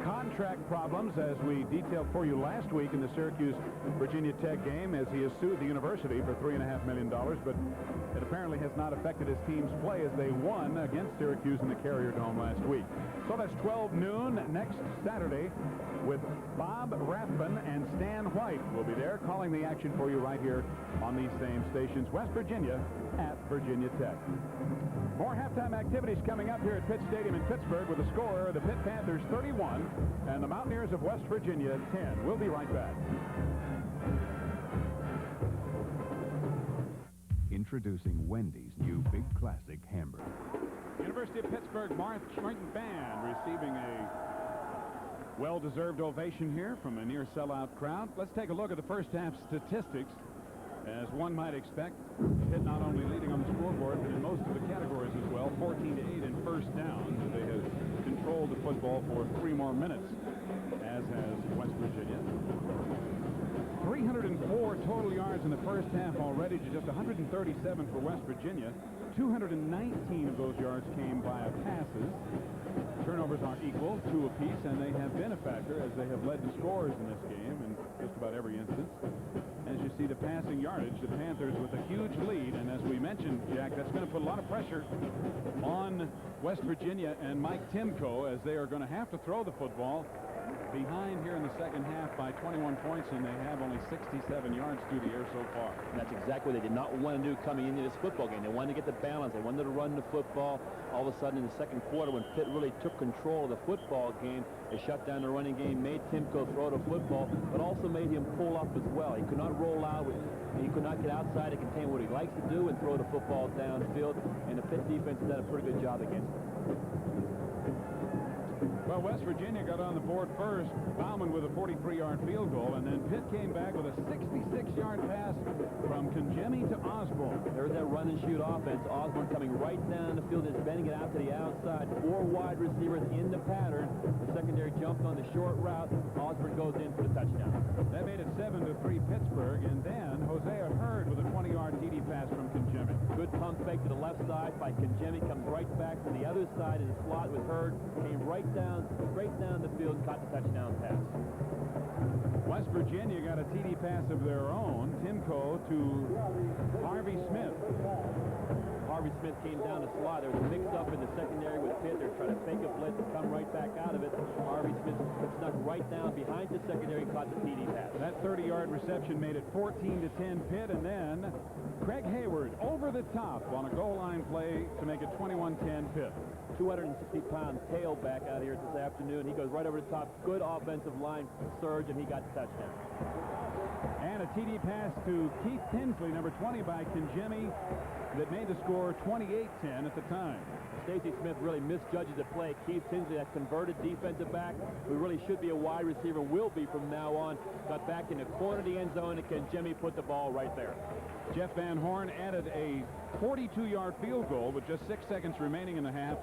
contract problems, as we detailed for you last week in the Syracuse-Virginia Tech game, as he has sued the university for $3.5 million, but it apparently has not affected his team's play as they won against Syracuse in the Carrier Dome last week. So that's 12 noon next Saturday with Bob Rathbun and Stan White will be there calling the action for you right here on these same stations, West Virginia at Virginia Tech. More halftime activities coming up here at Pitt Stadium in Pittsburgh with the score, the Pitt Panthers 31 and the Mountaineers of West Virginia 10. We'll be right back. Introducing Wendy's new Big Classic hamburger. University of Pittsburgh Marching Band receiving a well-deserved ovation here from a near sellout crowd. Let's take a look at the first half statistics. As one might expect, Pitt not only leading on the scoreboard, but in most of the categories as well. 14-8 in first downs. They have controlled the football for 3 more minutes, as has West Virginia. 304 total yards in the first half already to just 137 for West Virginia. 219 of those yards came via passes. Turnovers are equal, 2 apiece, and they have been a factor as they have led the scores in this game in just about every instance. As you see the passing yardage, the Panthers with a huge lead, and as we mentioned, Jack, that's going to put a lot of pressure on West Virginia and Mike Timko as they are going to have to throw the football behind here in the second half by 21 points, and they have only 67 yards through the air so far. And that's exactly what they did not want to do coming into this football game. They wanted to get the balance. They wanted to run the football. All of a sudden in the second quarter, when Pitt really took control of the football game, they shut down the running game, made Timko throw the football, but also made him pull up as well. He could not roll out. He could not get outside to contain what he likes to do and throw the football downfield, and the Pitt defense has done a pretty good job against him. Well, West Virginia got on the board first. Bauman with a 43-yard field goal, and then Pitt came back with a 66-yard pass from Congemi to Osborne. There's that run-and-shoot offense. Osborne coming right down the field, just bending it out to the outside. 4 wide receivers in the pattern. The secondary jump pumped on the short route. Osborne goes in for the touchdown. That made it 7-3 Pittsburgh, and then Hosea Hurd with a 20-yard TD pass from Kinjemi. Good pump fake to the left side by Kinjemi, comes right back to the other side in the slot with Hurd, came right down, straight down the field, caught the touchdown pass. West Virginia got a TD pass of their own, Timko to Harvey Smith. Harvey Smith came down the slot. There was a mix-up in the secondary with Pitt. They're trying to fake a blitz and come right back out of it. Harvey Smith snuck right down behind the secondary and caught the TD pass. That 30-yard reception made it 14-10 Pitt, and then Craig Hayward over the top on a goal line play to make it 21-10 Pitt. 260-pound tailback out here this afternoon. He goes right over the top. Good offensive line surge, and he got the touchdown. And a TD pass to Keith Tinsley, number 20 by Kinjemi, that made the score 28-10 at the time. Stacy Smith really misjudges the play. Keith Tinsley, that converted defensive back, who really should be a wide receiver, will be from now on, got back in the corner of the end zone, and Kinjemi put the ball right there. Jeff Van Horn added a 42-yard field goal with just 6 seconds remaining in the half,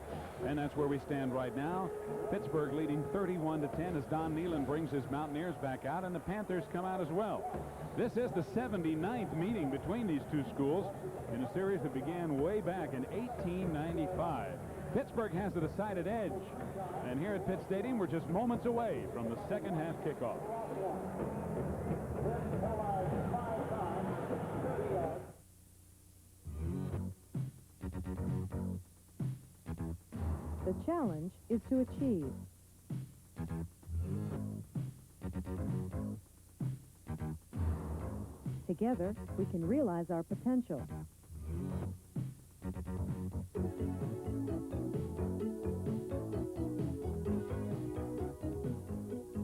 and that's where we stand right now. Pittsburgh leading 31-10 as Don Nealon brings his Mountaineers back out, and the Panthers come out as well. This is the 79th meeting between these two schools in a series that began way back in 1895. Pittsburgh has a decided edge, and here at Pitt Stadium, we're just moments away from the second half kickoff. The challenge is to achieve. Together, we can realize our potential.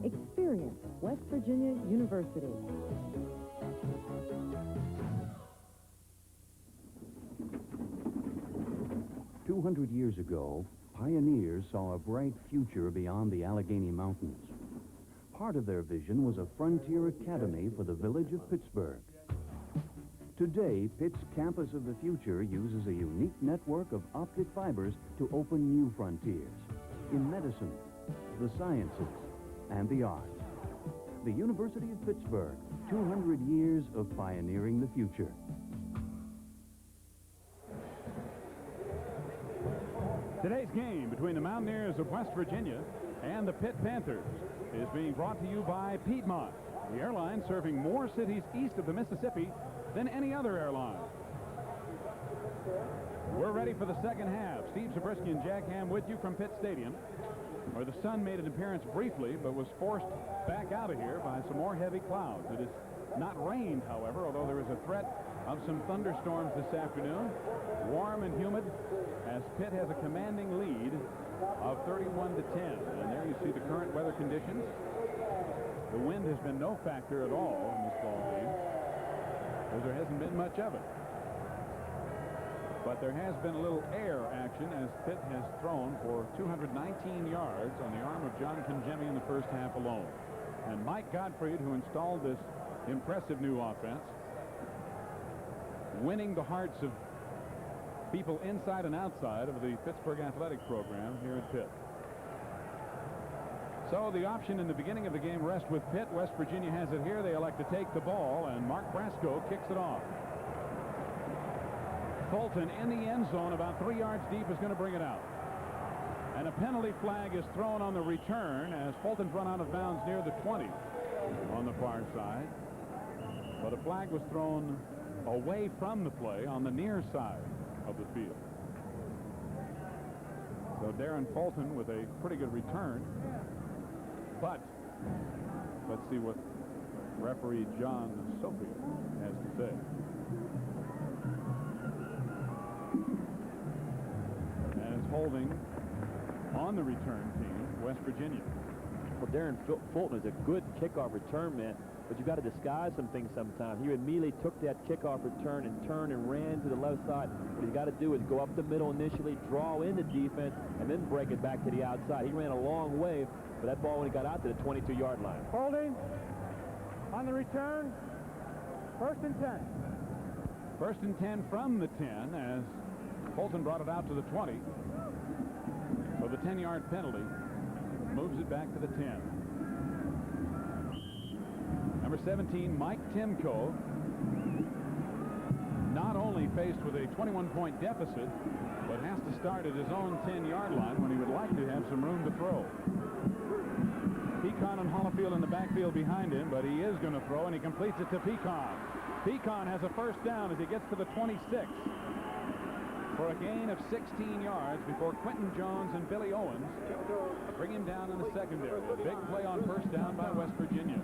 Experience West Virginia University. "200 years ago, pioneers saw a bright future beyond the Allegheny Mountains. Part of their vision was a frontier academy for the village of Pittsburgh. Today, Pitt's campus of the future uses a unique network of optic fibers to open new frontiers in medicine, the sciences, and the arts. The University of Pittsburgh, 200 years of pioneering the future. Today's game between the Mountaineers of West Virginia and the Pitt Panthers is being brought to you by Piedmont, the airline serving more cities east of the Mississippi than any other airline. We're ready for the second half. Steve Zabriskie and Jack Ham with you from Pitt Stadium, where the sun made an appearance briefly but was forced back out of here by some more heavy clouds. It has not rained, however, although there is a threat of some thunderstorms this afternoon. Warm and humid as Pitt has a commanding lead of 31-10. And there you see the current weather conditions. The wind has been no factor at all in this ball game, because there hasn't been much of it. But there has been a little air action as Pitt has thrown for 219 yards on the arm of John Kinjemi in the first half alone. And Mike Gottfried, who installed this impressive new offense, winning the hearts of people inside and outside of the Pittsburgh athletic program here at Pitt. So the option in the beginning of the game rests with Pitt. West Virginia has it here. They elect to take the ball, and Mark Brasco kicks it off. Fulton in the end zone about 3 yards deep is going to bring it out. And a penalty flag is thrown on the return as Fulton's run out of bounds near the 20 on the far side. But a flag was thrown away from the play on the near side of the field. So Darren Fulton with a pretty good return. But let's see what referee John Sophia has to say. And it's holding on the return team, West Virginia. Well, Darren Fulton is a good kickoff return man, but you've got to disguise some things sometimes. He immediately took that kickoff return and turned and ran to the left side. What he's got to do is go up the middle initially, draw in the defense, and then break it back to the outside. He ran a long way, but that ball, when he got out to the 22-yard line. Holding on the return, 1st and 10. 1st and 10 from the 10 as Fulton brought it out to the 20. So the 10-yard penalty moves it back to the 10. Number 17, Mike Timko, not only faced with a 21-point deficit, but has to start at his own 10-yard line when he would like to have some room to throw. Pecan and Holifield in the backfield behind him, but he is going to throw, and he completes it to Pecan. Pecan has a first down as he gets to the 26 for a gain of 16 yards before Quentin Jones and Billy Owens bring him down in the secondary. A big play on first down by West Virginia.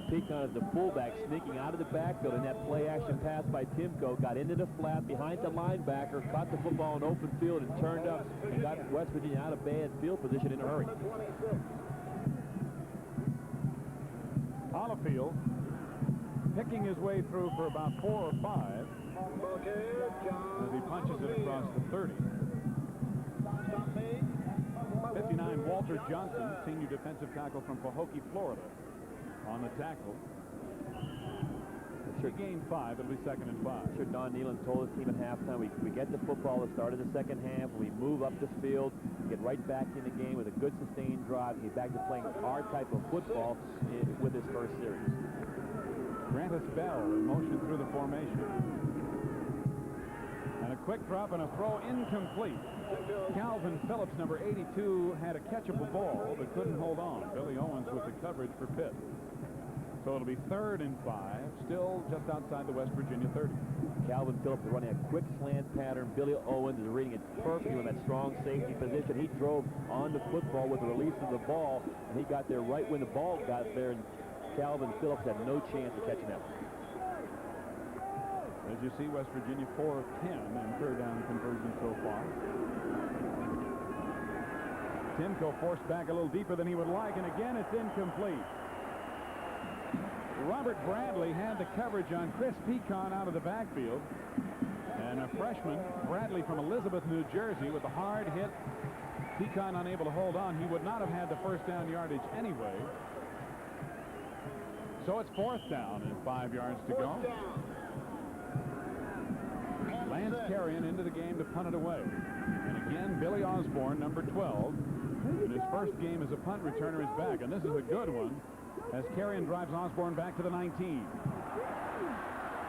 Pecan is the fullback sneaking out of the backfield, and that play-action pass by Timko got into the flat behind the linebacker, caught the football in open field, and turned up and got West Virginia out of bad field position in a hurry. Holifield picking his way through for about 4 or 5 as he punches it across the 30. 59, Walter Johnson, senior defensive tackle from Pahokee, Florida, on the tackle. Sure, gain 5. It'll be 2nd and 5. Sure, Don Nealon told his team at halftime, we get the football at the start of the second half, we move up the field, get right back in the game with a good sustained drive, and get back to playing our type of football with his first series. Grantis Bell in motion through the formation. And a quick drop and a throw incomplete. Calvin Phillips, number 82, had a catchable ball but couldn't hold on. Billy Owens with the coverage for Pitt. So it'll be 3rd and 5, still just outside the West Virginia 30. Calvin Phillips is running a quick slant pattern. Billy Owens is reading it perfectly in that strong safety position. He drove on the football with the release of the ball, and he got there right when the ball got there, and Calvin Phillips had no chance of catching that. As you see, West Virginia 4 of 10 in third down conversion so far. Timko forced back a little deeper than he would like, and again it's incomplete. Robert Bradley had the coverage on Chris Pecan out of the backfield. And a freshman, Bradley from Elizabeth, New Jersey, with a hard hit. Pecan unable to hold on. He would not have had the first down yardage anyway. So it's 4th down and 5 yards to go. Lance Carrion into the game to punt it away. And again, Billy Osborne, number 12, in his first game as a punt returner, is back. And this is a good one, as Carrion drives Osborne back to the 19.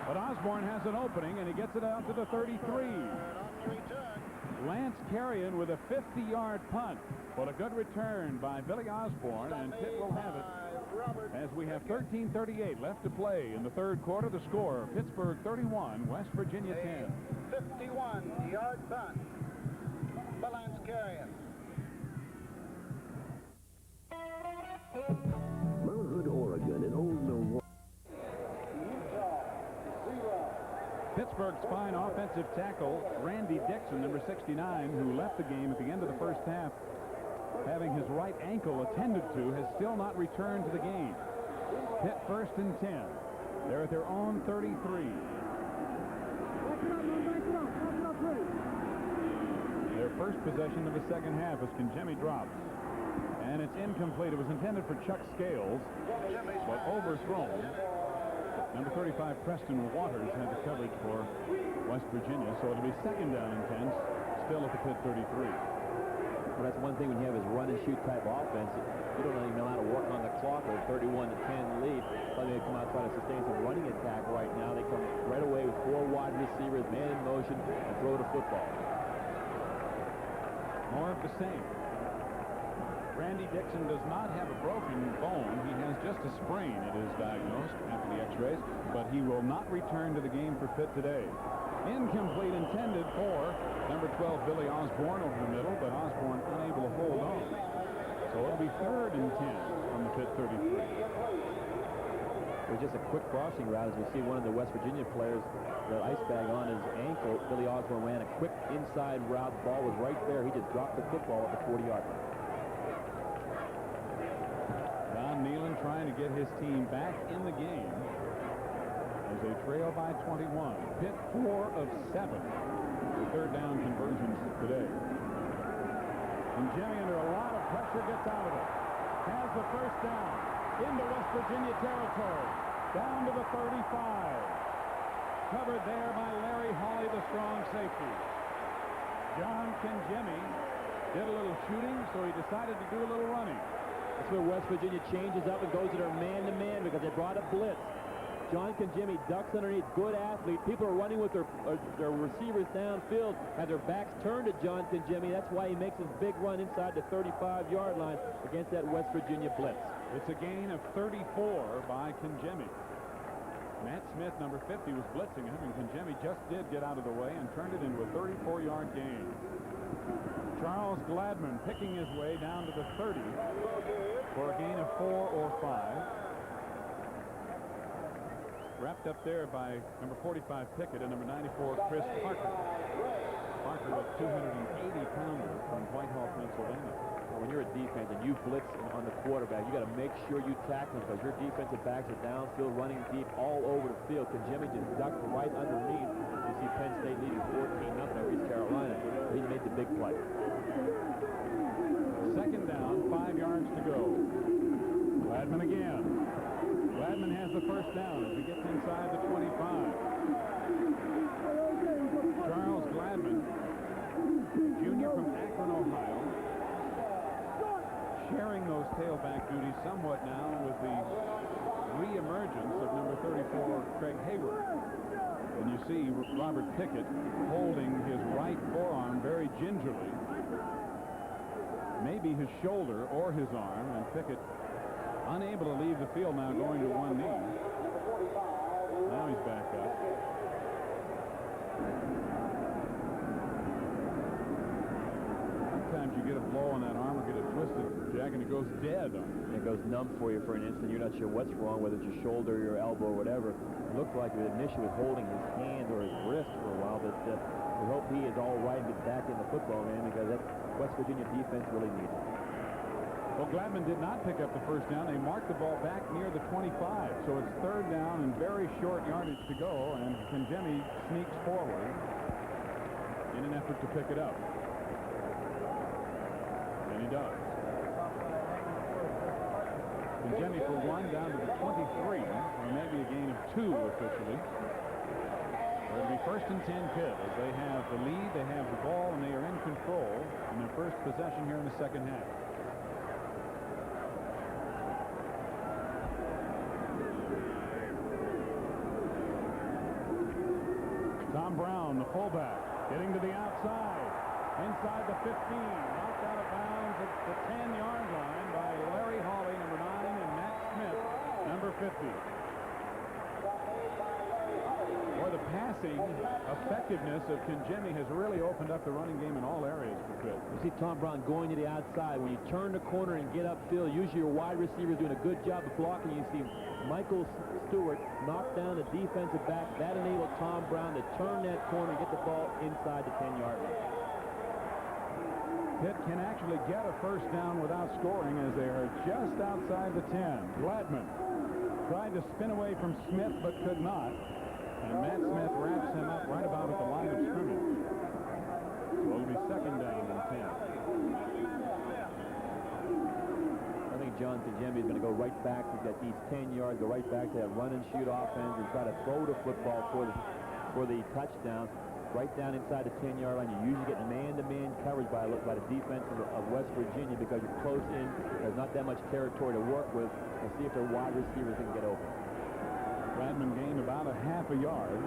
But Osborne has an opening, and he gets it out to the 33. Lance Carrion with a 50-yard punt. But a good return by Billy Osborne, and Pitt will have it as we have 13:38 left to play in the third quarter. The score, Pittsburgh 31, West Virginia 10. 51-yard punt by Lance Carrion. Mount Hood, Oregon, and Old Milwaukee. Pittsburgh's fine offensive tackle, Randy Dixon, number 69, who left the game at the end of the first half, having his right ankle attended to, has still not returned to the game. Pitt 1st and 10. They're at their own 33. Their first possession of the second half as Kangemi drops. And it's incomplete. It was intended for Chuck Scales, but overthrown. Number 35, Preston Waters, had the coverage for West Virginia, so it'll be 2nd down and 10, still at the Pitt 33. Well, that's one thing when you have his run-and-shoot type offense. You don't even know how to work on the clock with a 31-10 lead. So they come out trying to sustain some running attack right now. They come right away with 4 wide receivers, man in motion, and throw the football. More of the same. Randy Dixon does not have a broken bone. He has just a sprain, it is diagnosed after the x-rays, but he will not return to the game for Pitt today. Incomplete, intended for number 12, Billy Osborne, over the middle, but Osborne unable to hold on. So it'll be 3rd and 10 from the Pitt 33. It was just a quick crossing route as we see one of the West Virginia players, the ice bag on his ankle. Billy Osborne ran a quick inside route. The ball was right there. He just dropped the football at the 40-yard line. Don Nealon trying to get his team back in the game as they trail by 21. Pitt 4 of 7 for third down conversions today. And Jimmy, under a lot of pressure, gets out of it. Has the first down into West Virginia territory. Down to the 35. Covered there by Larry Hawley, the strong safety. John Kangemi did a little shooting, so he decided to do a little running. That's where West Virginia changes up and goes to their man-to-man because they brought a blitz. John Conjemi ducks underneath, good athlete. People are running with their receivers downfield, have their backs turned to John Conjemi. That's why he makes his big run inside the 35-yard line against that West Virginia blitz. It's a gain of 34 by Conjemi. Matt Smith, number 50, was blitzing him, and Conjemi just did get out of the way and turned it into a 34-yard gain. Charles Gladman picking his way down to the 30 for a gain of 4 or 5. Wrapped up there by number 45 Pickett and number 94 Chris Parker. Parker, a 280-pounder from Whitehall, Pennsylvania. When you're a defense and you blitz on the quarterback, you got to make sure you tackle him because your defensive backs are downfield running deep all over the field. Conjemi just ducked right underneath. You see Penn State leading 14-0 over East Carolina. He made the big play. Second down, 5 yards to go. Gladman again. Gladman has the first down as he gets inside the 25. Charles Gladman, junior from Akron, Ohio, sharing those tailback duties somewhat now with the re-emergence of number 34, Craig Hayward. And you see Robert Pickett holding his right forearm very gingerly, maybe his shoulder or his arm, and Pickett unable to leave the field now, going to one knee. Now he's back up. Sometimes you get a blow on that arm or get it twisted, Jack, and it goes dead. It goes numb for you for an instant. You're not sure what's wrong, whether it's your shoulder, your elbow, or whatever. It looked like the initial was holding his hand or his wrist for a while, but we hope he is all right and gets back in the football game because that West Virginia defense really needs it. Well, Gladman did not pick up the first down. They marked the ball back near the 25, so it's third down and very short yardage to go, and Conjemi sneaks forward in an effort to pick it up. And he does. Conjemi for one down to the 23, or maybe a gain of 2 officially. It'll be first and 10 Pitt as they have the lead, they have the ball, and they are in control in their first possession here in the second half. Tom Brown, the fullback, getting to the outside, inside the 15, knocked out of bounds at the 10-yard line by Larry Hawley, number 9, and Matt Smith, number 50. Boy, the passing effectiveness of Conjemi has really opened up the running game in all areas for Pitt. You see Tom Brown going to the outside. When you turn the corner and get upfield, usually your wide receiver is doing a good job of blocking. You see Michael Stewart knock down the defensive back. That enabled Tom Brown to turn that corner and get the ball inside the 10-yard line. Pitt can actually get a first down without scoring as they are just outside the 10. Gladman tried to spin away from Smith but could not. And Matt Smith wraps him up right about at the line of scrimmage. So it'll be second down and 10. I think John Conjemi is going to go right back to get these 10 yards, go right back to that run and shoot offense and try to throw the football for the touchdown right down inside the 10-yard line. You usually get man-to-man coverage by the defense of West Virginia because you're close in. There's not that much territory to work with, and see if their wide receivers can get open. Gladman gained about a half a yard.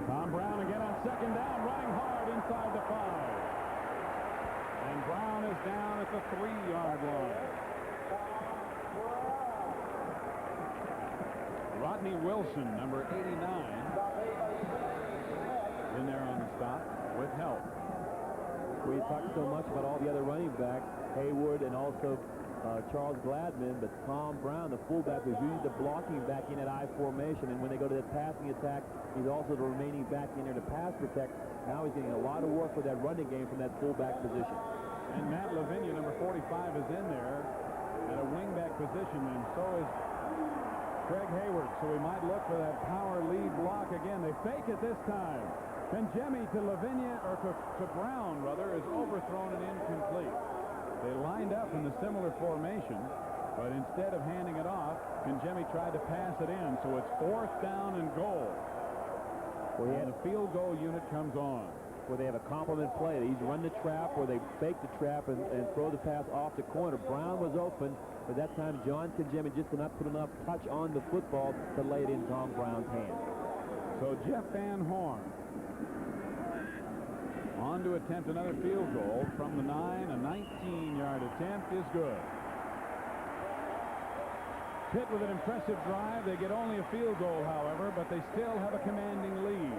Tom Brown again on second down, running hard inside the 5. And Brown is down at the 3-yard line. Rodney Wilson, number 89, in there on the stop with help. We talked so much about all the other running backs, Hayward and also Charles Gladman, but Tom Brown, the fullback, was usually the blocking back in at I formation, and when they go to the passing attack, he's also the remaining back in there to pass protect. Now he's getting a lot of work with that running game from that fullback position. And Matt Lavinia, number 45, is in there at a wingback position, and so is Craig Hayward. So we might look for that power lead block again. They fake it this time. Conjemi to Lavinia, or to Brown, rather, is overthrown and incomplete. They lined up in the similar formation, but instead of handing it off, Conjemi tried to pass it in, so it's fourth down and goal. And the field goal unit comes on. where they have a complement play. They either run the trap or they fake the trap and throw the pass off the corner. Brown was open, but that time John Conjemi just did not put enough touch on the football to lay it in Tom Brown's hands. So Jeff Van Horn on to attempt another field goal from the 9. A 19-yard attempt is good. Pitt with an impressive drive. They get only a field goal, however, but they still have a commanding lead.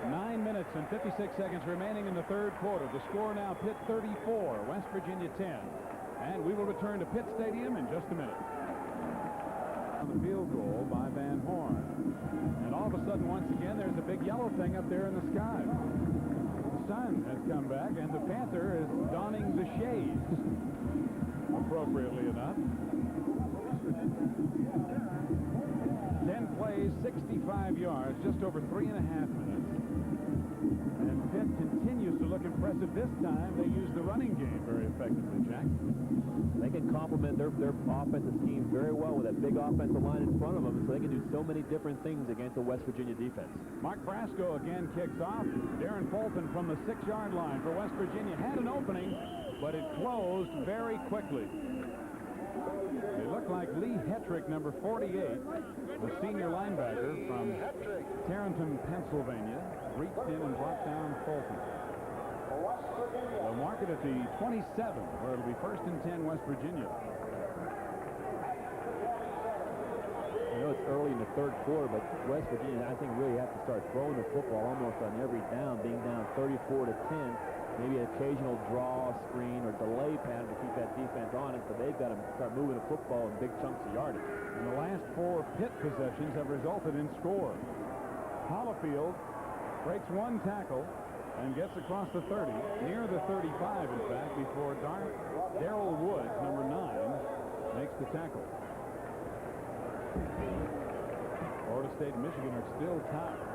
9 minutes and 56 seconds remaining in the third quarter. The score now, Pitt 34, West Virginia 10. And we will return to Pitt Stadium in just a minute. On the field goal by Van Horn. And all of a sudden, once again, there's a big yellow thing up there in the sky. The sun has come back, and the Panther is donning the shades, appropriately enough. 10 plays, 65 yards, just over 3.5 minutes. And Pitt continues to look impressive. This time they use the running game very effectively, Jack. They can complement their offensive scheme very well with that big offensive line in front of them, so they can do so many different things against the West Virginia defense. Mark Brasco again kicks off. Darren Fulton from the 6-yard line for West Virginia had an opening, but it closed very quickly. It looked like Lee Hetrick, number 48, the senior linebacker from Tarentum, Pennsylvania, reached in and brought down Fulton. They'll mark it at the 27, where it'll be 1st and 10 West Virginia. I know it's early in the third quarter, but West Virginia, I think, really have to start throwing the football almost on every down, being down 34-10. Maybe an occasional draw, screen, or delay pattern to keep that defense on it, but they've got to start moving the football in big chunks of yardage. And the last 4 Pitt possessions have resulted in scores. Hollifield breaks 1 tackle and gets across the 30, near the 35, in fact, before Darrell Woods, number 9, makes the tackle. Florida State and Michigan are still tied.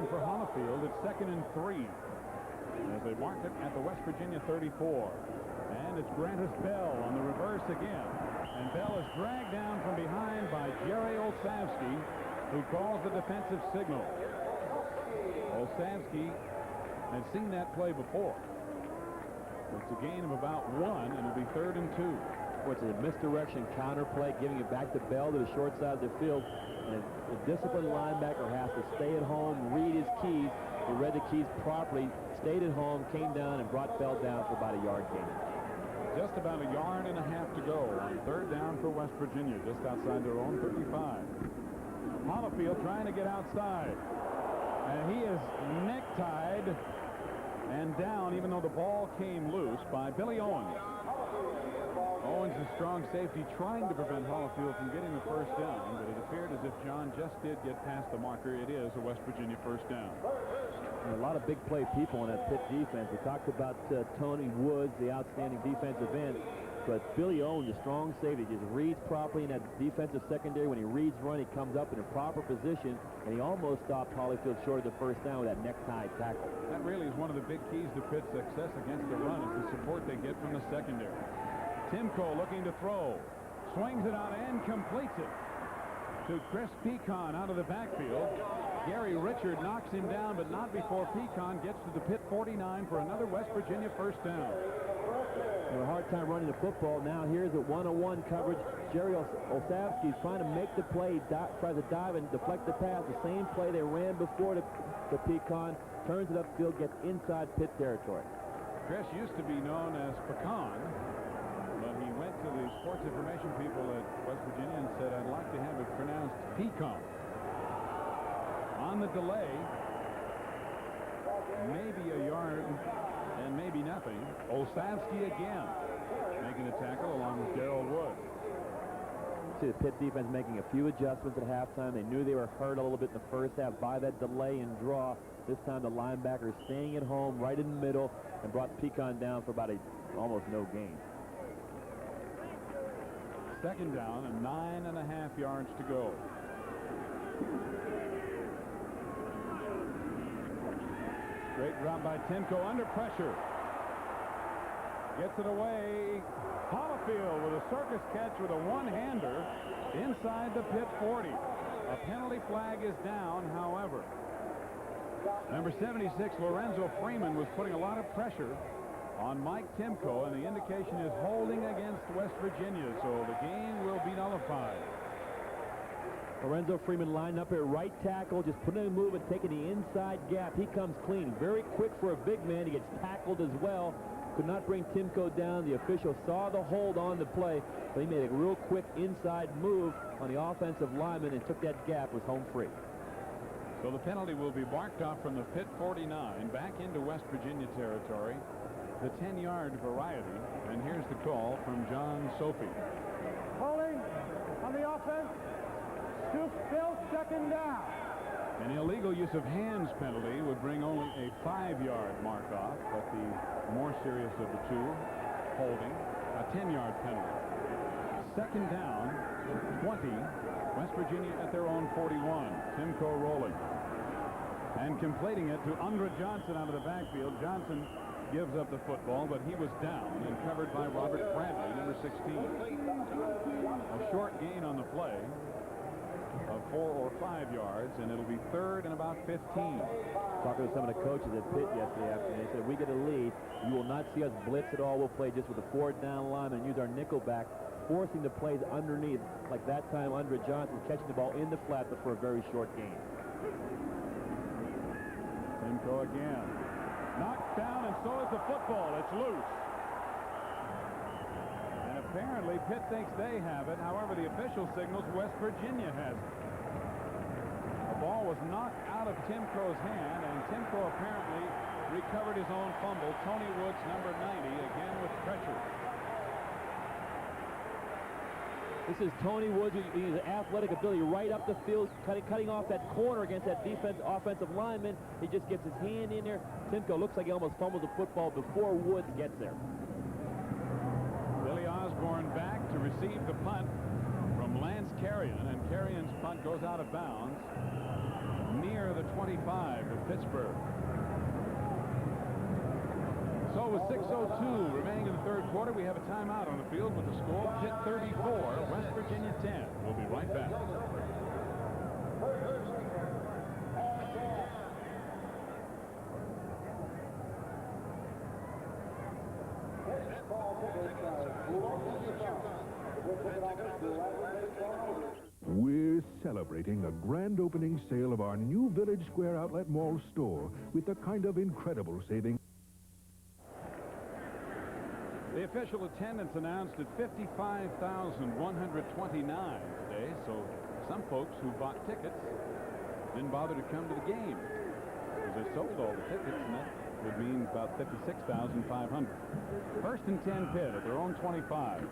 For Hollifield, it's 2nd and 3 as they mark it at the West Virginia 34. And it's Grantis Bell on the reverse again. And Bell is dragged down from behind by Jerry Olszewski, who calls the defensive signal. Olszewski had seen that play before. It's a gain of about 1, and it'll be 3rd and 2. What's a misdirection counter play, giving it back to Bell to the short side of the field. And a disciplined linebacker has to stay at home, read his keys. He read the keys properly, stayed at home, came down, and brought Bell down for about a yard gain. Just about a yard and a half to go on 3rd down for West Virginia, just outside their own 35. Hollifield trying to get outside. And he is necktied and down, even though the ball came loose, by Billy Owens. Owens, a strong safety, trying to prevent Hollifield from getting the 1st down, but it appeared as if John just did get past the marker. It is a West Virginia 1st down. And a lot of big play people in that Pitt defense. We talked about Tony Woods, the outstanding defensive end, but Billy Owens, a strong safety, just reads properly in that defensive secondary. When he reads run, he comes up in a proper position, and he almost stopped Hollifield short of the 1st down with that necktie tackle. That really is one of the big keys to Pitt's success against the run, is the support they get from the secondary. Timko looking to throw. Swings it out and completes it to Chris Pecan out of the backfield. Gary Richard knocks him down, but not before Pecan gets to the Pitt 49 for another West Virginia 1st down. They have a hard time running the football. Now here's a 1-on-1 coverage. Jerry Olszewski is trying to make the play, tries to dive and deflect the pass. The same play they ran before to Pecan. Turns it upfield, gets inside Pitt territory. Chris used to be known as Pecan, but he went to the sports information people at West Virginia and said, I'd like to have it pronounced Pecan. On the delay, maybe a yard and maybe nothing. Olszewski again making a tackle along with Darrell Wood. See the Pitt defense making a few adjustments at halftime. They knew they were hurt a little bit in the 1st half by that delay and draw. This time the linebacker is staying at home right in the middle and brought Pecan down for about almost no gain. 2nd down and 9.5 yards to go. Great route by Timko under pressure. Gets it away. Holifield with a circus catch with a one-hander inside the Pitt 40. A penalty flag is down, however. Number 76, Lorenzo Freeman, was putting a lot of pressure on Mike Timko, and the indication is holding against West Virginia, so the game will be nullified. Lorenzo Freeman lined up here, right tackle, just putting a move and taking the inside gap. He comes clean. Very quick for a big man. He gets tackled as well. Could not bring Timko down. The official saw the hold on the play, but he made a real quick inside move on the offensive lineman and took that gap, was home free. So the penalty will be marked off from the Pitt 49 back into West Virginia territory, the 10-yard variety, and here's the call from John Sophie. Holding on the offense. Still second down. An illegal use of hands penalty would bring only a 5-yard mark off, but the more serious of the two, holding, a 10-yard penalty. Second down, 20, West Virginia at their own 41. Timko rolling and completing it to Undra Johnson out of the backfield. Johnson gives up the football, but he was down and covered by Robert Bradley, number 16. A short gain on the play of 4 or 5 yards, and it'll be third and about 15. Talking to some of the coaches at Pitt yesterday afternoon, they said, if we get a lead, you will not see us blitz at all. We'll play just with a 4-down lineman and use our nickel back, forcing the plays underneath, like that time Undra Johnson catching the ball in the flat, but for a very short gain. Timko again. Knocked down, and so is the football. It's loose. And apparently Pitt thinks they have it. However, the official signals West Virginia has it. The ball was knocked out of Timko's hand, and Timko apparently recovered his own fumble. Tony Woods, number 90, again with pressure. This is Tony Woods. He's an athletic ability right up the field, cutting off that corner against that offensive lineman. He just gets his hand in there. Timko looks like he almost fumbles the football before Woods gets there. Billy Osborne back to receive the punt from Lance Carrion, and Carrion's punt goes out of bounds near the 25 of Pittsburgh. So with 6:02 remaining in the third quarter, we have a timeout on the field with the score Pitt 34, West Virginia 10. We'll be right back. We're celebrating the grand opening sale of our new Village Square Outlet Mall store with the kind of incredible savings. The official attendance announced at 55,129 today, so some folks who bought tickets didn't bother to come to the game because they sold all the tickets, and that would mean about 56,500. First and 10 Pitt at their own 25.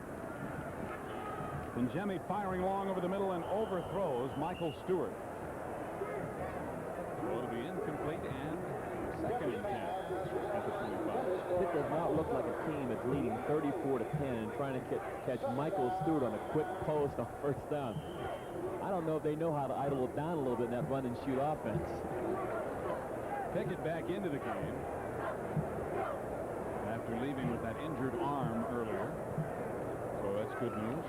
And Jemmy firing long over the middle and overthrows Michael Stewart. So it'll be incomplete and second and 10 at the 25. Pitt does not look like a team that's leading 34-10 and trying to catch Michael Stewart on a quick post on first down. I don't know if they know how to idle it down a little bit in that run-and-shoot offense. Pickett back into the game after leaving with that injured arm earlier. So that's good news.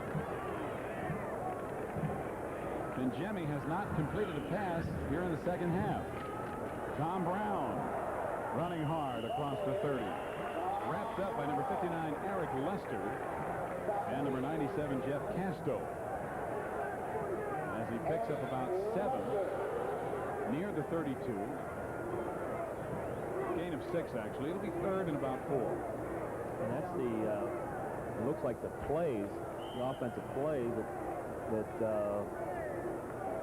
And Jemmy has not completed a pass here in the second half. Tom Brown running hard across the 30. Wrapped up by number 59, Eric Lester, and number 97, Jeff Casto. As he picks up about 7 near the 32. Gain of 6, actually. It'll be third and about 4. And that's the, it looks like the plays, the offensive plays that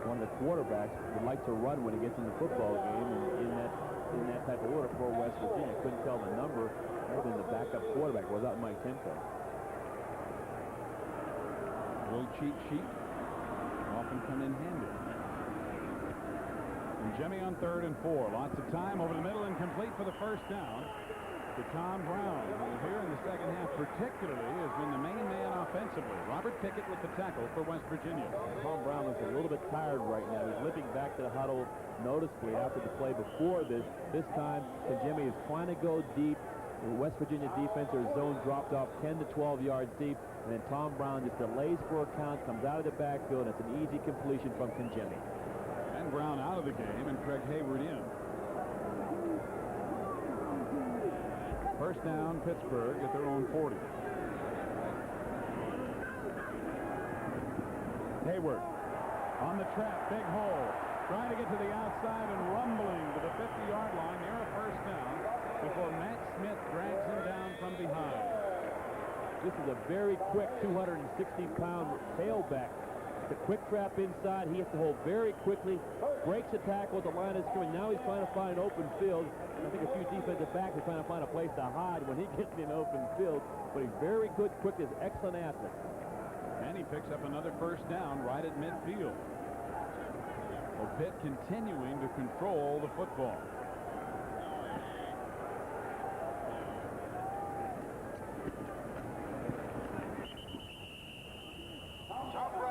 one of the quarterbacks would like to run when he gets in the football game, and in that type of order for West Virginia. Couldn't tell the number. Might have been the backup quarterback. Was that Mike Timko? A little cheat sheet often come in handy. And Jemmy on third and 4. Lots of time over the middle and complete for the first down to Tom Brown, who here in the second half particularly has been the main man offensively. Robert Pickett with the tackle for West Virginia. Tom Brown looks a little bit tired right now. He's limping back to the huddle noticeably after the play before this. This time, Jimmy is trying to go deep, The West Virginia defense, their zone dropped off 10 to 12 yards deep, and then Tom Brown just delays for a count, comes out of the backfield, and it's an easy completion from Kangemi. And Brown out of the game, and Craig Hayward in. First down, Pittsburgh at their own 40. Hayward on the trap, big hole, trying to get to the outside and rumbling to the 50-yard line near a first down before Matt Smith drags him down from behind. This is a very quick 260-pound tailback. The quick trap inside, he has to hold very quickly, breaks the tackle at the line of scrimmage. Now he's trying to find an open field. I think a few defensive backs are trying to find a place to hide when he gets in open field, but he's very good, quick, is excellent athlete. And he picks up another first down right at midfield. Well, Pitt continuing to control the football.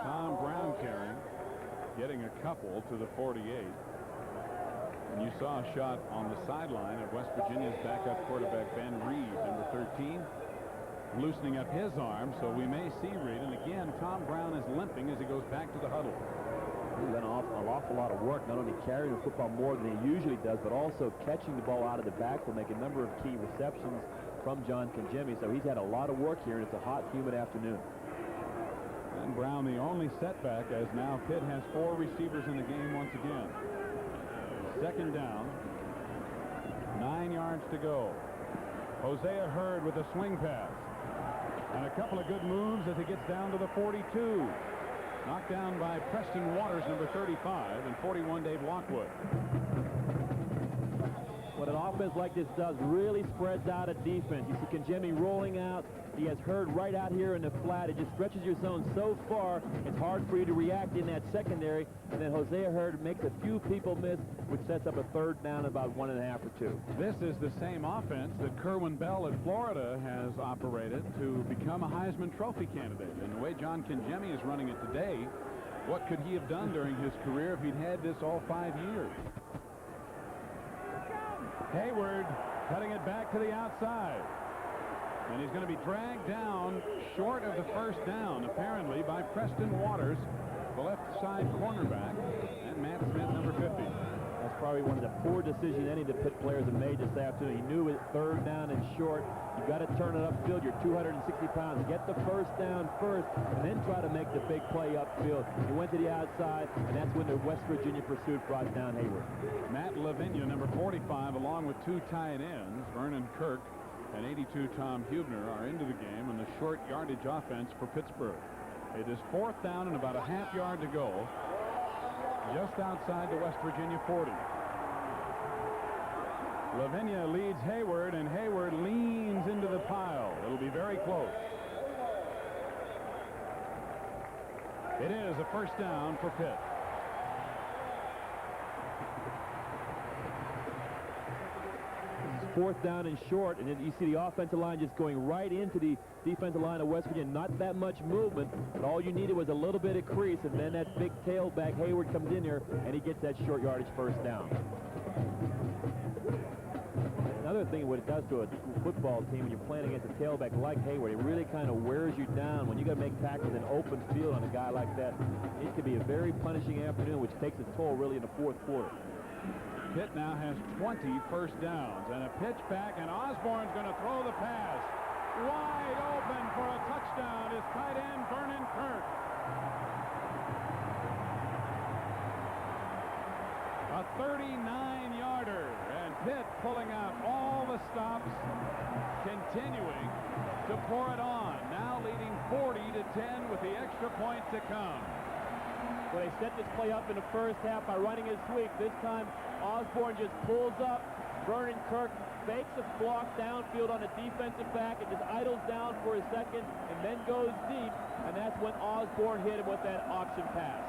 Tom Brown carrying, getting a couple to the 48. And you saw a shot on the sideline of West Virginia's backup quarterback Ben Reed, number 13, loosening up his arm, so we may see Reed. And again, Tom Brown is limping as he goes back to the huddle. He's done an awful lot of work, not only carrying the football more than he usually does, but also catching the ball out of the backfield, making a number of key receptions from John Kangemi. So he's had a lot of work here, and it's a hot, humid afternoon. And Brown the only setback, as now Pitt has 4 receivers in the game once again. Second down, 9 yards to go. Hosea Hurd with a swing pass. And a couple of good moves as he gets down to the 42. Knocked down by Preston Waters, number 35, and 41, Dave Lockwood. What an offense like this does, really spreads out a defense. You see Kangemi rolling out. He has Hurd right out here in the flat. It just stretches your zone so far, it's hard for you to react in that secondary. And then Hosea Hurd makes a few people miss, which sets up a third down about 1.5 or 2. This is the same offense that Kerwin Bell at Florida has operated to become a Heisman Trophy candidate. And the way John Kangemi is running it today, what could he have done during his career if he'd had this all 5 years? Hayward cutting it back to the outside. And he's going to be dragged down short of the first down, apparently, by Preston Waters, the left side cornerback, and Matt Smith, number 50. That's probably one of the poor decisions any of the Pitt players have made this afternoon. He knew it, third down and short. You've got to turn it upfield. You're 260 pounds. Get the first down first, and then try to make the big play upfield. He went to the outside, and that's when the West Virginia pursuit brought down Hayward. Matt Lavinia, number 45, along with 2 tight ends, Vernon Kirk and 82 Tom Hubner, are into the game in the short yardage offense for Pittsburgh. It is 4th down and about a half yard to go, just outside the West Virginia 40. Lavinia leads Hayward, and Hayward leans into the pile. It'll be very close. It is a first down for Pitt. Fourth down and short, and then you see the offensive line just going right into the defensive line of West Virginia. Not that much movement, but all you needed was a little bit of crease, and then that big tailback Hayward comes in here, and he gets that short yardage first down. Another thing, what it does to a football team when you're playing against a tailback like Hayward, it really kind of wears you down. When you got to make tackles in open field on a guy like that, it could be a very punishing afternoon, which takes its toll really in the fourth quarter. Pitt now has 20 first downs, and a pitch back, and Osborne's going to throw the pass. Wide open for a touchdown is tight end Vernon Kirk. A 39-yarder, and Pitt pulling out all the stops, continuing to pour it on, now leading 40-10 with the extra point to come. Well, they set this play up in the first half by running his sweep. This time, Osborne just pulls up. Vernon Kirk fakes a block downfield on a defensive back and just idles down for a second and then goes deep, and that's when Osborne hit him with that option pass.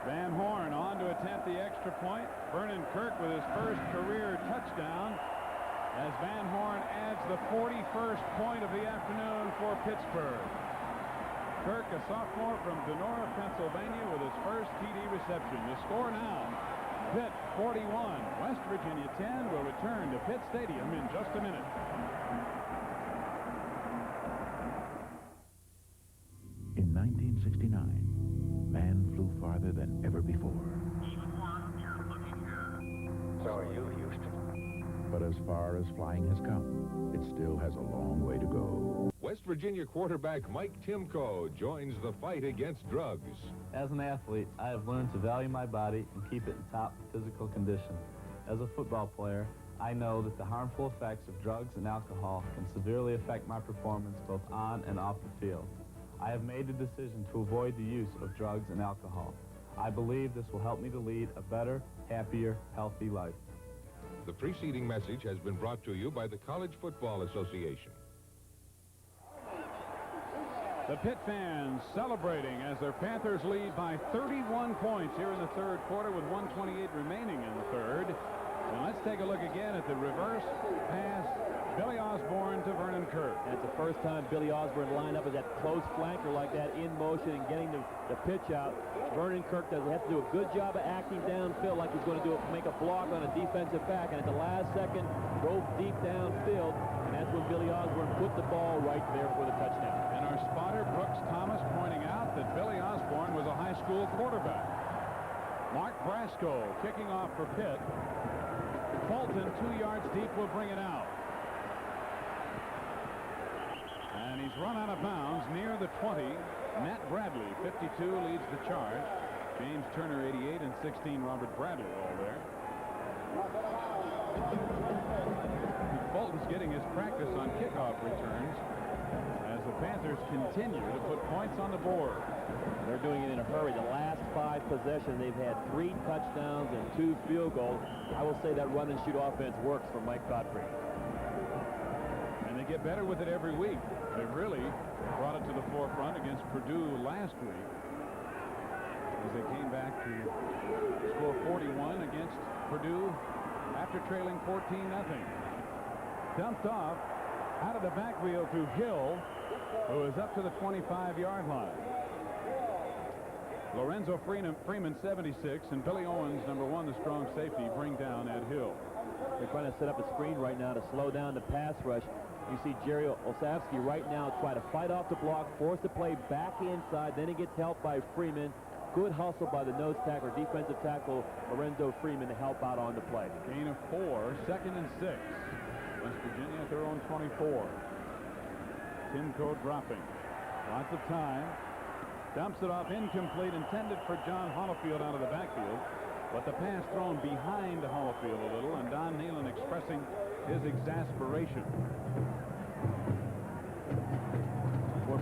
Van Horn on to attempt the extra point. Vernon Kirk with his first career touchdown as Van Horn adds the 41st point of the afternoon for Pittsburgh. Kirk, a sophomore from Donora, Pennsylvania, with his first TD reception. The score now, Pitt 41, West Virginia 10. Will return to Pitt Stadium in just a minute. In 1969, man flew farther than ever before. So are you, Houston? But as far as flying has come, it still has a long way to go. West Virginia quarterback Mike Timko joins the fight against drugs. As an athlete, I have learned to value my body and keep it in top physical condition. As a football player, I know that the harmful effects of drugs and alcohol can severely affect my performance both on and off the field. I have made the decision to avoid the use of drugs and alcohol. I believe this will help me to lead a better, happier, healthy life. The preceding message has been brought to you by the College Football Association. The Pitt fans celebrating as their Panthers lead by 31 points here in the third quarter with 1:28 remaining in the third. And let's take a look again at the reverse pass. Billy Osborne to Vernon Kirk. That's the first time Billy Osborne lined up as that close flanker like that in motion and getting the pitch out. Vernon Kirk does have to do a good job of acting downfield like he's going to make a block on a defensive back, and at the last second drove deep downfield, and that's when Billy Osborne put the ball right there for the touchdown. And our spotter Brooks Thomas pointing out that Billy Osborne was a high school quarterback. Mark Brasco kicking off for Pitt. Fulton 2 yards deep will bring it out. And he's run out of bounds near the 20. Matt Bradley, 52, leads the charge. James Turner, 88, and 16, Robert Bradley, all there. Fulton's getting his practice on kickoff returns as the Panthers continue to put points on the board. They're doing it in a hurry. The last 5 possessions, they've had 3 touchdowns and 2 field goals. I will say that run and shoot offense works for Mike Godfrey. And they get better with it every week. They really brought it to the forefront against Purdue last week as they came back to score 41 against Purdue after trailing 14-0. Dumped off out of the backfield to Hill, who is up to the 25-yard line. Lorenzo Freeman, 76, and Billy Owens, number 1, the strong safety, bring down Ed Hill. They're trying to set up a screen right now to slow down the pass rush. You see Jerry Olszewski right now try to fight off the block, force the play back inside. Then he gets helped by Freeman. Good hustle by the nose tackle, defensive tackle Lorenzo Freeman to help out on the play. Gain of 4, 2nd and 6. West Virginia at their own 24. Timko dropping. Lots of time. Dumps it off incomplete, intended for John Holofield out of the backfield. But the pass thrown behind Holofield a little, and Don Nehlen expressing his exasperation.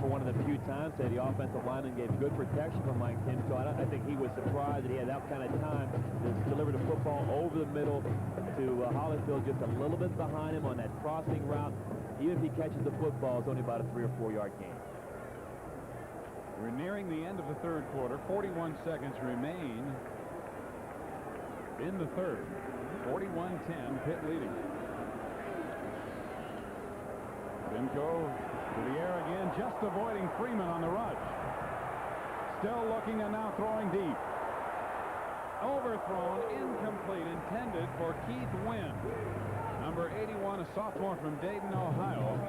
For one of the few times that the offensive lineman gave good protection for Mike Timko. I think he was surprised that he had that kind of time to deliver the football over the middle to Holofield, just a little bit behind him on that crossing route. Even if he catches the football, it's only about a 3 or 4 yard gain. We're nearing the end of the third quarter. 41 seconds remain in the third. 41-10, Pitt leading. Timko to the air again, just avoiding Freeman on the rush. Still looking and now throwing deep. Overthrown, incomplete, intended for Keith Wynn. Number 81, a sophomore from Dayton, Ohio.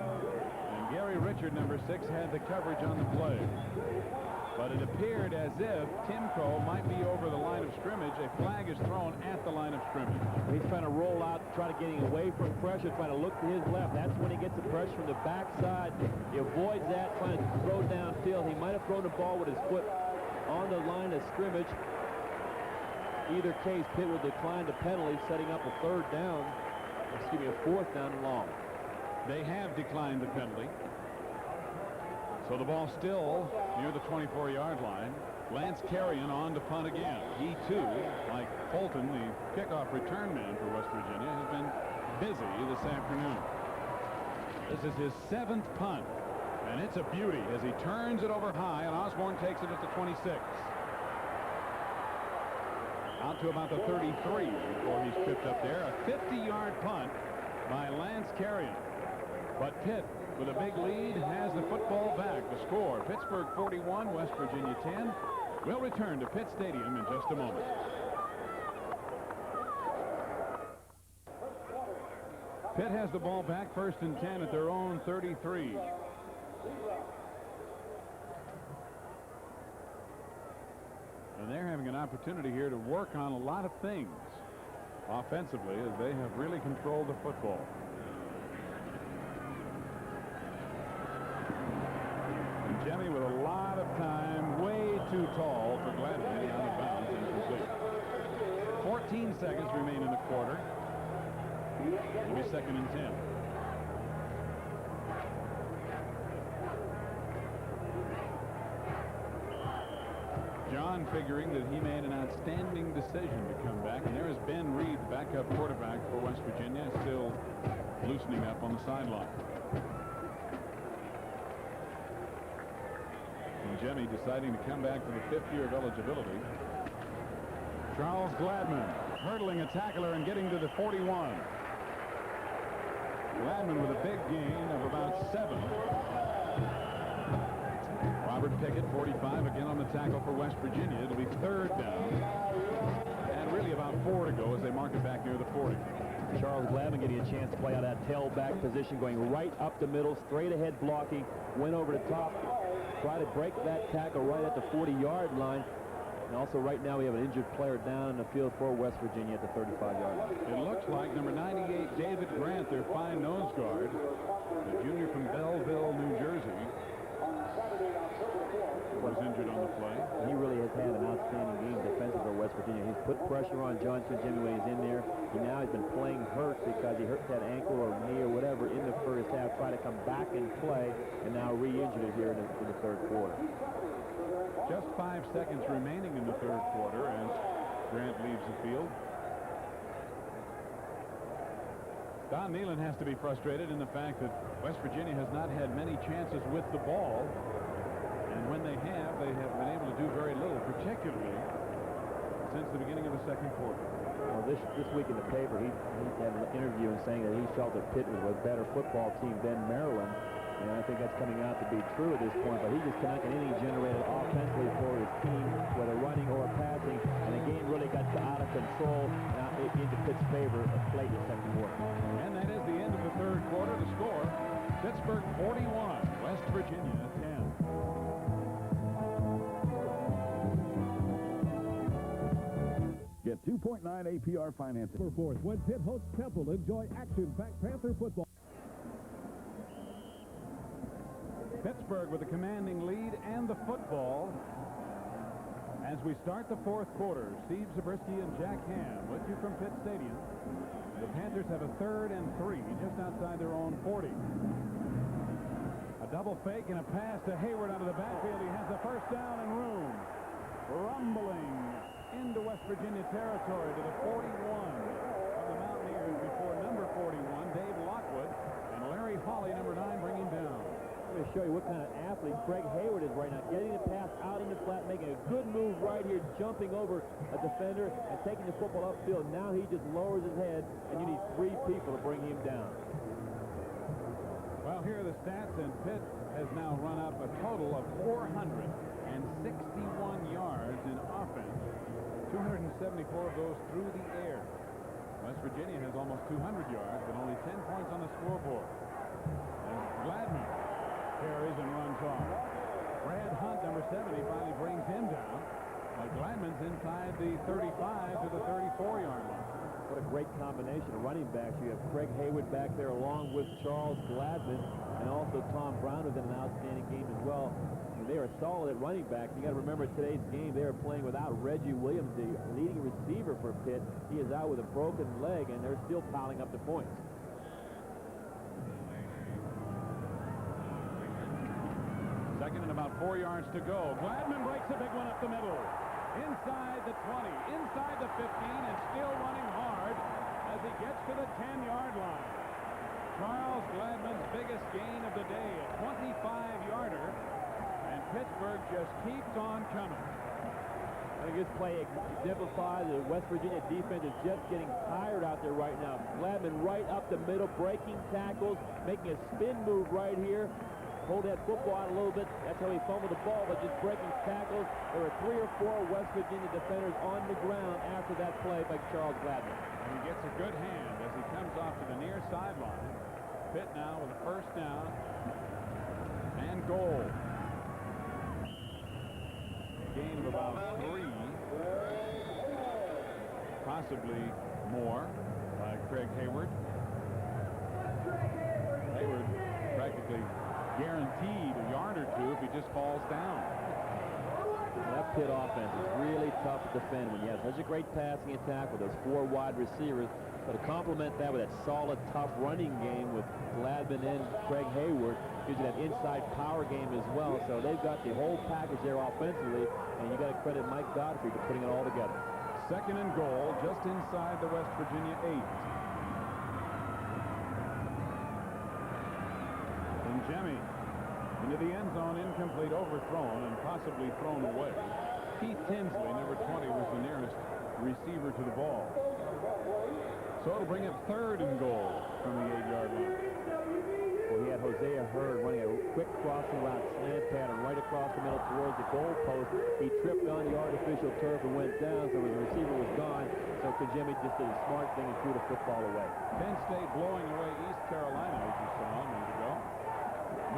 And Gary Richard, number 6, had the coverage on the play. But it appeared as if Timko might be over the line of scrimmage. A flag is thrown at the line of scrimmage. He's trying to roll out, trying to get away from pressure, trying to look to his left. That's when he gets the pressure from the backside. He avoids that, trying to throw downfield. He might have thrown the ball with his foot on the line of scrimmage. Either case, Pitt will decline the penalty, setting up a 4th down and long. They have declined the penalty. So the ball still near the 24-yard line. Lance Carrion on to punt again. He, too, like Fulton, the kickoff return man for West Virginia, has been busy this afternoon. This is his 7th punt, and it's a beauty as he turns it over high, and Osborne takes it at the 26. Out to about the 33 before he's tripped up there. A 50-yard punt by Lance Carrion. But Pitt, with a big lead, has the football back. The score, Pittsburgh 41, West Virginia 10. We'll return to Pitt Stadium in just a moment. Pitt has the ball back, 1st and 10 at their own 33. And they're having an opportunity here to work on a lot of things offensively as they have really controlled the football. And Jemmy with a lot of time, way too tall for Gladden, getting out of bounds and complete. 14 seconds remain in the quarter. It'll be 2nd and 10. John figuring that he made an outstanding decision to come back. And there is Ben Reed, backup quarterback for West Virginia, still loosening up on the sideline. And Jemmy deciding to come back for the 5th year of eligibility. Charles Gladman hurdling a tackler and getting to the 41. Gladman with a big gain of about 7. Robert Pickett, 45, again on the tackle for West Virginia. It'll be 3rd down. And really about 4 to go as they mark it back near the 40. Charles Gladman getting a chance to play out of that tailback position, going right up the middle, straight ahead blocking, went over the top, try to break that tackle right at the 40-yard line. And also right now we have an injured player down in the field for West Virginia at the 35-yard line. It looks like number 98, David Grant, their fine nose guard, the junior from Belleville, New Jersey, was injured on the play. He really has had an outstanding game defensively for West Virginia. He's put pressure on John Jimmy when he's in there. He now has been playing hurt because he hurt that ankle or knee or whatever in the first half, try to come back and play, and now re-injured it here in the 3rd quarter. Just 5 seconds remaining in the 3rd quarter as Grant leaves the field. Don Nealon has to be frustrated in the fact that West Virginia has not had many chances with the ball. And when they have been able to do very little, particularly since the beginning of the 2nd quarter. Well, this week in the paper, he had an interview and saying that he felt that Pitt was a better football team than Maryland. And I think that's coming out to be true at this point, but he just cannot get anything generated offensively for his team, whether running or passing, and the game really got out of control now into Pitt's favor late in the 2nd quarter. And that is the end of the 3rd quarter. The score, Pittsburgh 41, West Virginia 10. Get 2.9 APR financing. For 4th, when Pitt hosts Temple, enjoy action-packed Panther football. Pittsburgh with a commanding lead and the football as we start the 4th quarter. Steve Zabriskie and Jack Ham with you from Pitt Stadium. The Panthers have a 3rd and 3 just outside their own 40. A double fake and a pass to Hayward out of the backfield. He has the 1st down and room. Rumbling into West Virginia territory to the 41 of the Mountaineers before number 41, Dave Lockwood, and Larry Hawley, number 9, bring him down. I'm going to show you what kind of athlete Greg Hayward is right now. Getting the pass out in the flat, making a good move right here, jumping over a defender and taking the football upfield. Now he just lowers his head, and you need 3 people to bring him down. Well, here are the stats, and Pitt has now run up a total of 461 yards in offense. 274 of those through the air. West Virginia has almost 200 yards, but only 10 points on the scoreboard. And Gladman carries and runs off. Brad Hunt, number 70, finally brings him down. While Gladman's inside the 35 to the 34-yard line. What a great combination of running backs. You have Craig Hayward back there along with Charles Gladman, and also Tom Brown, who's done an outstanding game as well. They are solid at running back. You got to remember today's game, they are playing without Reggie Williams, the leading receiver for Pitt. He is out with a broken leg, and they're still piling up the points. Second and about 4 yards to go. Gladman breaks a big one up the middle. Inside the 20, inside the 15, and still running hard as he gets to the 10-yard line. Charles Gladman's biggest gain of the day, a 25-yarder. And Pittsburgh just keeps on coming. I think this play exemplifies the West Virginia defense is just getting tired out there right now. Gladman right up the middle, breaking tackles, making a spin move right here. Hold that football out a little bit. That's how he fumbled the ball, but just breaking tackles. There were 3 or 4 West Virginia defenders on the ground after that play by Charles Gladman. And he gets a good hand as he comes off to the near sideline. Pitt now with a first down and goal. Gain of about 3, possibly more, by Craig Hayward. Hayward practically guaranteed a yard or 2 if he just falls down. That Pitt offense is really tough to defend when you have such a great passing attack with those 4 wide receivers. But to complement that with that solid, tough running game with Gladman and Craig Hayward, gives you that inside power game as well. So they've got the whole package there offensively, and you got to credit Mike Godfrey for putting it all together. Second and goal, just inside the West Virginia 8. And Jemmy into the end zone, incomplete, overthrown, and possibly thrown away. Keith Tinsley, number 20, was the nearest receiver to the ball. So it'll bring up third and goal from the 8-yard line. Well, he had Hosea Hurd running a quick crossing route, slant pattern right across the middle towards the goal post. He tripped on the artificial turf and went down, so the receiver was gone. So Kajemi just did a smart thing and threw the football away. Penn State blowing away East Carolina, as you saw a minute ago.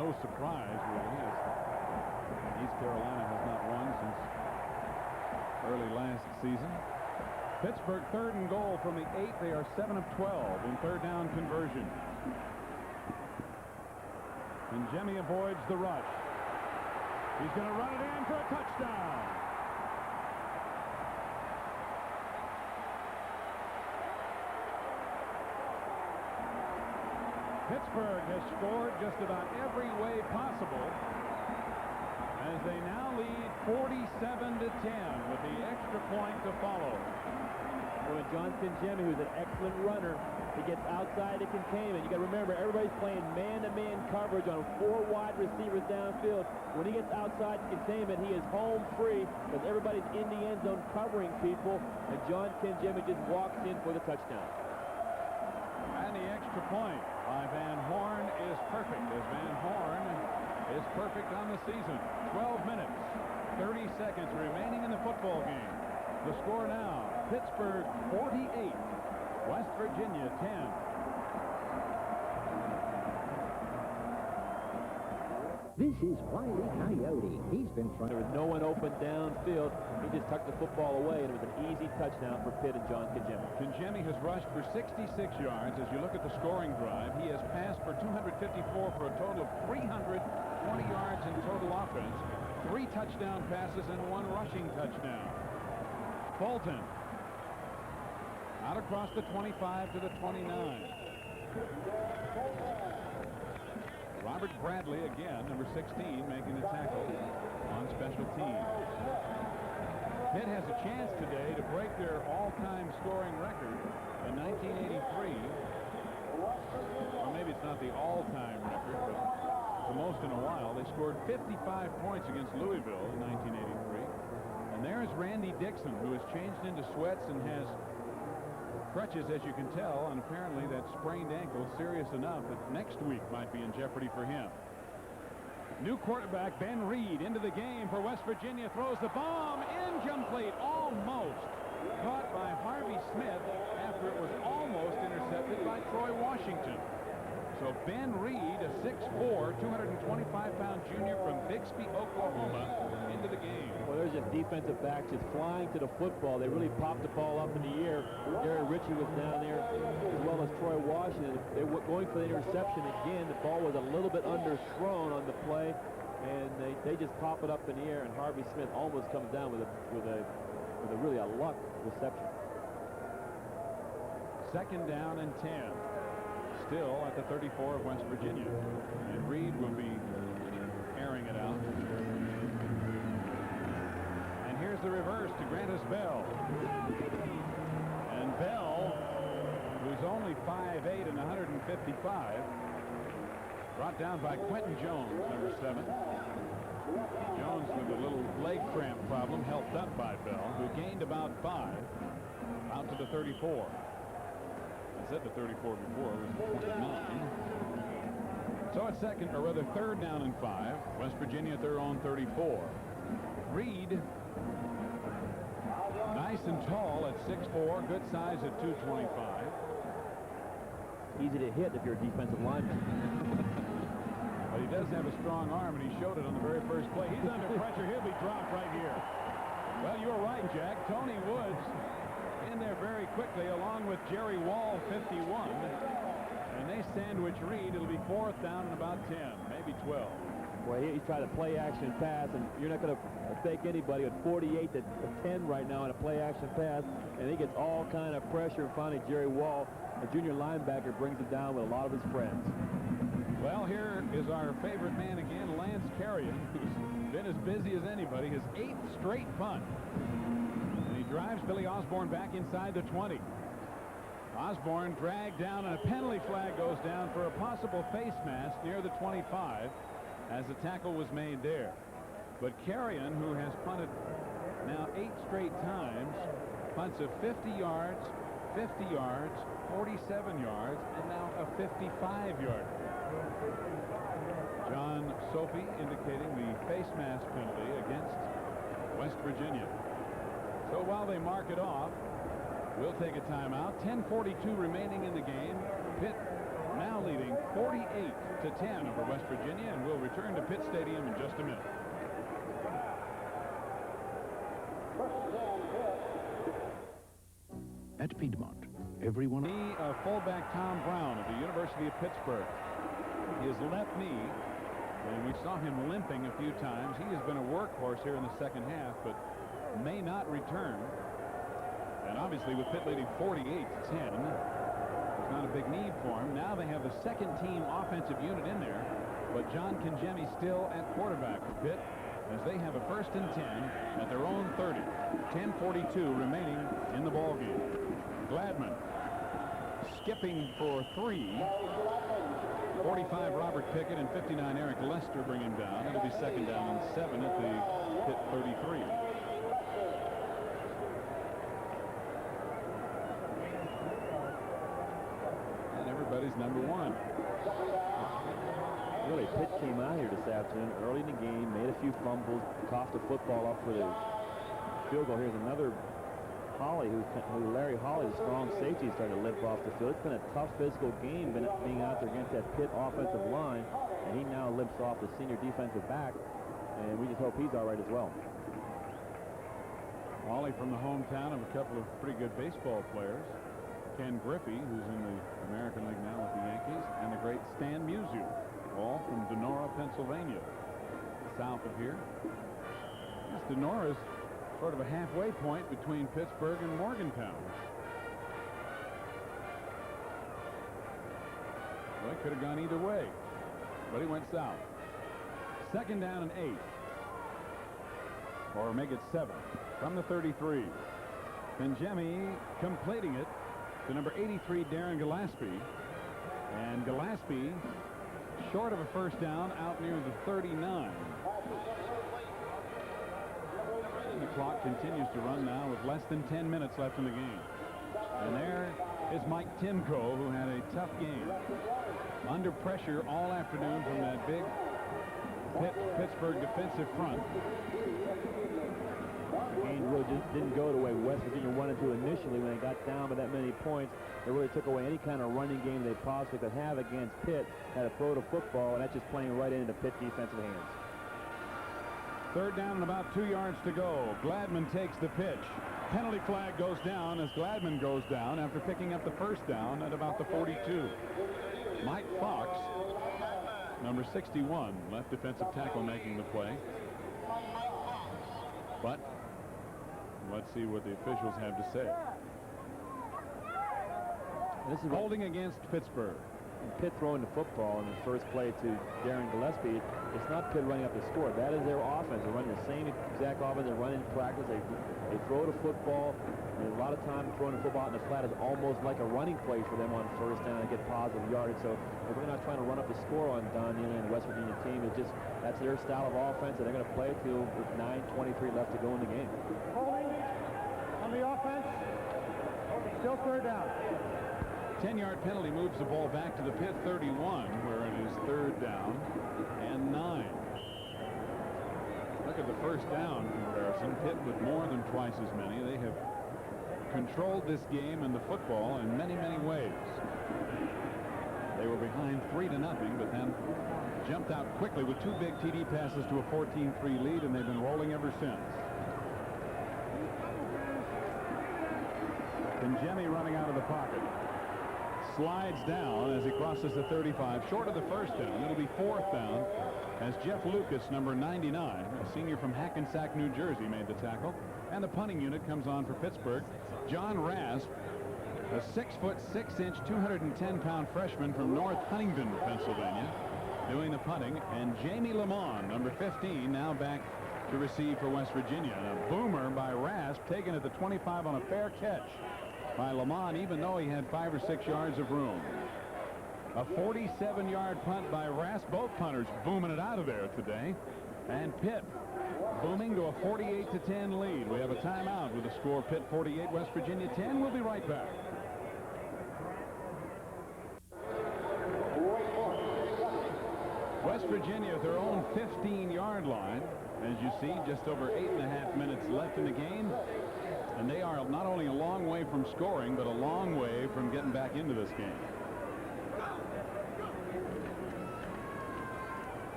No surprise, really, as East Carolina has not won since early last season. Pittsburgh third and goal from the 8. They are 7 of 12 in third down conversion. And Jemmy avoids the rush. He's going to run it in for a touchdown. Pittsburgh has scored just about every way possible as they now lead 47-10 with the extra point to follow. When John Kinjemi, who's an excellent runner, he gets outside the containment. You got to remember, everybody's playing man-to-man coverage on 4 wide receivers downfield. When he gets outside the containment, he is home free because everybody's in the end zone covering people, and John Kinjemi just walks in for the touchdown. And the extra point by Van Horn is perfect, as Van Horn is perfect on the season. 12 minutes, 30 seconds remaining in the football game. The score now, Pittsburgh 48, West Virginia 10. This is Wiley Coyote. He's been trying. There was no one open downfield. He just tucked the football away, and it was an easy touchdown for Pitt and John Kinjemi. Kinjemi has rushed for 66 yards. As you look at the scoring drive, he has passed for 254 for a total of 320 yards in total offense, 3 touchdown passes and 1 rushing touchdown. Fulton out across the 25 to the 29. Robert Bradley again, number 16, making the tackle on special teams. Pitt has a chance today to break their all-time scoring record in 1983. Well, maybe it's not the all-time record, but the most in a while. They scored 55 points against Louisville in 1983. And there's Randy Dixon, who has changed into sweats and has crutches, as you can tell, and apparently that sprained ankle serious enough that next week might be in jeopardy for him. New quarterback Ben Reed into the game for West Virginia, throws the bomb, incomplete, almost caught by Harvey Smith after it was almost intercepted by Troy Washington. So Ben Reed, a 6'4", 225-pound junior from Bixby, Oklahoma, into the game. Well, there's just defensive backs just flying to the football. They really popped the ball up in the air. Gary Ritchie was down there, as well as Troy Washington. They were going for the interception again. The ball was a little bit underthrown on the play, and they just pop it up in the air, and Harvey Smith almost comes down with a really a luck reception. Second down and 10. Still at the 34 of West Virginia. And Reed will be airing it out. And here's the reverse to Grantis Bell. And Bell, who's only 5'8" and 155, brought down by Quentin Jones, number 7. Jones with a little leg cramp problem, helped up by Bell, who gained about 5 out to the 34. I said the 34 before, it was 29. So it's third down and 5. West Virginia at their own 34. Reed, nice and tall at 6'4", good size at 225. easy to hit if you're a defensive lineman. But he does have a strong arm, and he showed it on the very first play. He's under pressure. He'll be dropped right here. Well, you're right, Jack. Tony Woods in there very quickly, along with Jerry Wall, 51. And they sandwich Reed. It'll be 4th down and about 10, maybe 12. Well, he's trying to play action pass, and you're not going to fake anybody with 48 to 10 right now on a play action pass, and he gets all kind of pressure. And finally, Jerry Wall, a junior linebacker, brings it down with a lot of his friends. Well, here is our favorite man again, Lance Carrion, who's been as busy as anybody. His 8th straight punt. And he drives Billy Osborne back inside the 20. Osborne dragged down, and a penalty flag goes down for a possible face mask near the 25 as the tackle was made there. But Carrion, who has punted now 8 straight times, punts of 50 yards, 50 yards, 47 yards, and now a 55-yard. John Sophie indicating the face mask penalty against West Virginia. So while they mark it off, we'll take a timeout. 10:42 remaining in the game. Pitt now leading 48-10 over West Virginia, and we'll return to Pitt Stadium in just a minute. At Piedmont, everyone... Fullback Tom Brown of the University of Pittsburgh. His left knee, and we saw him limping a few times. He has been a workhorse here in the second half, but may not return. And obviously with Pitt leading 48-10, it's not a big need for him. Now they have the second-team offensive unit in there, but John Kangemi still at quarterback for Pitt as they have a 1st and 10 at their own 30. 10:42 remaining in the ballgame. Gladman skipping for 3. 45 Robert Pickett and 59 Eric Lester bring him down. It'll be 2nd down and 7 at the Pitt 33. And everybody's number 1. Really, Pitt came out here this afternoon early in the game, made a few fumbles, coughed the football up for the field goal. Here's another Holly, Larry Holly, the strong safety, is starting to limp off the field. It's been a tough physical game being out there against that Pitt offensive line, and he now limps off the senior defensive back, and we just hope he's all right as well. Holly from the hometown of a couple of pretty good baseball players. Ken Griffey, who's in the American League now with the Yankees, and the great Stan Musial, all from Donora, Pennsylvania, south of here. Yes, Donora's sort of a halfway point between Pittsburgh and Morgantown. Well, it could have gone either way, but he went south. 2nd down and 8, or make it 7 from the 33. Kangemi completing it to number 83, Darren Gillespie, and Gillespie short of a 1st down out near the 39. And the clock continues to run now with less than 10 minutes left in the game. And there is Mike Timko, who had a tough game. Under pressure all afternoon from that big Pittsburgh defensive front. The game really just didn't go the way West Virginia wanted to initially when they got down by that many points. They really took away any kind of running game they possibly could have against Pitt. Had to throw the football, and that's just playing right into Pitt defensive hands. 3rd down and about 2 yards to go. Gladman takes the pitch. Penalty flag goes down as Gladman goes down after picking up the 1st down at about the 42. Mike Fox, number 61, left defensive tackle, making the play. But let's see what the officials have to say. This is holding against Pittsburgh. Pitt throwing the football in the first play to Darren Gillespie. It's not Pitt running up the score. That is their offense. They're running the same exact offense they're running in practice. They throw the football, and a lot of times throwing the football out in the flat is almost like a running play for them on 1st down and get positive yardage. So they're really not trying to run up the score on Don Nealon and the West Virginia team. It's just that's their style of offense, and they're going to play it to with 9:23 left to go in the game. Holding on the offense. Still 3rd down. 10-yard penalty moves the ball back to the Pitt 31, where it is 3rd down and 9. Look at the 1st down comparison. Pitt with more than twice as many. They have controlled this game and the football in many, many ways. behind 3-0, but then jumped out quickly with 2 big TD passes to a 14-3 lead, and they've been rolling ever since. Jemmy running out of the pocket. Slides down as he crosses the 35, short of the first down. It'll be 4th down as Jeff Lucas, number 99, a senior from Hackensack, New Jersey, made the tackle. And the punting unit comes on for Pittsburgh. John Rasp, a 6'6", 210-pound freshman from North Huntingdon, Pennsylvania, doing the punting. And Jamie Lamont, number 15, now back to receive for West Virginia. And a boomer by Rasp, taken at the 25 on a fair catch by Lamont, even though he had 5 or 6 yards of room. A 47-yard punt by Rasp. Both punters booming it out of there today. And Pitt booming to a 48-10 lead. We have a timeout with the score: Pitt 48, West Virginia 10. We'll be right back. West Virginia at their own 15-yard line. As you see, just over 8.5 minutes left in the game. And they are not only a long way from scoring, but a long way from getting back into this game.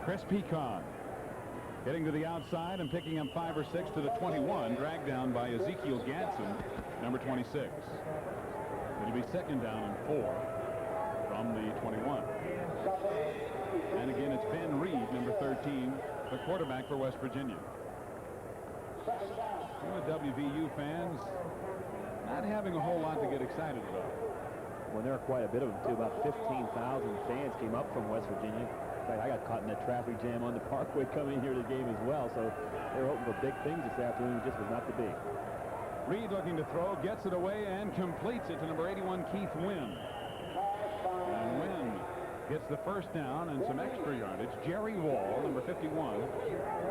Chris Peacock getting to the outside and picking up 5 or 6 to the 21, dragged down by Ezekiel Gadsden, number 26. It'll be 2nd down and 4 from the 21. And again, it's Ben Reed, number 13, the quarterback for West Virginia. The WVU fans not having a whole lot to get excited about. Well, there are quite a bit of them, too. About 15,000 fans came up from West Virginia. In fact, I got caught in that traffic jam on the Parkway coming here to the game as well, so they were hoping for big things this afternoon. It just was not to be. Reed looking to throw, gets it away, and completes it to number 81, Keith Wynn. And Wynn gets the first down and some extra yardage. Jerry Wall, number 51,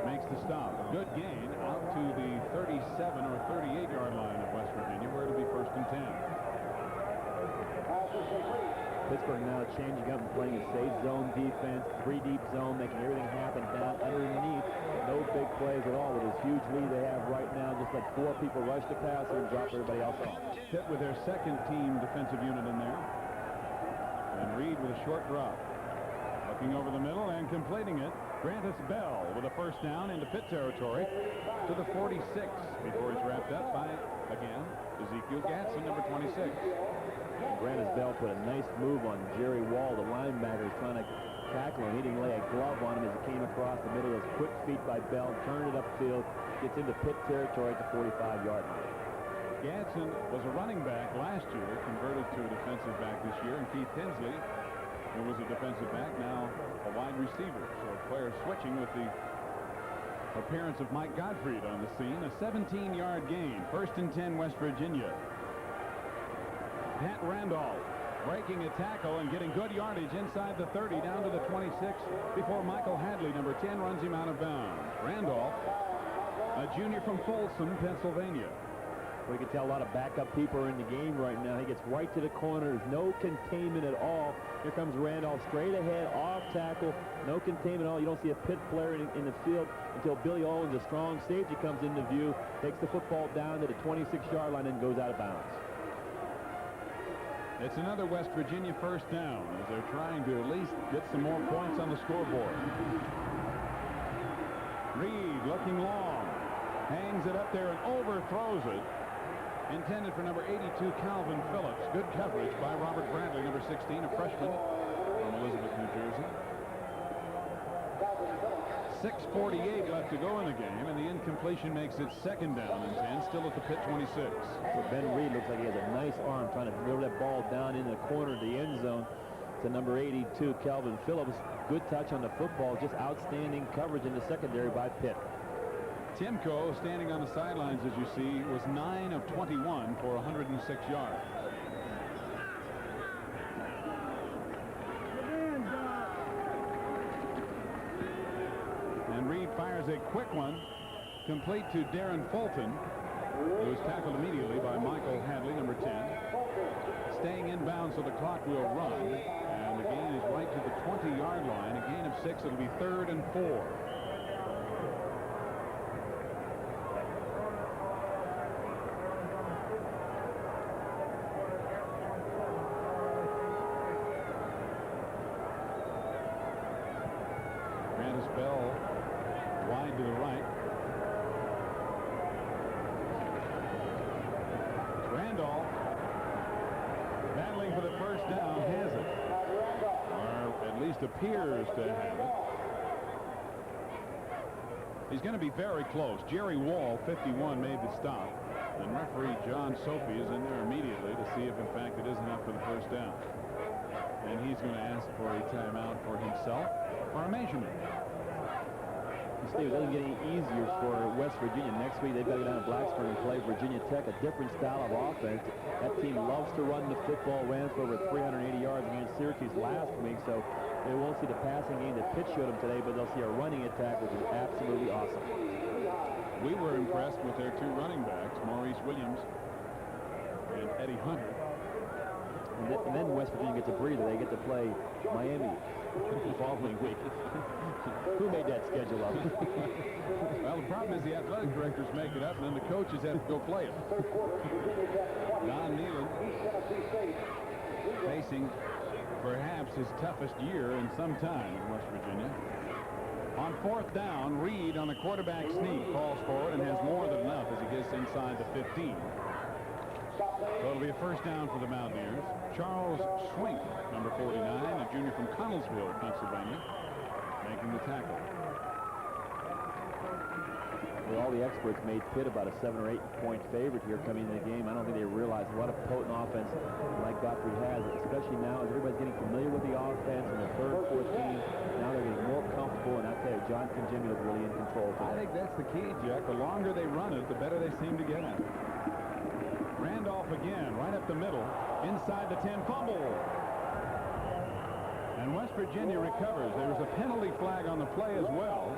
makes the stop. A good gain out to the 37 or 38-yard line of West Virginia, where it'll be 1st and 10. Pittsburgh now changing up and playing a safe zone defense, 3 deep zone, making everything happen down underneath. No big plays at all with this huge lead they have right now. Just let 4 people rush the passer and drop everybody else off. Pitt with their 2nd team defensive unit in there. And Reed with a short drop. Looking over the middle and completing it. Grantis Bell with a 1st down into Pitt territory to the 46 before he's wrapped up by, again, Ezekiel Gadsden, number 26. Grantis Bell put a nice move on Jerry Wall, the linebacker, trying to tackle him. He didn't lay a glove on him as he came across the middle. His quick feet by Bell, turned it upfield, gets into Pitt territory at the 45-yard line. Gadsden was a running back last year, converted to a defensive back this year, and Keith Tinsley, who was a defensive back, now a wide receiver. So players switching with the appearance of Mike Gottfried on the scene. A 17-yard gain. 1st and 10, West Virginia. Pat Randolph breaking a tackle and getting good yardage inside the 30 down to the 26 before Michael Hadley, number 10, runs him out of bounds. Randolph, a junior from Folsom, Pennsylvania. We can tell a lot of backup people are in the game right now. He gets right to the corner. There's no containment at all. Here comes Randolph straight ahead, off tackle. No containment at all. You don't see a Pitt player in the field until Billy Owens, a strong safety, comes into view, takes the football down to the 26-yard line and goes out of bounds. It's another West Virginia 1st down as they're trying to at least get some more points on the scoreboard. Reed looking long, hangs it up there and overthrows it. Intended for number 82, Calvin Phillips. Good coverage by Robert Bradley, number 16, a freshman from Elizabeth, New Jersey. 6:48 left to go in the game, and the incompletion makes it 2nd down and 10, still at the Pitt 26. So Ben Reed looks like he has a nice arm trying to throw that ball down in the corner of the end zone to number 82, Calvin Phillips. Good touch on the football, just outstanding coverage in the secondary by Pitt. Timko, standing on the sidelines, as you see, was 9 of 21 for 106 yards. And Reed fires a quick one, complete to Darren Fulton, who was tackled immediately by Michael Hadley, number 10. Staying inbounds, so the clock will run, and the gain is right to the 20-yard line. A gain of 6. It'll be 3rd and 4. Davis Bell wide to the right. Randolph battling for the first down, has it, or at least appears to have it. He's going to be very close. Jerry Wall, 51, made the stop, and referee John Sophie is in there immediately to see if in fact it is enough for the first down. And he's going to ask for a timeout for himself or a measurement. Steve, it doesn't get any easier for West Virginia. Next week, they've got to go down to Blacksburg and play Virginia Tech, a different style of offense. That team loves to run the football, ran for over 380 yards against Syracuse last week, so they won't see the passing game that Pitt showed them today, but they'll see a running attack, which is absolutely awesome. We were impressed with their two running backs, Maurice Williams and Eddie Hunter. And then West Virginia gets a breather. They get to play Miami the following week. Who made that schedule up? Well, the problem is the athletic directors make it up, and then the coaches have to go play it. Don Nealon facing perhaps his toughest year in some time in West Virginia. On fourth down, Reed on a quarterback sneak falls forward and has more than enough as he gets inside the 15. So it'll be a first down for the Mountaineers. Charles Swink, number 49, a junior from Connellsville, Pennsylvania, making the tackle. Well, all the experts made Pitt about a 7 or 8 point favorite here coming into the game. I don't think they realize what a potent offense like Godfrey has, especially now as everybody's getting familiar with the offense in the third, fourth game. Now they're getting more comfortable, and I tell you, John Jimmy is really in control. I think that's the key, Jack. The longer they run it, the better they seem to get at it. Randolph again, right up the middle, inside the 10, fumble. And West Virginia recovers. There was a penalty flag on the play as well,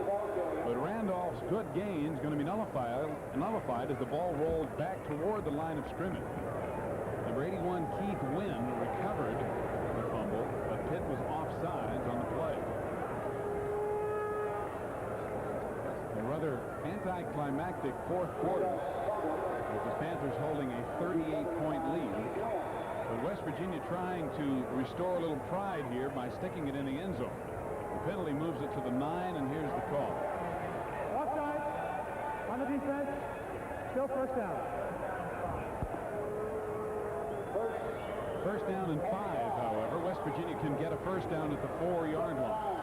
but Randolph's good gain is going to be nullified as the ball rolled back toward the line of scrimmage. Number 81, Keith Wynn, recovered the fumble, but Pitt was offsides on the play. A rather anticlimactic fourth quarter, with the Panthers holding a 38-point lead. But West Virginia trying to restore a little pride here by sticking it in the end zone. The penalty moves it to the 9, and here's the call. Offside on the defense. Still first down. First down and 5, however. West Virginia can get a first down at the 4-yard line.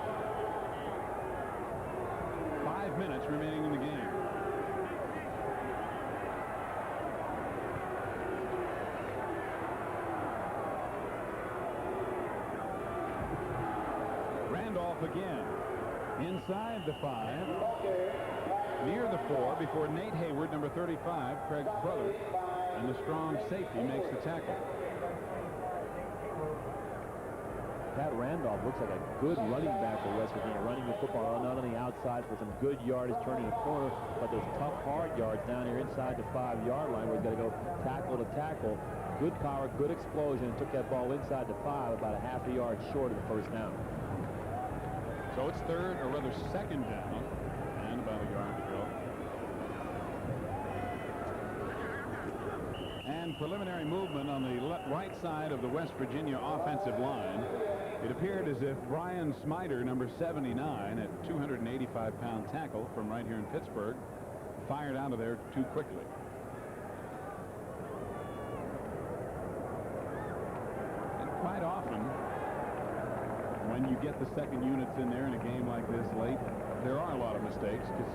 5 minutes remaining in the game. Randolph again. Inside the 5. Near the 4 before Nate Hayward, number 35, Craig's brother, and the strong safety makes the tackle. Pat Randolph looks like a good running back for West Virginia, running the football not on the outside for some good yardage, turning the corner, but those tough, hard yards down here inside the 5-yard line where he's got to go tackle to tackle. Good power, good explosion, and took that ball inside the 5, about a half a yard short of the first down. So it's third, or rather second down, and about a yard to go. And preliminary movement on the right side of the West Virginia offensive line. It appeared as if Brian Smider, number 79, at 285-pound tackle from right here in Pittsburgh, fired out of there too quickly. And quite often, when you get the second units in there in a game like this late, there are a lot of mistakes because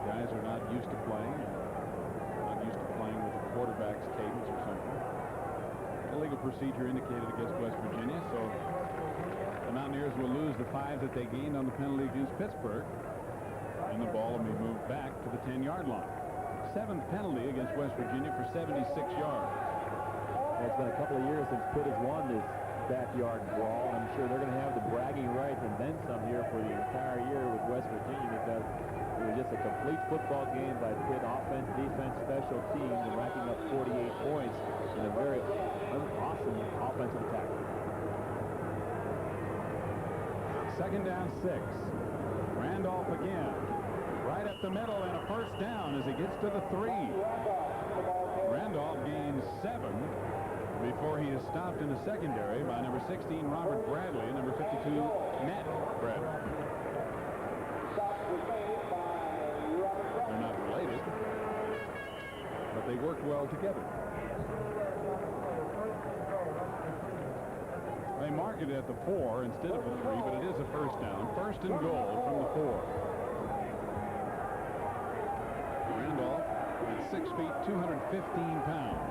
guys are not used to playing, not used to playing with the quarterback's cadence or something. Illegal procedure indicated against West Virginia, so the Mountaineers will lose the 5 that they gained on the penalty against Pittsburgh, and the ball will be moved back to the 10-yard line. 7th penalty against West Virginia for 76 yards. It's been a couple of years since Pitt has won this backyard brawl. I'm sure they're going to have the bragging rights and then some here for the entire year with West Virginia, because it was just a complete football game by Pitt, offense, defense, special teams, and racking up 48 points in a very awesome offensive attack. Second down 6. Randolph again. Right up the middle and a first down as he gets to the 3. Randolph gains 7 before he is stopped in the secondary by number 16, Robert Bradley, and number 52, Matt Bradley. They worked well together. They mark it at the 4 instead of the 3, but it is a first down. First and goal from the 4. Randolph at 6 feet, 215 pounds.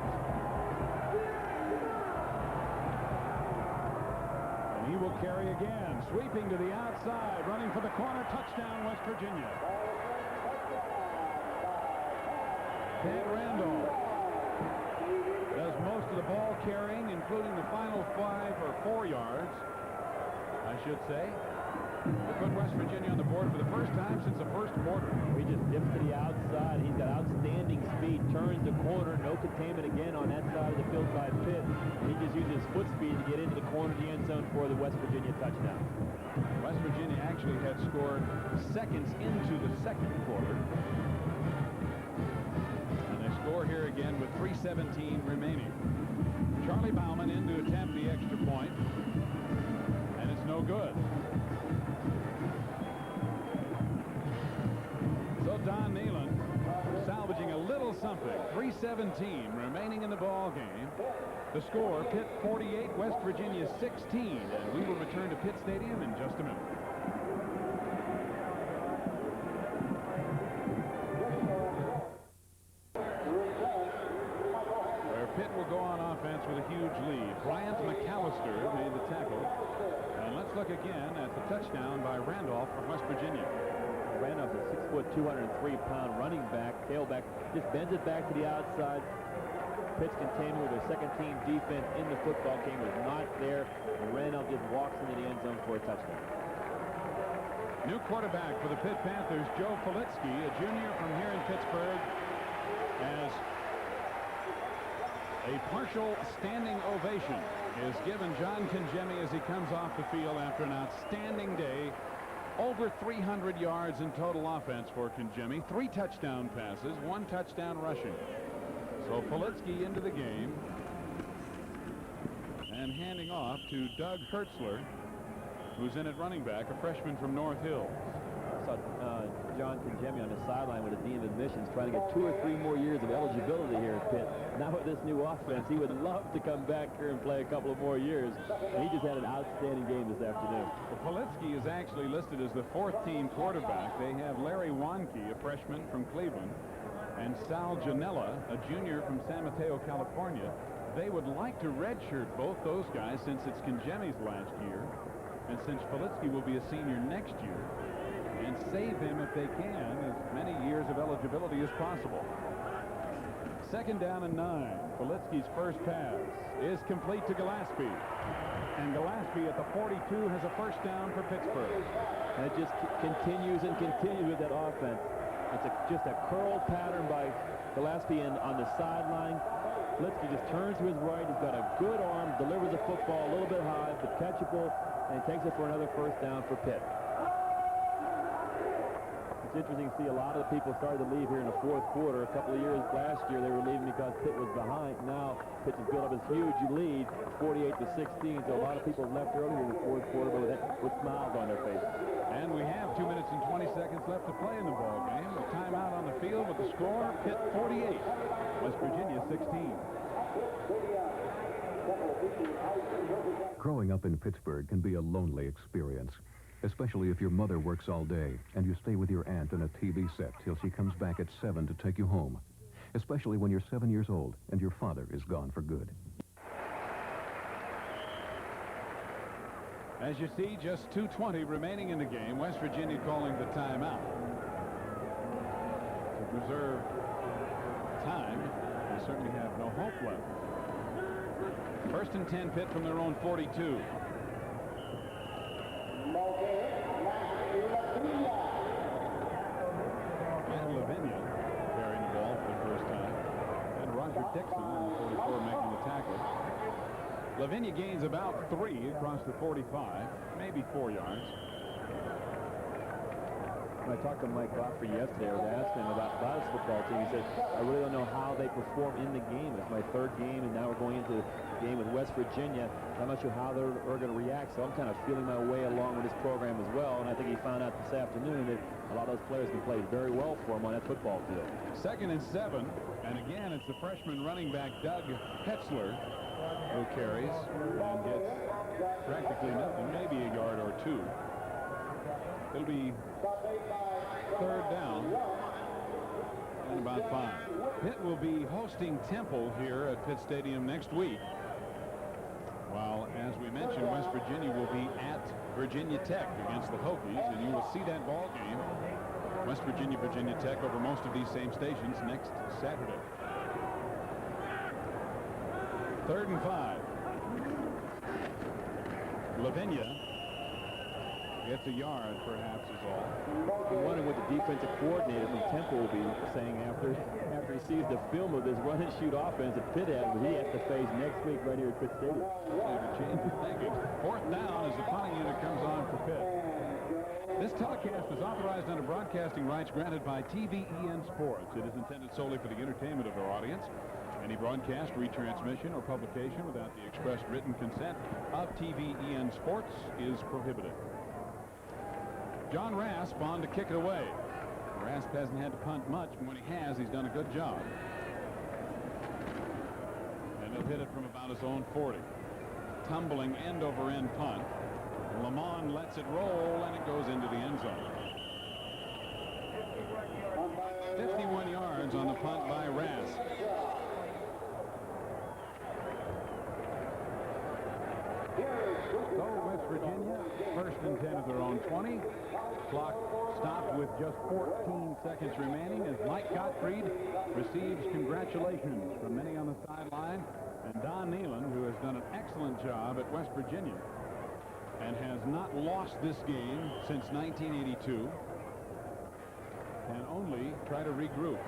And he will carry again, sweeping to the outside, running for the corner, touchdown, West Virginia. Pat Randolph does most of the ball carrying, including the final 5 or 4 yards, I should say, to put West Virginia on the board for the first time since the first quarter. He just dips to the outside. He's got outstanding speed, turns the corner, no containment again on that side of the field by Pitt. He just uses foot speed to get into the corner of the end zone for the West Virginia touchdown. West Virginia actually had scored seconds into the second quarter. And they score here again with 3:17 remaining. Charlie Bauman in to attempt the extra point, and it's no good. So Don Nealon salvaging a little something. 3:17 remaining in the ball game. The score, Pitt 48, West Virginia 16, and we will return to Pitt Stadium in just a minute. Where Pitt will go on offense with a huge lead. Bryant McAllister made the tackle. And let's look again at the touchdown by Randolph from West Virginia. Randolph, a 6 foot, 203-pound running back, tailback, just bends it back to the outside. Pitt's containment with their second-team defense in the football game was not there, and Randolph just walks into the end zone for a touchdown. New quarterback for the Pitt Panthers, Joe Filitsky, a junior from here in Pittsburgh, as a partial standing ovation is given John Congemi as he comes off the field after an outstanding day. Over 300 yards in total offense for Congemi. 3 touchdown passes, 1 touchdown rushing. So Filitsky into the game and handing off to Doug Hertzler, who's in at running back, a freshman from North Hills. I saw John Congemi on the sideline with a dean of admissions trying to get 2 or 3 more years of eligibility here at Pitt. Now with this new offense, he would love to come back here and play a couple of more years. He just had an outstanding game this afternoon. Well, Filitsky is actually listed as the 4th-team quarterback. They have Larry Wanke, a freshman from Cleveland, and Sal Janella, a junior from San Mateo, California. They would like to redshirt both those guys since it's Congemi's last year, and since Filitsky will be a senior next year, and save him if they can as many years of eligibility as possible. 2nd down and 9. Filitsky's first pass is complete to Gillespie, and Gillespie at the 42 has a first down for Pittsburgh. And it just continues and continues with that offense. It's just a curl pattern by Gillespie on the sideline. Filitsky just turns to his right. He's got a good arm, delivers the football a little bit high, but catchable, and takes it for another first down for Pitt. It's interesting to see a lot of the people started to leave here in the 4th quarter. A couple of years last year, they were leaving because Pitt was behind. Now, Pitt has built up this huge lead, 48-16. So a lot of people left earlier in the 4th quarter with smiles on their faces. And we have 2 minutes and 20 seconds left to play in the ball game. A timeout on the field with the score, Pitt 48, West Virginia 16. Growing up in Pittsburgh can be a lonely experience, especially if your mother works all day and you stay with your aunt in a TV set till she comes back at 7 to take you home, especially when you're 7 years old and your father is gone for good. As you see, just 2:20 remaining in the game. West Virginia calling the timeout to preserve time. They certainly have no hope left. 1st and 10, Pitt from their own 42. And Lavinia carrying the ball for the first time. And Roger Dixon in the 44 making the tackle. Lavinia gains about 3 across the 45, maybe 4 yards. When I talked to Mike Godfrey yesterday, I was asking him about his football team. He said, I really don't know how they perform in the game. It's my third game, and now we're going into the game with West Virginia. I'm not sure how they're going to react, so I'm kind of feeling my way along with this program as well, and I think he found out this afternoon that a lot of those players can play very well for him on that football field. 2nd and 7, and again, it's the freshman running back, Doug Hetzler, who carries and gets practically nothing, maybe a yard or two. It'll be 3rd down and about 5. Pitt will be hosting Temple here at Pitt Stadium next week. While, as we mentioned, West Virginia will be at Virginia Tech against the Hokies, and you will see that ball game, West Virginia, Virginia Tech, over most of these same stations next Saturday. 3rd and 5. Lavinia gets a yard, perhaps, is all. I'm wondering what the defensive coordinator from Temple will be saying after he sees the film of this run and shoot offense that Pitt has, but he has to face next week right here at Pitt Stadium. Change of thinking. 4th down as the punting unit comes on for Pitt. This telecast is authorized under broadcasting rights granted by TVEN Sports. It is intended solely for the entertainment of our audience. Any broadcast, retransmission, or publication without the express written consent of TVEN Sports is prohibited. John Rasp on to kick it away. Rasp hasn't had to punt much, and when he has, he's done a good job. And he'll hit it from about his own 40. Tumbling end-over-end punt. Lamont lets it roll, and it goes into the end zone. 51 yards on the punt by Rasp. So West Virginia, 1st and 10 of their own 20. Clock stopped with just 14 seconds remaining as Mike Gottfried receives congratulations from many on the sideline, and Don Nealon, who has done an excellent job at West Virginia and has not lost this game since 1982, can only try to regroup.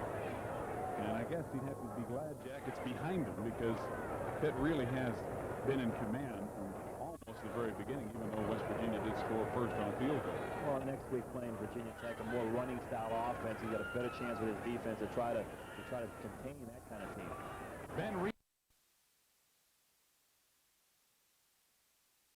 And I guess he'd have to be glad, Jack, it's behind him, because Pitt really has been in command from almost the very beginning, even though West Virginia did score first on field goal. Well, next week playing Virginia Tech, a more running style offense, he's got a better chance with his defense to try to contain that kind of team. Ben Reed